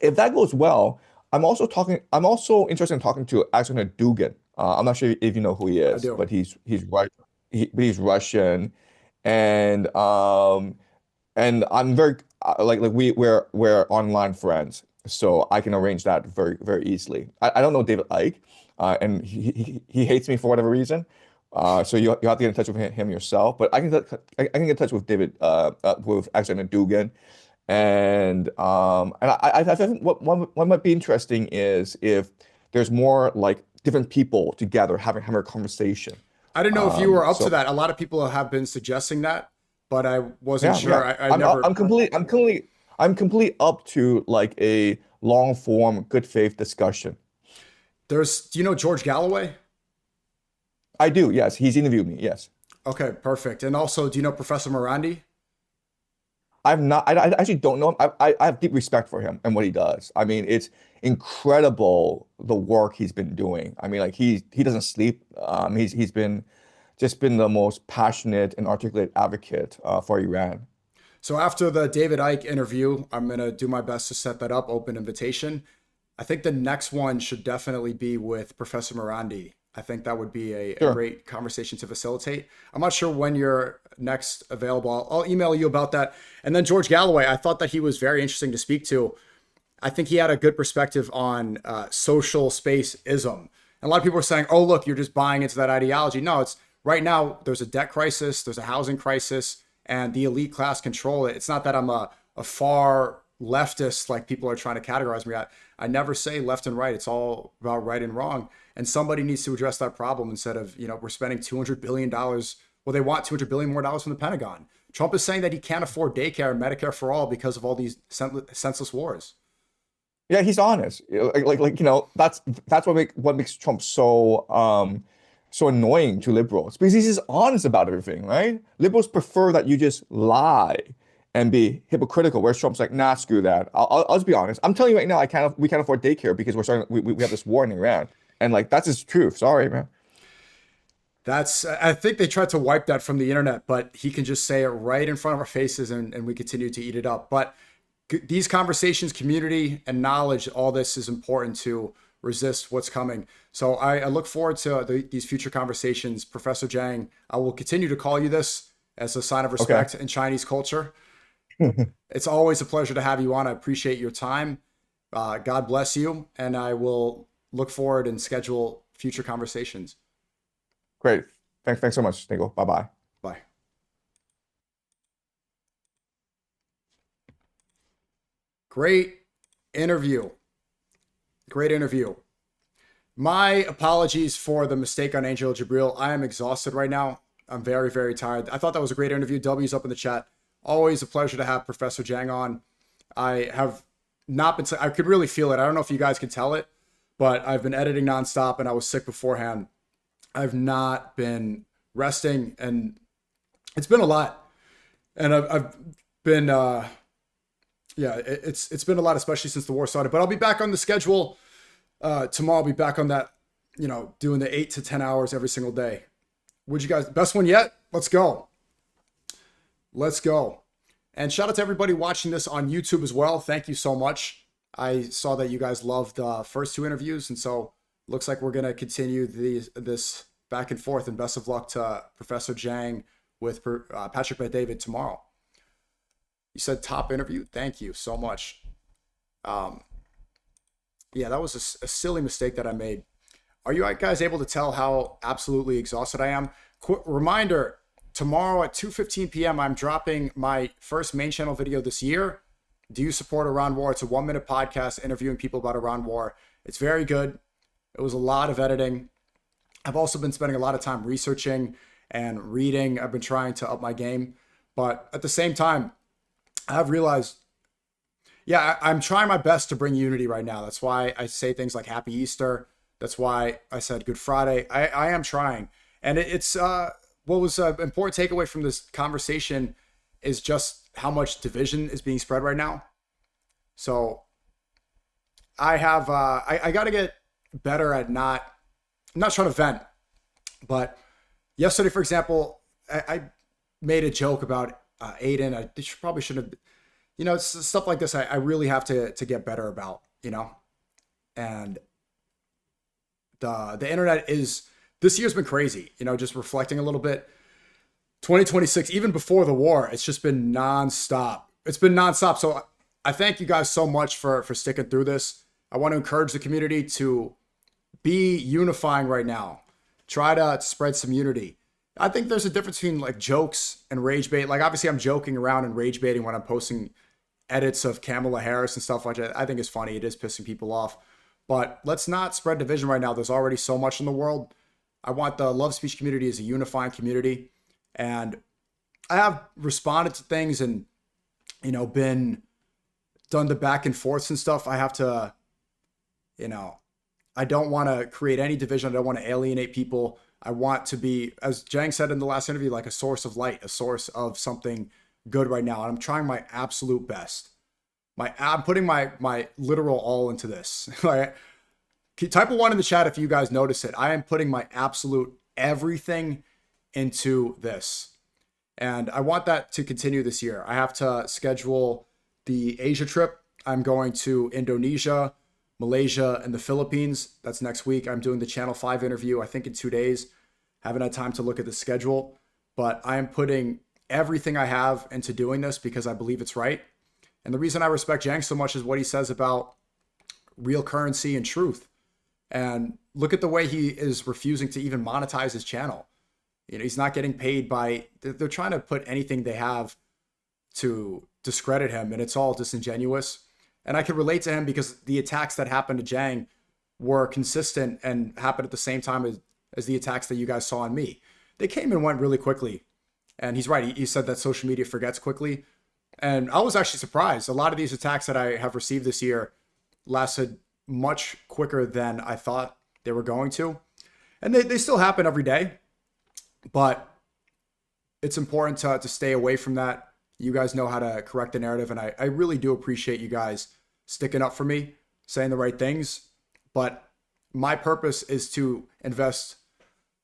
If that goes well, I'm also interested in talking to Alexander Dugin. I'm not sure if you know who he is, do. but he's Russian, and I'm very we're online friends, so I can arrange that very very easily. I don't know David Icke, and he hates me for whatever reason. So you have to get in touch with him yourself. But I can get in touch with with Alexander Dugin. And I think what might be interesting is if there's more like different people together having a conversation. I don't know if you were up So to that. A lot of people have been suggesting that, but I wasn't sure. yeah. I never. I'm completely up to like a long form, good faith discussion. Do you know George Galloway? I do, yes. He's interviewed me, yes. Okay, perfect. And also, do you know Professor Morandi? I've not. I actually don't know him. I have deep respect for him and what he does. I mean, it's incredible the work he's been doing. I mean, like he doesn't sleep. He's been the most passionate and articulate advocate for Iran. So after the David Icke interview, I'm gonna do my best to set that up, open invitation. I think the next one should definitely be with Professor Morandi. I think that would be a great conversation to facilitate. I'm not sure when you're next available. I'll email you about that. And then George Galloway, I thought that he was very interesting to speak to. I think he had a good perspective on social space-ism. And a lot of people are saying, oh, look, you're just buying into that ideology. No, it's right now there's a debt crisis, there's a housing crisis, and the elite class control it. It's not that I'm a far leftist like people are trying to categorize me at. I never say left and right. It's all about right and wrong. And somebody needs to address that problem instead of, we're spending $200 billion. Well, they want $200 billion more dollars from the Pentagon. Trump is saying that he can't afford daycare and Medicare for all because of all these senseless wars. Yeah, he's honest. That's what makes Trump so annoying to liberals, because he's just honest about everything, right? Liberals prefer that you just lie and be hypocritical, whereas Trump's like, nah, screw that. I'll just be honest. I'm telling you right now, we can't afford daycare because we have this war in Iran. And like, that's his truth. Sorry, man. I think they tried to wipe that from the internet, but he can just say it right in front of our faces and we continue to eat it up. But these conversations, community and knowledge, all this is important to resist what's coming. So I look forward to these future conversations. Professor Jiang, I will continue to call you this as a sign of respect in Chinese culture. It's always a pleasure to have you on. I appreciate your time. God bless you. And I will look forward and schedule future conversations. Great. Thanks so much, Sneako. Bye-bye. Bye. Great interview. Great interview. My apologies for the mistake on Angel Jabril. I am exhausted right now. I'm very, very tired. I thought that was a great interview. W's up in the chat. Always a pleasure to have Professor Jiang on. I have not been, I could really feel it. I don't know if you guys can tell it, but I've been editing nonstop and I was sick beforehand. I've not been resting and it's been a lot. And I've been, it's been a lot, especially since the war started, but I'll be back on the schedule. Tomorrow I'll be back on that, doing the 8 to 10 hours every single day. Would you guys, best one yet? Let's go. Let's go. And shout out to everybody watching this on YouTube as well. Thank you so much. I saw that you guys loved the first 2 interviews. And so looks like we're going to continue this back and forth, and best of luck to Professor Jiang with Patrick Bet-David tomorrow. You said top interview. Thank you so much. Yeah, that was a silly mistake that I made. Are you guys able to tell how absolutely exhausted I am? Quick reminder, tomorrow at 2:15 p.m., I'm dropping my first main channel video this year. Do you support Iran war? It's a 1-minute podcast interviewing people about Iran war. It's very good. It was a lot of editing. I've also been spending a lot of time researching and reading. I've been trying to up my game. But at the same time, I've realized, I'm trying my best to bring unity right now. That's why I say things like Happy Easter. That's why I said Good Friday. I am trying. And it's what was an important takeaway from this conversation is just how much division is being spread right now. So I have, I got to get better at I'm not trying to vent, but yesterday, for example, I made a joke about Aiden. I probably shouldn't have, it's stuff like this. I really have to get better about, and the internet this year's been crazy, just reflecting a little bit. 2026, even before the war, it's just been nonstop. It's been nonstop. So I thank you guys so much for sticking through this. I want to encourage the community to be unifying right now. Try to spread some unity. I think there's a difference between like jokes and rage bait. Like obviously I'm joking around and rage baiting when I'm posting edits of Kamala Harris and stuff like that. I think it's funny. It is pissing people off. But let's not spread division right now. There's already so much in the world. I want the love speech community as a unifying community. And I have responded to things and, been done the back and forths and stuff. I have to, I don't want to create any division. I don't want to alienate people. I want to be, as Jiang said in the last interview, like a source of light, a source of something good right now. And I'm trying my absolute best. I'm putting my literal all into this. Type a 1 in the chat if you guys notice it. I am putting my absolute everything into this. And I want that to continue this year. I have to schedule the Asia trip. I'm going to Indonesia, Malaysia, and the Philippines. That's next week. I'm doing the Channel 5 interview, I think in 2 days. Haven't had time to look at the schedule, but I am putting everything I have into doing this because I believe it's right. And the reason I respect Jiang so much is what he says about real currency and truth. And look at the way he is refusing to even monetize his channel. He's not getting paid they're trying to put anything they have to discredit him, and it's all disingenuous. And I can relate to him because the attacks that happened to Jiang were consistent and happened at the same time as the attacks that you guys saw on me. They came and went really quickly. And he's right. He said that social media forgets quickly. And I was actually surprised. A lot of these attacks that I have received this year lasted much quicker than I thought they were going to. And they still happen every day. But it's important to stay away from that. You guys know how to correct the narrative. And I really do appreciate you guys sticking up for me, saying the right things. But my purpose is to invest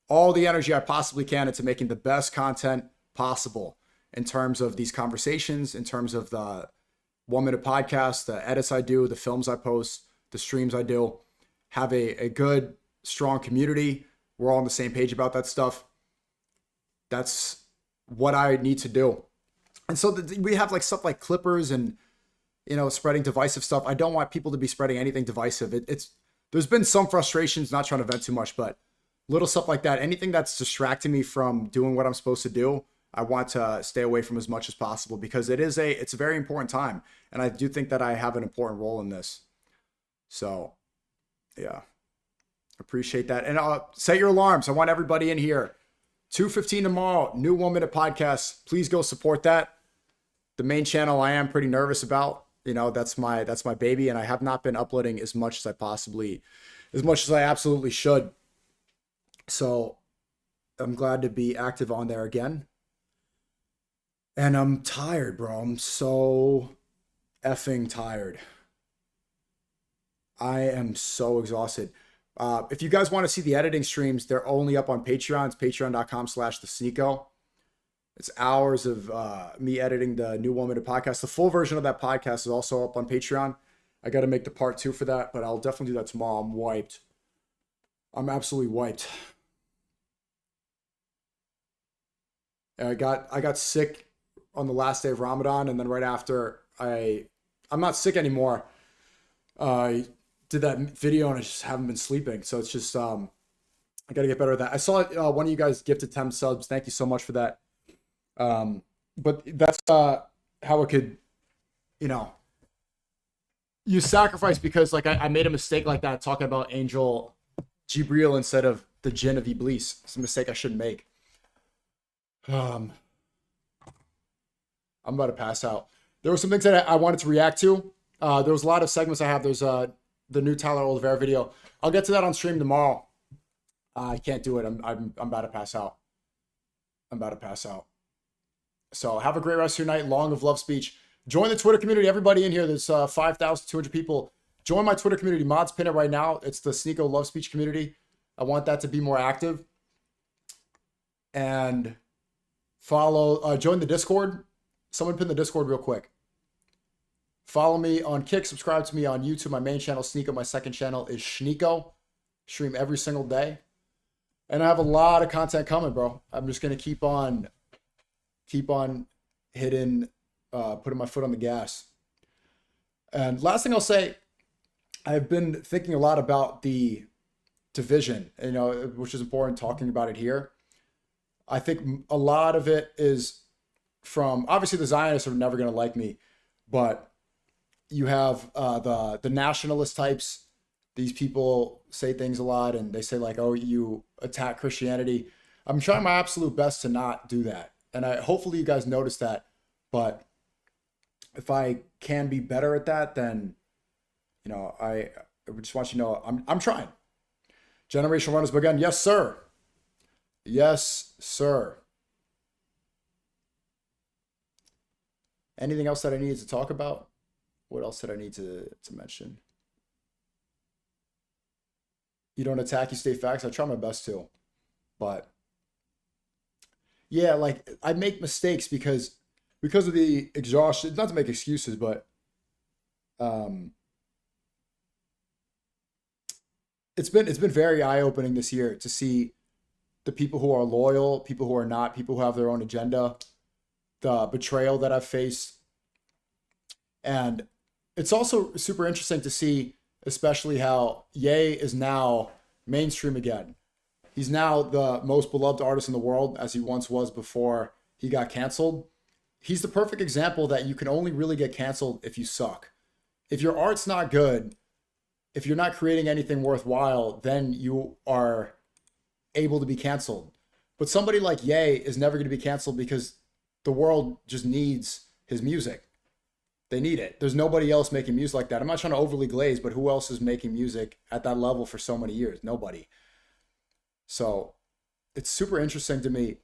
all the energy I possibly can into making the best content possible in terms of these conversations, in terms of the 1 minute podcast, the edits I do, the films I post, the streams I do. Have a good, strong community. We're all on the same page about that stuff. That's what I need to do. And so we have like stuff like clippers and, you know, spreading divisive stuff. I don't want people to be spreading anything divisive. There's been some frustrations, not trying to vent too much, but little stuff like that. Anything that's distracting me from doing what I'm supposed to do, I want to stay away from as much as possible, because it's a very important time. And I do think that I have an important role in this. So yeah, appreciate that. And set your alarms. I want everybody in here. 2:15 tomorrow, new 1 minute podcast. Please go support that. The main channel I am pretty nervous about. You know, that's my baby, and I have not been uploading as much as I absolutely should. So I'm glad to be active on there again. And I'm tired, bro. I'm so effing tired. I am so exhausted. If you guys want to see the editing streams, they're only up on Patreon. It's patreon.com/thesneako. It's hours of me editing the new 1 minute podcast. The full version of that podcast is also up on Patreon. I got to make the part 2 for that, but I'll definitely do that tomorrow. I'm wiped. I'm absolutely wiped. And I got sick on the last day of Ramadan, and then right after I'm not sick anymore. I did that video and I just haven't been sleeping. So it's just I got to get better at that. I saw one of you guys gifted 10 subs. Thank you so much for that. But that's how it could, you know, you sacrifice, because like I made a mistake like that talking about Angel Jibril instead of the Jinn of Iblis. It's a mistake I shouldn't make. I'm about to pass out. There were some things that I wanted to react to. There was a lot of segments I have. There's the new Tyler Oliveira video. I'll get to that on stream tomorrow. I can't do it. I'm about to pass out. I'm about to pass out. So have a great rest of your night. Long of love speech. Join the Twitter community. Everybody in here. There's 5,200 people. Join my Twitter community. Mods pin it right now. It's the Sneako love speech community. I want that to be more active. And follow. Join the Discord. Someone pin the Discord real quick. Follow me on Kick. Subscribe to me on YouTube. My main channel, Sneako. My second channel is Sneako. Stream every single day. And I have a lot of content coming, bro. I'm just going to keep on hitting, putting my foot on the gas. And last thing I'll say, I've been thinking a lot about the division, you know, which is important, talking about it here. I think a lot of it is from, obviously the Zionists are never going to like me, but you have the nationalist types. These people say things a lot, and they say like, oh, you attack Christianity. I'm trying my absolute best to not do that. And hopefully you guys notice that. But if I can be better at that, then, you know, I just want you to know I'm trying. Generational runners begun. Yes, sir. Yes, sir. Anything else that I needed to talk about? What else did I need to mention? You don't attack, you state facts. I try my best to. But yeah, like I make mistakes because of the exhaustion. Not to make excuses, but it's been very eye-opening this year to see the people who are loyal, people who are not, people who have their own agenda, the betrayal that I've faced. And it's also super interesting to see, especially how Ye is now mainstream again. He's now the most beloved artist in the world, as he once was before he got canceled. He's the perfect example that you can only really get canceled if you suck. If your art's not good, if you're not creating anything worthwhile, then you are able to be canceled. But somebody like Ye is never going to be canceled because the world just needs his music. They need it. There's nobody else making music like that. I'm not trying to overly glaze, but who else is making music at that level for so many years? Nobody. So it's super interesting to me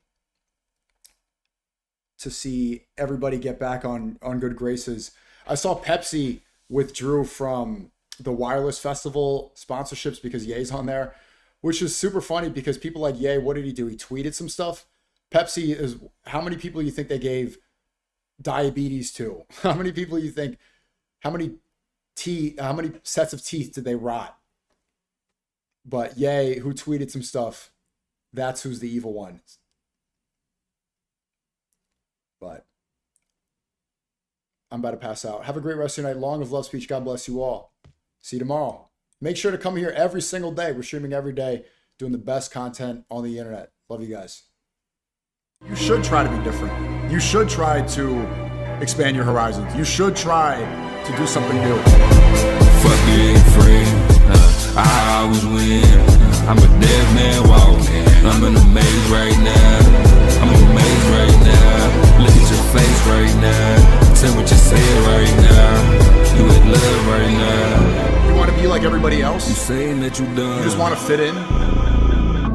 to see everybody get back on good graces. I saw Pepsi withdrew from the Wireless Festival sponsorships because Ye's on there. which is super funny because people like, yay, what did he do? He tweeted some stuff. Pepsi is, how many people you think they gave diabetes to? How many people you think, how many sets of teeth did they rot? But yay, who tweeted some stuff, that's who's the evil one. But I'm about to pass out. Have a great rest of your night. Long of love speech. God bless you all. See you tomorrow. Make sure to come here every single day. We're streaming every day, doing the best content on the internet. Love you guys. You should try to be different. You should try to expand your horizons. You should try to do something new. Fuck you, ain't free. I always win. I'm a dead man walking. I'm in a maze right now. I'm amazed right now. Look at your face right now. Say what you say right now. You in love right now. You want to be like everybody else? You saying that you done. You just want to fit in?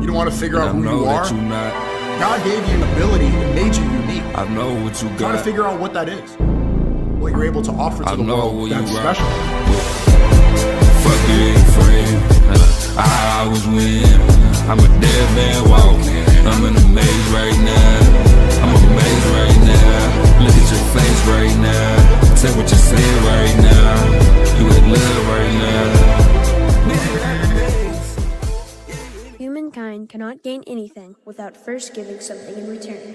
You don't want to figure out who you are? You not. God gave you an ability and made you unique. I know what you got. Try to figure out what that is. What you're able to offer to the world that's special. Fuck you, ain't free. I always win. I'm a dead man walking. I'm in a maze right now. I'm amazed right now. Look at your face right now. Say what you say right now. You in love right now. Humankind cannot gain anything without first giving something in return.